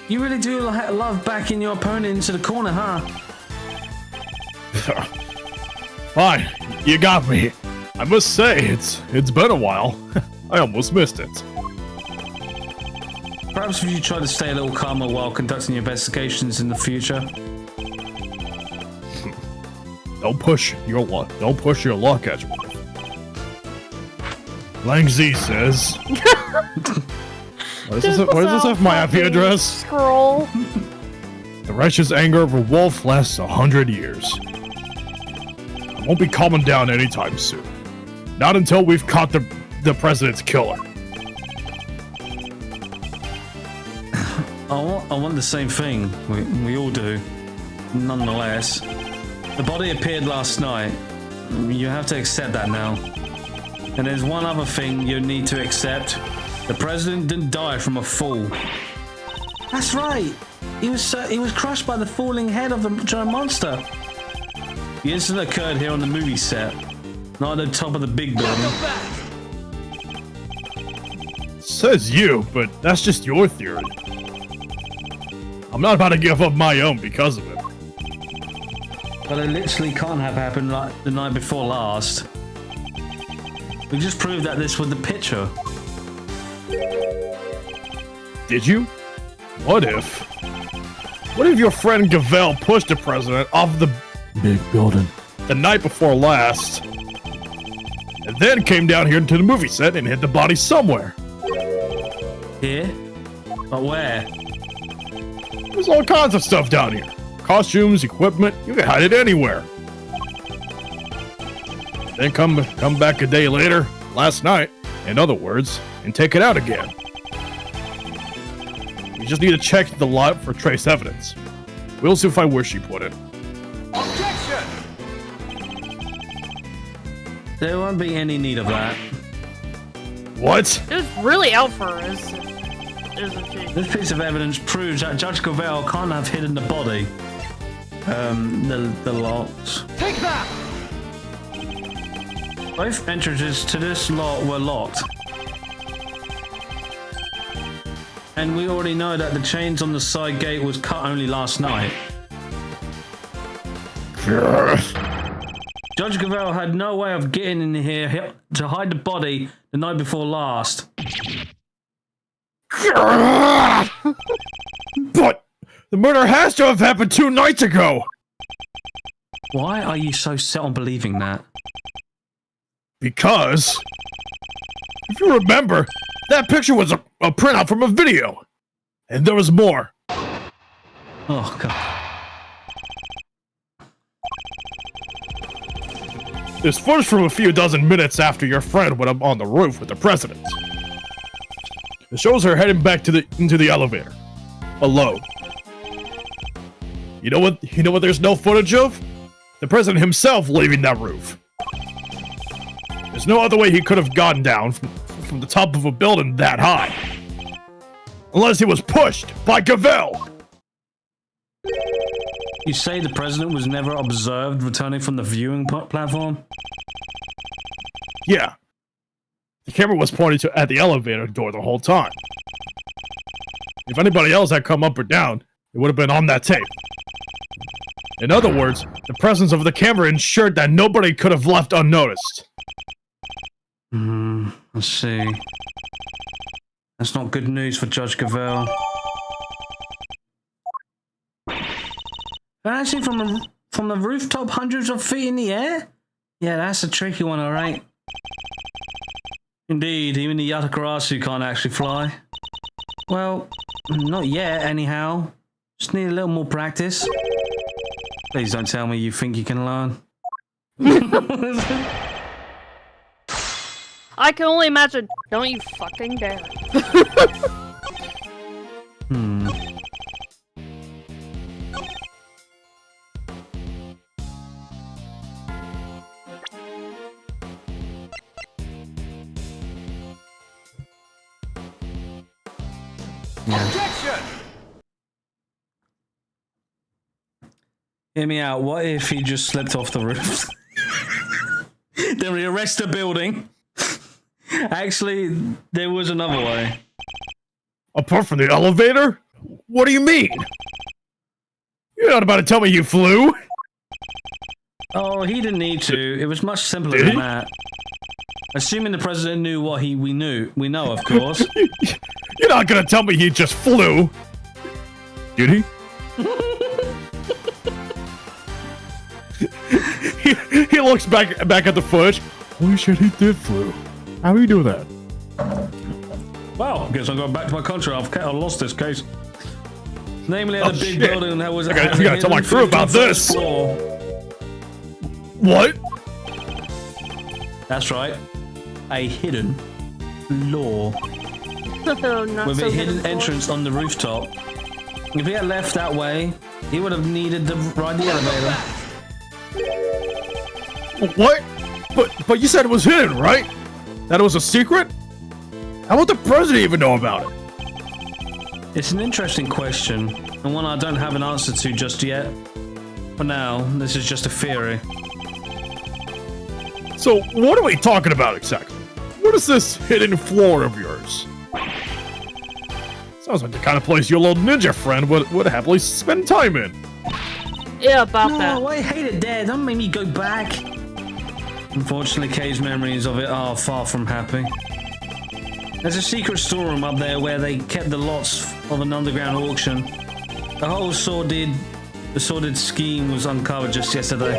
You really do love backing your opponent into the corner, huh? Fine, you got me. I must say, it's been a while. I almost missed it. Perhaps if you try to stay a little calmer while conducting your investigations in the future. Don't push your luck. Don't push your luck, Edgeworth. Lang Z says. What does this have my IP address? Scroll. The righteous anger of a wolf lasts 100 years. I won't be calming down anytime soon. Not until we've caught the president's killer. I want the same thing. We all do. Nonetheless, the body appeared last night. You have to accept that now. And there's one other thing you need to accept. The president didn't die from a fall. That's right. He was crushed by the falling head of the giant monster. The incident occurred here on the movie set, not at the top of the big building. Says you, but that's just your theory. I'm not about to give up my own because of it. But it literally can't have happened like the night before last. We just proved that this was the picture. Did you? What if your friend Gavel pushed the president off the big building the night before last, and then came down here to the movie set and hid the body somewhere? Here? But where? There's all kinds of stuff down here. Costumes, equipment, you can hide it anywhere. Then come back a day later, last night, in other words, and take it out again. You just need to check the lot for trace evidence. We'll see if I where she put it. Objection! There won't be any need of that. What? It was really out for us. isn't she? This piece of evidence proves that Judge Cavell can't have hidden the body. The locks. Take that! Both entrances to this lot were locked. And we already know that the chains on the side gate was cut only last night. Judge Cavell had no way of getting in here to hide the body the night before last. But the murder has to have happened 2 nights ago. Why are you so set on believing that? Because, if you remember, that picture was a printout from a video. And there was more. Oh, God. There's footage from a few dozen minutes after your friend went up on the roof with the president. It shows her heading back into the elevator. Alone. You know what there's no footage of? The president himself leaving that roof. There's no other way he could have gotten down from the top of a building that high. Unless he was pushed by Cavell. You say the president was never observed returning from the viewing platform? Yeah. The camera was pointed at the elevator door the whole time. If anybody else had come up or down, it would have been on that tape. In other words, the presence of the camera ensured that nobody could have left unnoticed. Let's see. That's not good news for Judge Cavell. Actually, from the rooftop hundreds of feet in the air? Yeah, that's a tricky one, alright. Indeed, even the Yatakarasu can't actually fly. Well, not yet, anyhow. Just need a little more practice. Please don't tell me you think you can learn. I can only imagine. Don't you fucking dare. Objection! Hear me out. What if he just slipped off the roof? Then we arrest the building. Actually, there was another way. Apart from the elevator? What do you mean? You're not about to tell me you flew? Oh, he didn't need to. It was much simpler Did than he? that. Assuming the president knew what we know, of course. You're not gonna tell me he just flew. Did he? he looks back at the footage. Holy shit, he did flew. How do you do that? Well, guess I'm going back to my country. I lost this case. Namely, at the big shit. building that was. You gotta tell my crew about this. Floor. What? That's right. A hidden floor. Oh, not With so a good hidden before. entrance on the rooftop. If he had left that way, he would have needed to ride the elevator. What? But you said it was hidden, right? That it was a secret? How would the president even know about it? It's an interesting question, and one I don't have an answer to just yet. For now, this is just a theory. So, what are we talking about exactly? What is this hidden floor of yours? Sounds like the kind of place your little ninja friend would happily spend time in. Yeah, about that. No, I hate it there. Don't make me go back. Unfortunately, Kay's memories of it are far from happy. There's a secret storeroom up there where they kept the lots of an underground auction. The whole sordid scheme was uncovered just yesterday.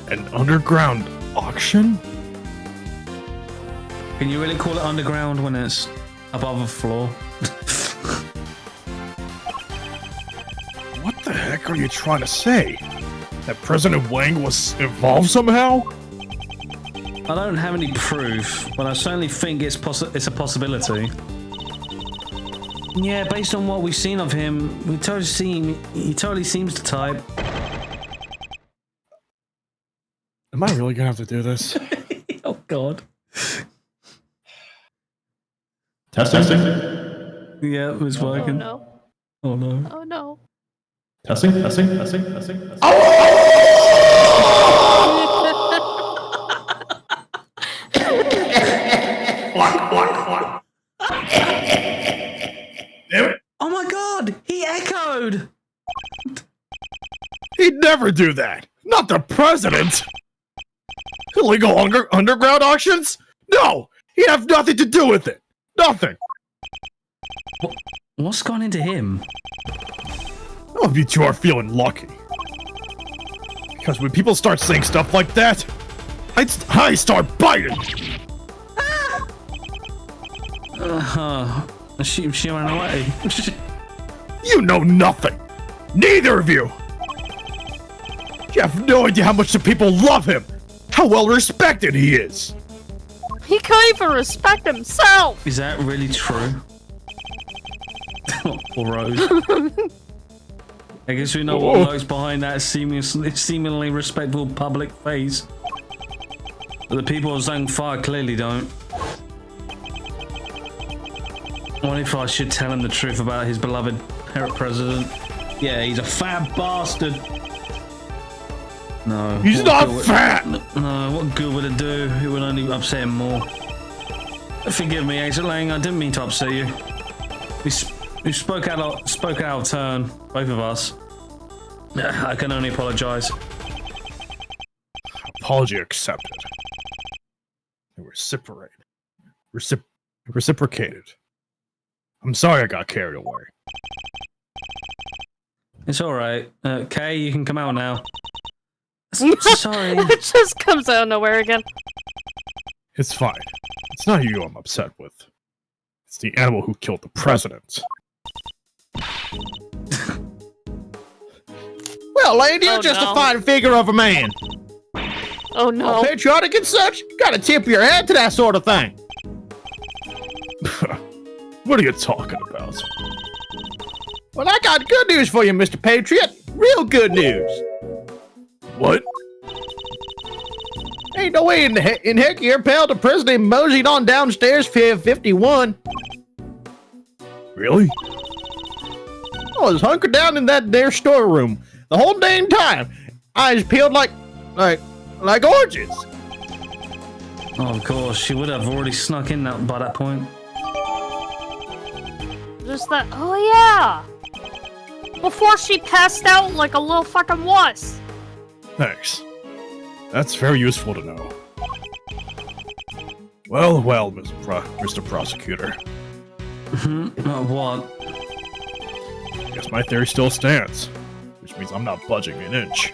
An underground auction? Can you really call it underground when it's above a floor? What the heck are you trying to say? That President Wang was involved somehow? I don't have any proof, but I certainly think it's a possibility. Yeah, based on what we've seen of him, he totally seems the type. Am I really gonna have to do this? Oh God. Testing. Yeah, it's Oh working. no. Oh no. Oh no. Testing. Oh my god! He echoed! He'd never do that. Not the president. Illegal underground auctions? No, he'd have nothing to do with it. Nothing. What's gone into him? Oh, you two are feeling lucky. Because when people start saying stuff like that, I start biting. She ran away. You know nothing. Neither of you. You have no idea how much the people love him. How well respected he is. He can't even respect himself. Is that really true? Poor Rose. I guess we know what lurks behind that seemingly respectable public face. But the people of Zone 5 clearly don't. What if I should tell him the truth about his beloved parrot president? Yeah, he's a fat bastard. No. He's not fat! No, what good would it do? It would only upset him more. Forgive me, Agent Lang, I didn't mean to upset you. We spoke out of turn, both of us. I can only apologize. Apology accepted. Reciprocated. I'm sorry I got carried away. It's alright. Kay, you can come out now. Sorry. It just comes out of nowhere again. It's fine. It's not you I'm upset with. It's the animal who killed the president. Well, lady, you're just a fine figure of a man. Oh no. Patriotic and such, gotta tip your hat to that sort of thing. What are you talking about? Well, I got good news for you, Mr. Patriot. Real good news. What? Ain't no way in heck your pal the president moseyed on downstairs 51. Really? I was hunkered down in that there storeroom the whole dang time. Eyes peeled like oranges. Oh, of course, she would have already snuck in by that point. Just that. Oh yeah. Before she passed out like a little fucking wuss. Thanks. That's very useful to know. Well, Mr. Prosecutor. What? Guess my theory still stands, which means I'm not budging an inch.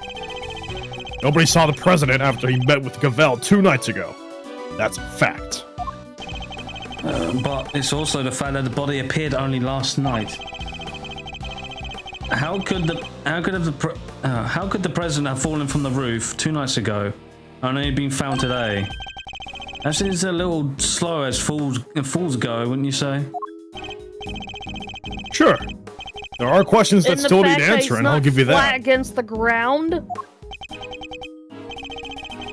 Nobody saw the president after he met with Gavel 2 nights ago. That's a fact. But it's also the fact that the body appeared only last night. How could the president have fallen from the roof 2 nights ago, and only been found today? That seems a little slow as fools go, wouldn't you say? Sure. There are questions that still need answering, I'll give you that. Flat against the ground.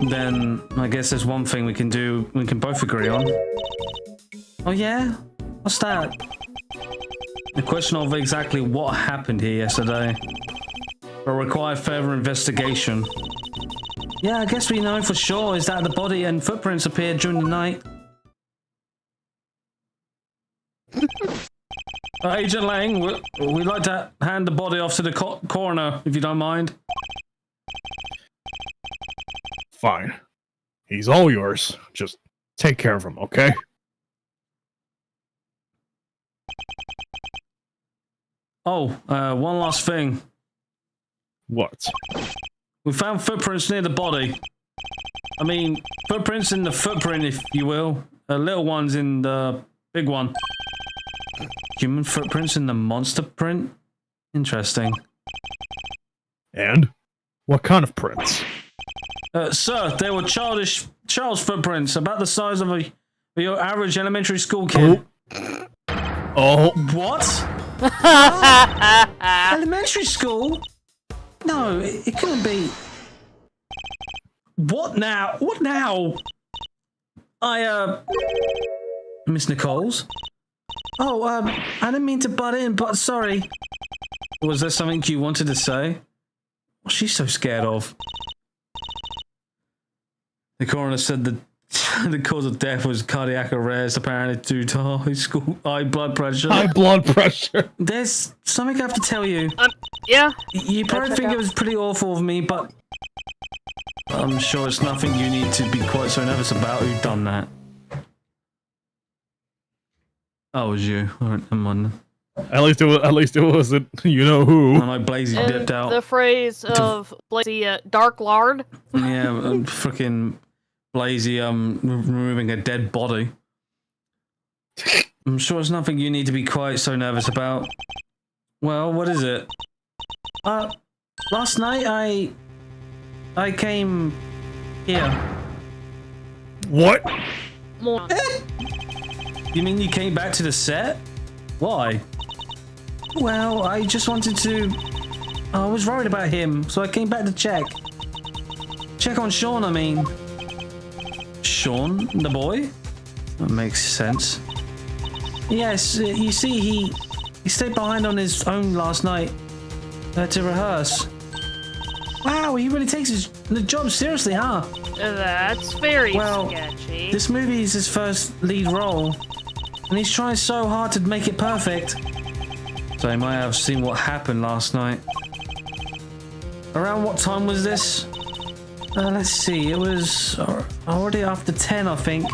Then I guess there's one thing we can do. We can both agree on. Oh yeah? What's that? The question of exactly what happened here yesterday will require further investigation. Yeah, I guess we know for sure is that the body and footprints appeared during the night. Agent Lang, we'd like to hand the body off to the coroner, if you don't mind. Fine. He's all yours. Just take care of him, okay? Oh, one last thing. What? We found footprints near the body. I mean, footprints in the footprint, if you will. Little ones in the big one. Human footprints in the monster print? Interesting. And? What kind of prints? Sir, they were child's footprints, about the size of your average elementary school kid. Oh. What? Elementary school? No, it couldn't be. What now? What now? Miss Nichols? Oh, I didn't mean to butt in, but sorry. Was there something you wanted to say? What's she so scared of? The coroner said that the cause of death was cardiac arrest, apparently due to high blood pressure. High blood pressure. There's something I have to tell you. Yeah. You probably think it was pretty awful of me, but I'm sure it's nothing you need to be quite so nervous about. Who done that? Oh, it was you. Alright, never mind. At least it wasn't you know who. And like Blazy And dipped out. the phrase of Blazy, Dark Lard. Yeah, freaking Blazy removing a dead body. I'm sure it's nothing you need to be quite so nervous about. Well, what is it? Last night I came here. What? More. You mean you came back to the set? Why? Well, I just wanted to... I was worried about him, so I came back to check. Check on Sean, I mean. Sean, the boy? That makes sense. Yes, you see, he stayed behind on his own last night to rehearse. Wow, he really takes the job seriously, huh? That's very Well, sketchy. this movie is his first lead role, and he's trying so hard to make it perfect. So he might have seen what happened last night. Around what time was this? Let's see, it was already after 10, I think.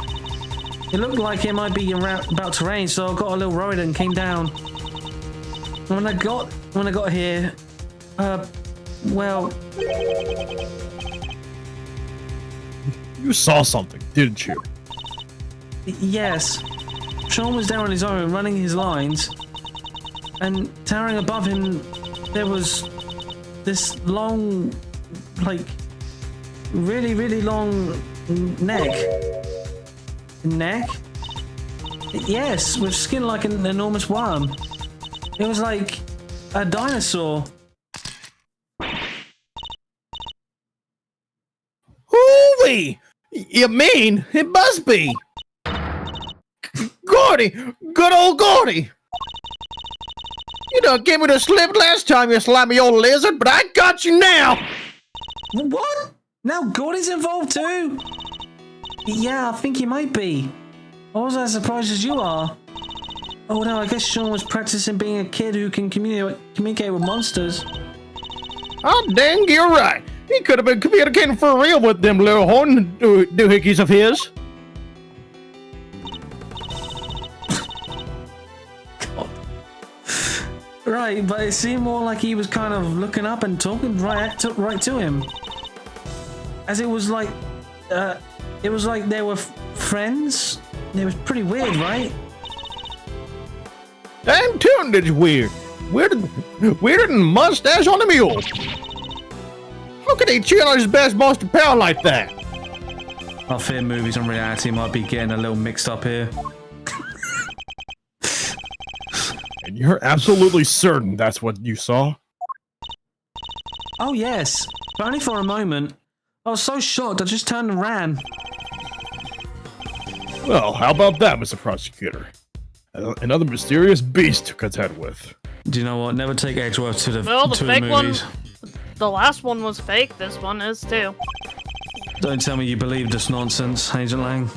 It looked like it might be about to rain, so I got a little worried and came down. When I got here, well... You saw something, didn't you? Yes. Sean was there on his own, running his lines. And towering above him, there was this long, like, really, really long neck. Neck? Yes, with skin like an enormous worm. It was like a dinosaur. Hooey! You mean it must be Gordy? Good old Gordy! You done gave me the slip last time, you slimy old lizard, but I got you now! What? Now Gordy's involved too? Yeah, I think he might be. I wasn't as surprised as you are. Oh no, I guess Sean was practicing being a kid who can communicate with monsters. Oh, dang, you're right. He could have been communicating for real with them little horn doohickeys of his. Right, but it seemed more like he was kind of looking up and talking right to him. As it was like they were friends. It was pretty weird, right? Damn tunage weird. Weirder than mustache on a mule. How could he chill on his best monster pal like that? I fear movies and reality might be getting a little mixed up here. And you're absolutely certain that's what you saw? Oh yes, but only for a moment. I was so shocked I just turned and ran. Well, how about that, Mr. Prosecutor? Another mysterious beast to contend with. Do you know what? Never take Edgeworth to the Well, the to fake the one, movies. the last one was fake. This one is too. Don't tell me you believe this nonsense, Agent Lang.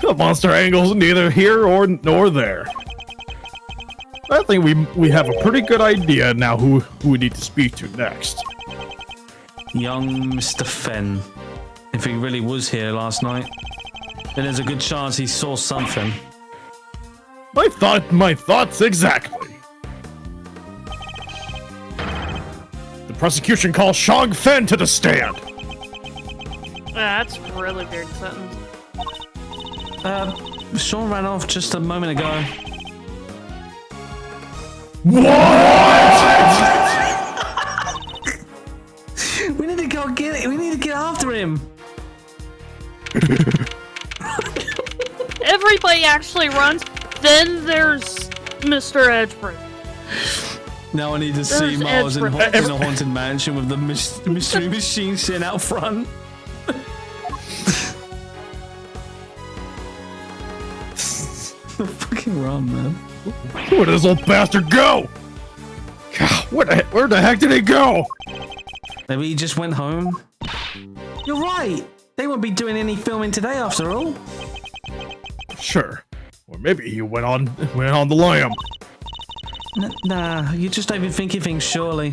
The monster angle's neither here nor there. I think we have a pretty good idea now who we need to speak to next. Young Mr. Fenn. If he really was here last night, then there's a good chance he saw something. My thoughts exactly. The prosecution calls Sean Fenn to the stand. That's a really weird sentence. Sean ran off just a moment ago. We need to go get it. We need to get after him. Everybody actually runs. Then there's Mr. Edgeworth. Now I need to see There's Miles in Edgeworth. a haunted mansion with the mystery machine sitting out front. Fucking run, man. Where did this old bastard go? God, where the heck did he go? Maybe he just went home. You're right. They won't be doing any filming today, after all. Sure. Or maybe he went on the lam. Nah, you're just overthinking things, surely.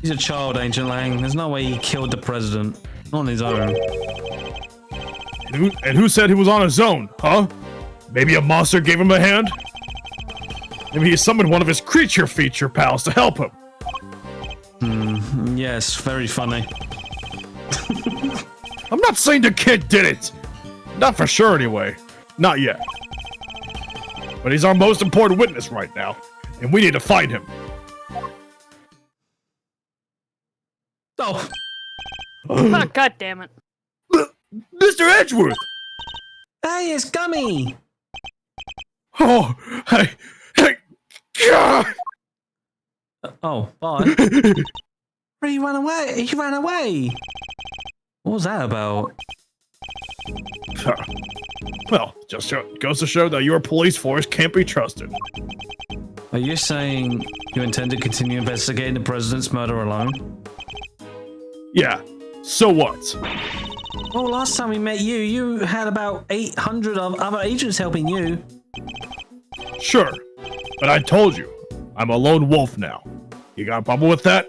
He's a child, Agent Lang. There's no way he killed the president. Not on his own. And who said he was on his own, huh? Maybe a monster gave him a hand? Maybe he summoned one of his creature feature pals to help him. Yes, very funny. I'm not saying the kid did it. Not for sure, anyway. Not yet. But he's our most important witness right now, and we need to find him. Oh, Oh, God damn it. Mr. Edgeworth! hey, it's Gummy. Oh, hey, God! Oh, bye. He ran away. He ran away. What was that about? Well, just goes to show that your police force can't be trusted. Are you saying you intend to continue investigating the president's murder alone? Yeah, so what? Well, last time we met you, you had about 800 of other agents helping you. Sure, but I told you, I'm a lone wolf now. You got a problem with that?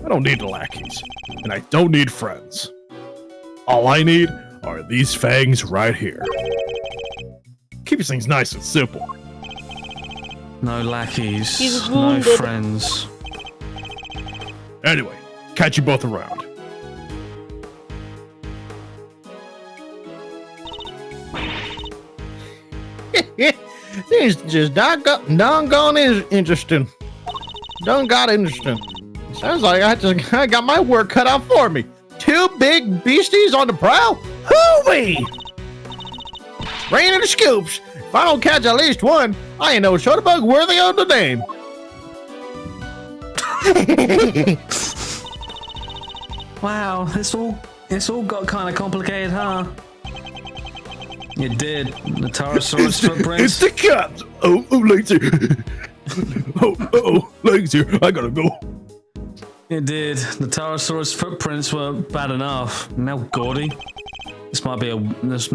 I don't need lackeys, and I don't need friends. All I need are these fangs right here. Keeps things nice and simple. No lackeys, He's no wounded. friends. Anyway, catch you both around. This is just doggone is interesting. Done got interesting. Sounds like I got my work cut out for me. Two big beasties on the prowl? Hoo-wee! Raining the scoops. If I don't catch at least one, I ain't no shutterbug worthy of the name. Wow, it's all got kind of complicated, huh? It did. The Tyrannosaurus It's footprints. the cops! Oh, legs here. Legs here. I gotta go. It did. The Tyrannosaurus footprints were bad enough. Now gaudy. This might be a. This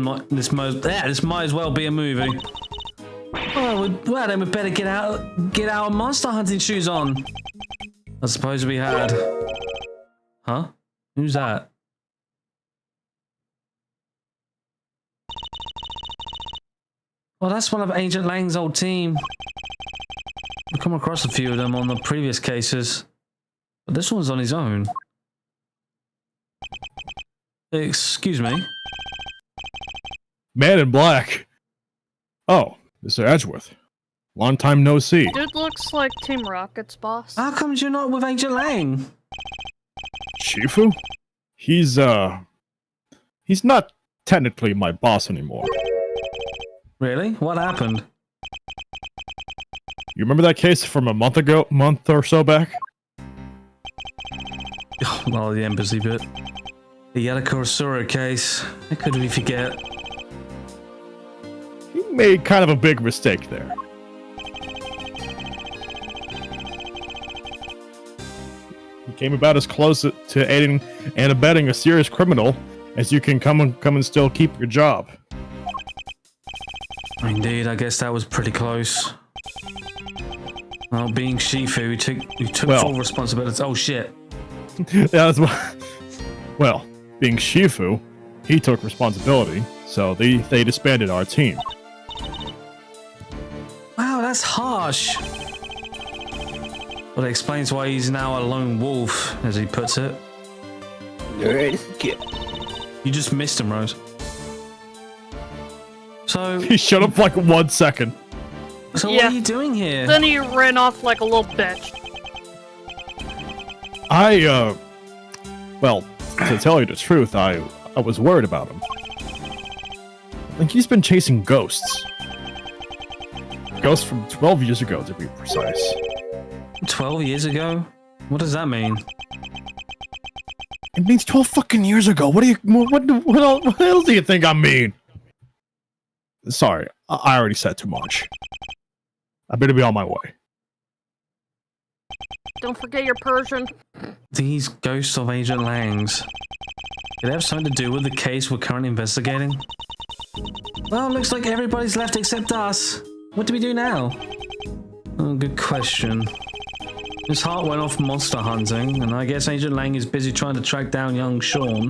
might as well be a movie. Oh, well then we better get our monster hunting shoes on. I suppose we had. Huh? Who's that? Well, that's one of Agent Lang's old team. We've come across a few of them on the previous cases, but this one's on his own. Excuse me. Man in black. Oh, Mr. Edgeworth. Long time no see. Dude looks like Team Rocket's boss. How come you're not with Agent Lang? Shifu? He's not technically my boss anymore. Really? What happened? You remember that case from a month or so back? Well, the embassy bit. The Yatakurosura case. How could we forget? He made kind of a big mistake there. He came about as close to aiding and abetting a serious criminal as you can come and still keep your job. Indeed, I guess that was pretty close. Well, being Shifu, we took Well. full responsibility. Oh shit. That's well, being Shifu, he took responsibility, so they disbanded our team. Wow, that's harsh. Well, it explains why he's now a lone wolf, as he puts it. You just missed him, Rose. So, He shut up for like 1 second. what Yeah. are you doing here? Then he ran off like a little bitch. Well, to tell you the truth, I was worried about him. Like, he's been chasing ghosts. Ghosts from 12 years ago, to be precise. 12 years ago? What does that mean? It means 12 fucking years ago. What else do you think I mean? Sorry, I already said too much. I better be on my way. Don't forget your Persian. These ghosts of Agent Langs. Could they have something to do with the case we're currently investigating? Well, looks like everybody's left except us. What do we do now? Oh, good question. His heart went off monster hunting, and I guess Agent Lang is busy trying to track down young Sean.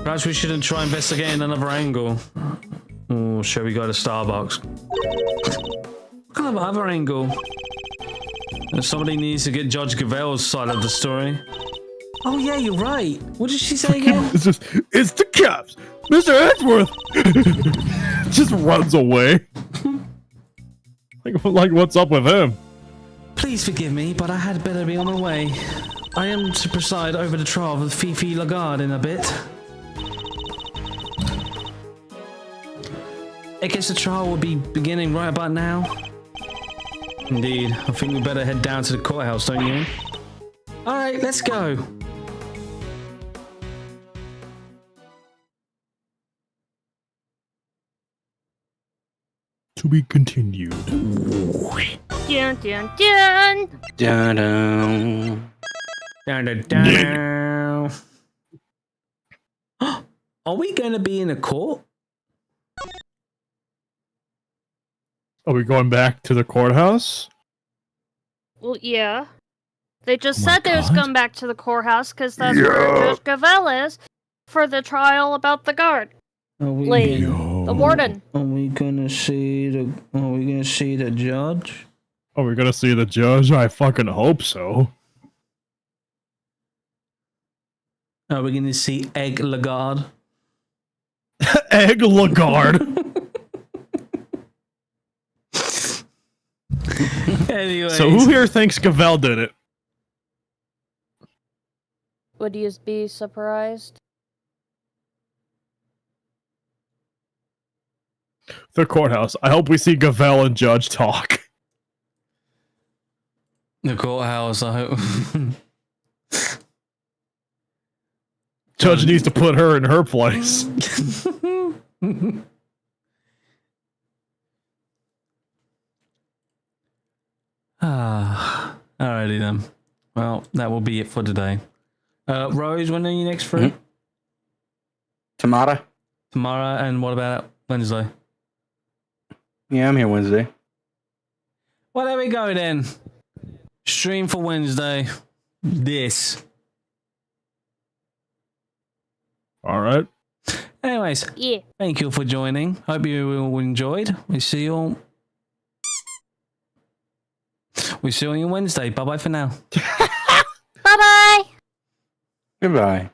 Perhaps we shouldn't try investigating another angle. Or shall we go to Starbucks? What kind of other angle? Somebody needs to get Judge Gavel's side of the story. Oh yeah, you're right. What did she say again? It's the cops! Mr. Edgeworth! Just runs away. like, what's up with him? Please forgive me, but I had better be on my way. I am to preside over the trial of Fifi Lagarde in a bit. I guess the trial will be beginning right about now. Indeed, I think we better head down to the courthouse, don't you? Alright, let's go. To be continued. Dun dun dun. Dun-dun. Down, down. Are we going to be in a court? Are we going back to the courthouse? Well, yeah. They just Oh my said they was God. going back to the courthouse because that's where Judge Gavel is for the trial about the guard. Are we Like, gonna, the warden. are we gonna see the? Are we gonna see the judge? Are we gonna see the judge? I fucking hope so. Are we gonna see Egg Lagarde? Egg Lagarde. Anyway, So who here thinks Gavel did it? Would you be surprised? The courthouse. I hope we see Gavel and Judge talk. the courthouse? I hope. Judge needs to put her in her place. Alrighty then. Well, that will be it for today. Rose, when are you next free? Tomorrow? Tomorrow, and what about Wednesday? Yeah, I'm here Wednesday. Well, there we go then. Stream for Wednesday. This. All right. Anyways, Yeah. thank you for joining. Hope you all enjoyed. We see you all. We see you on Wednesday. Bye bye for now. Bye bye. Goodbye.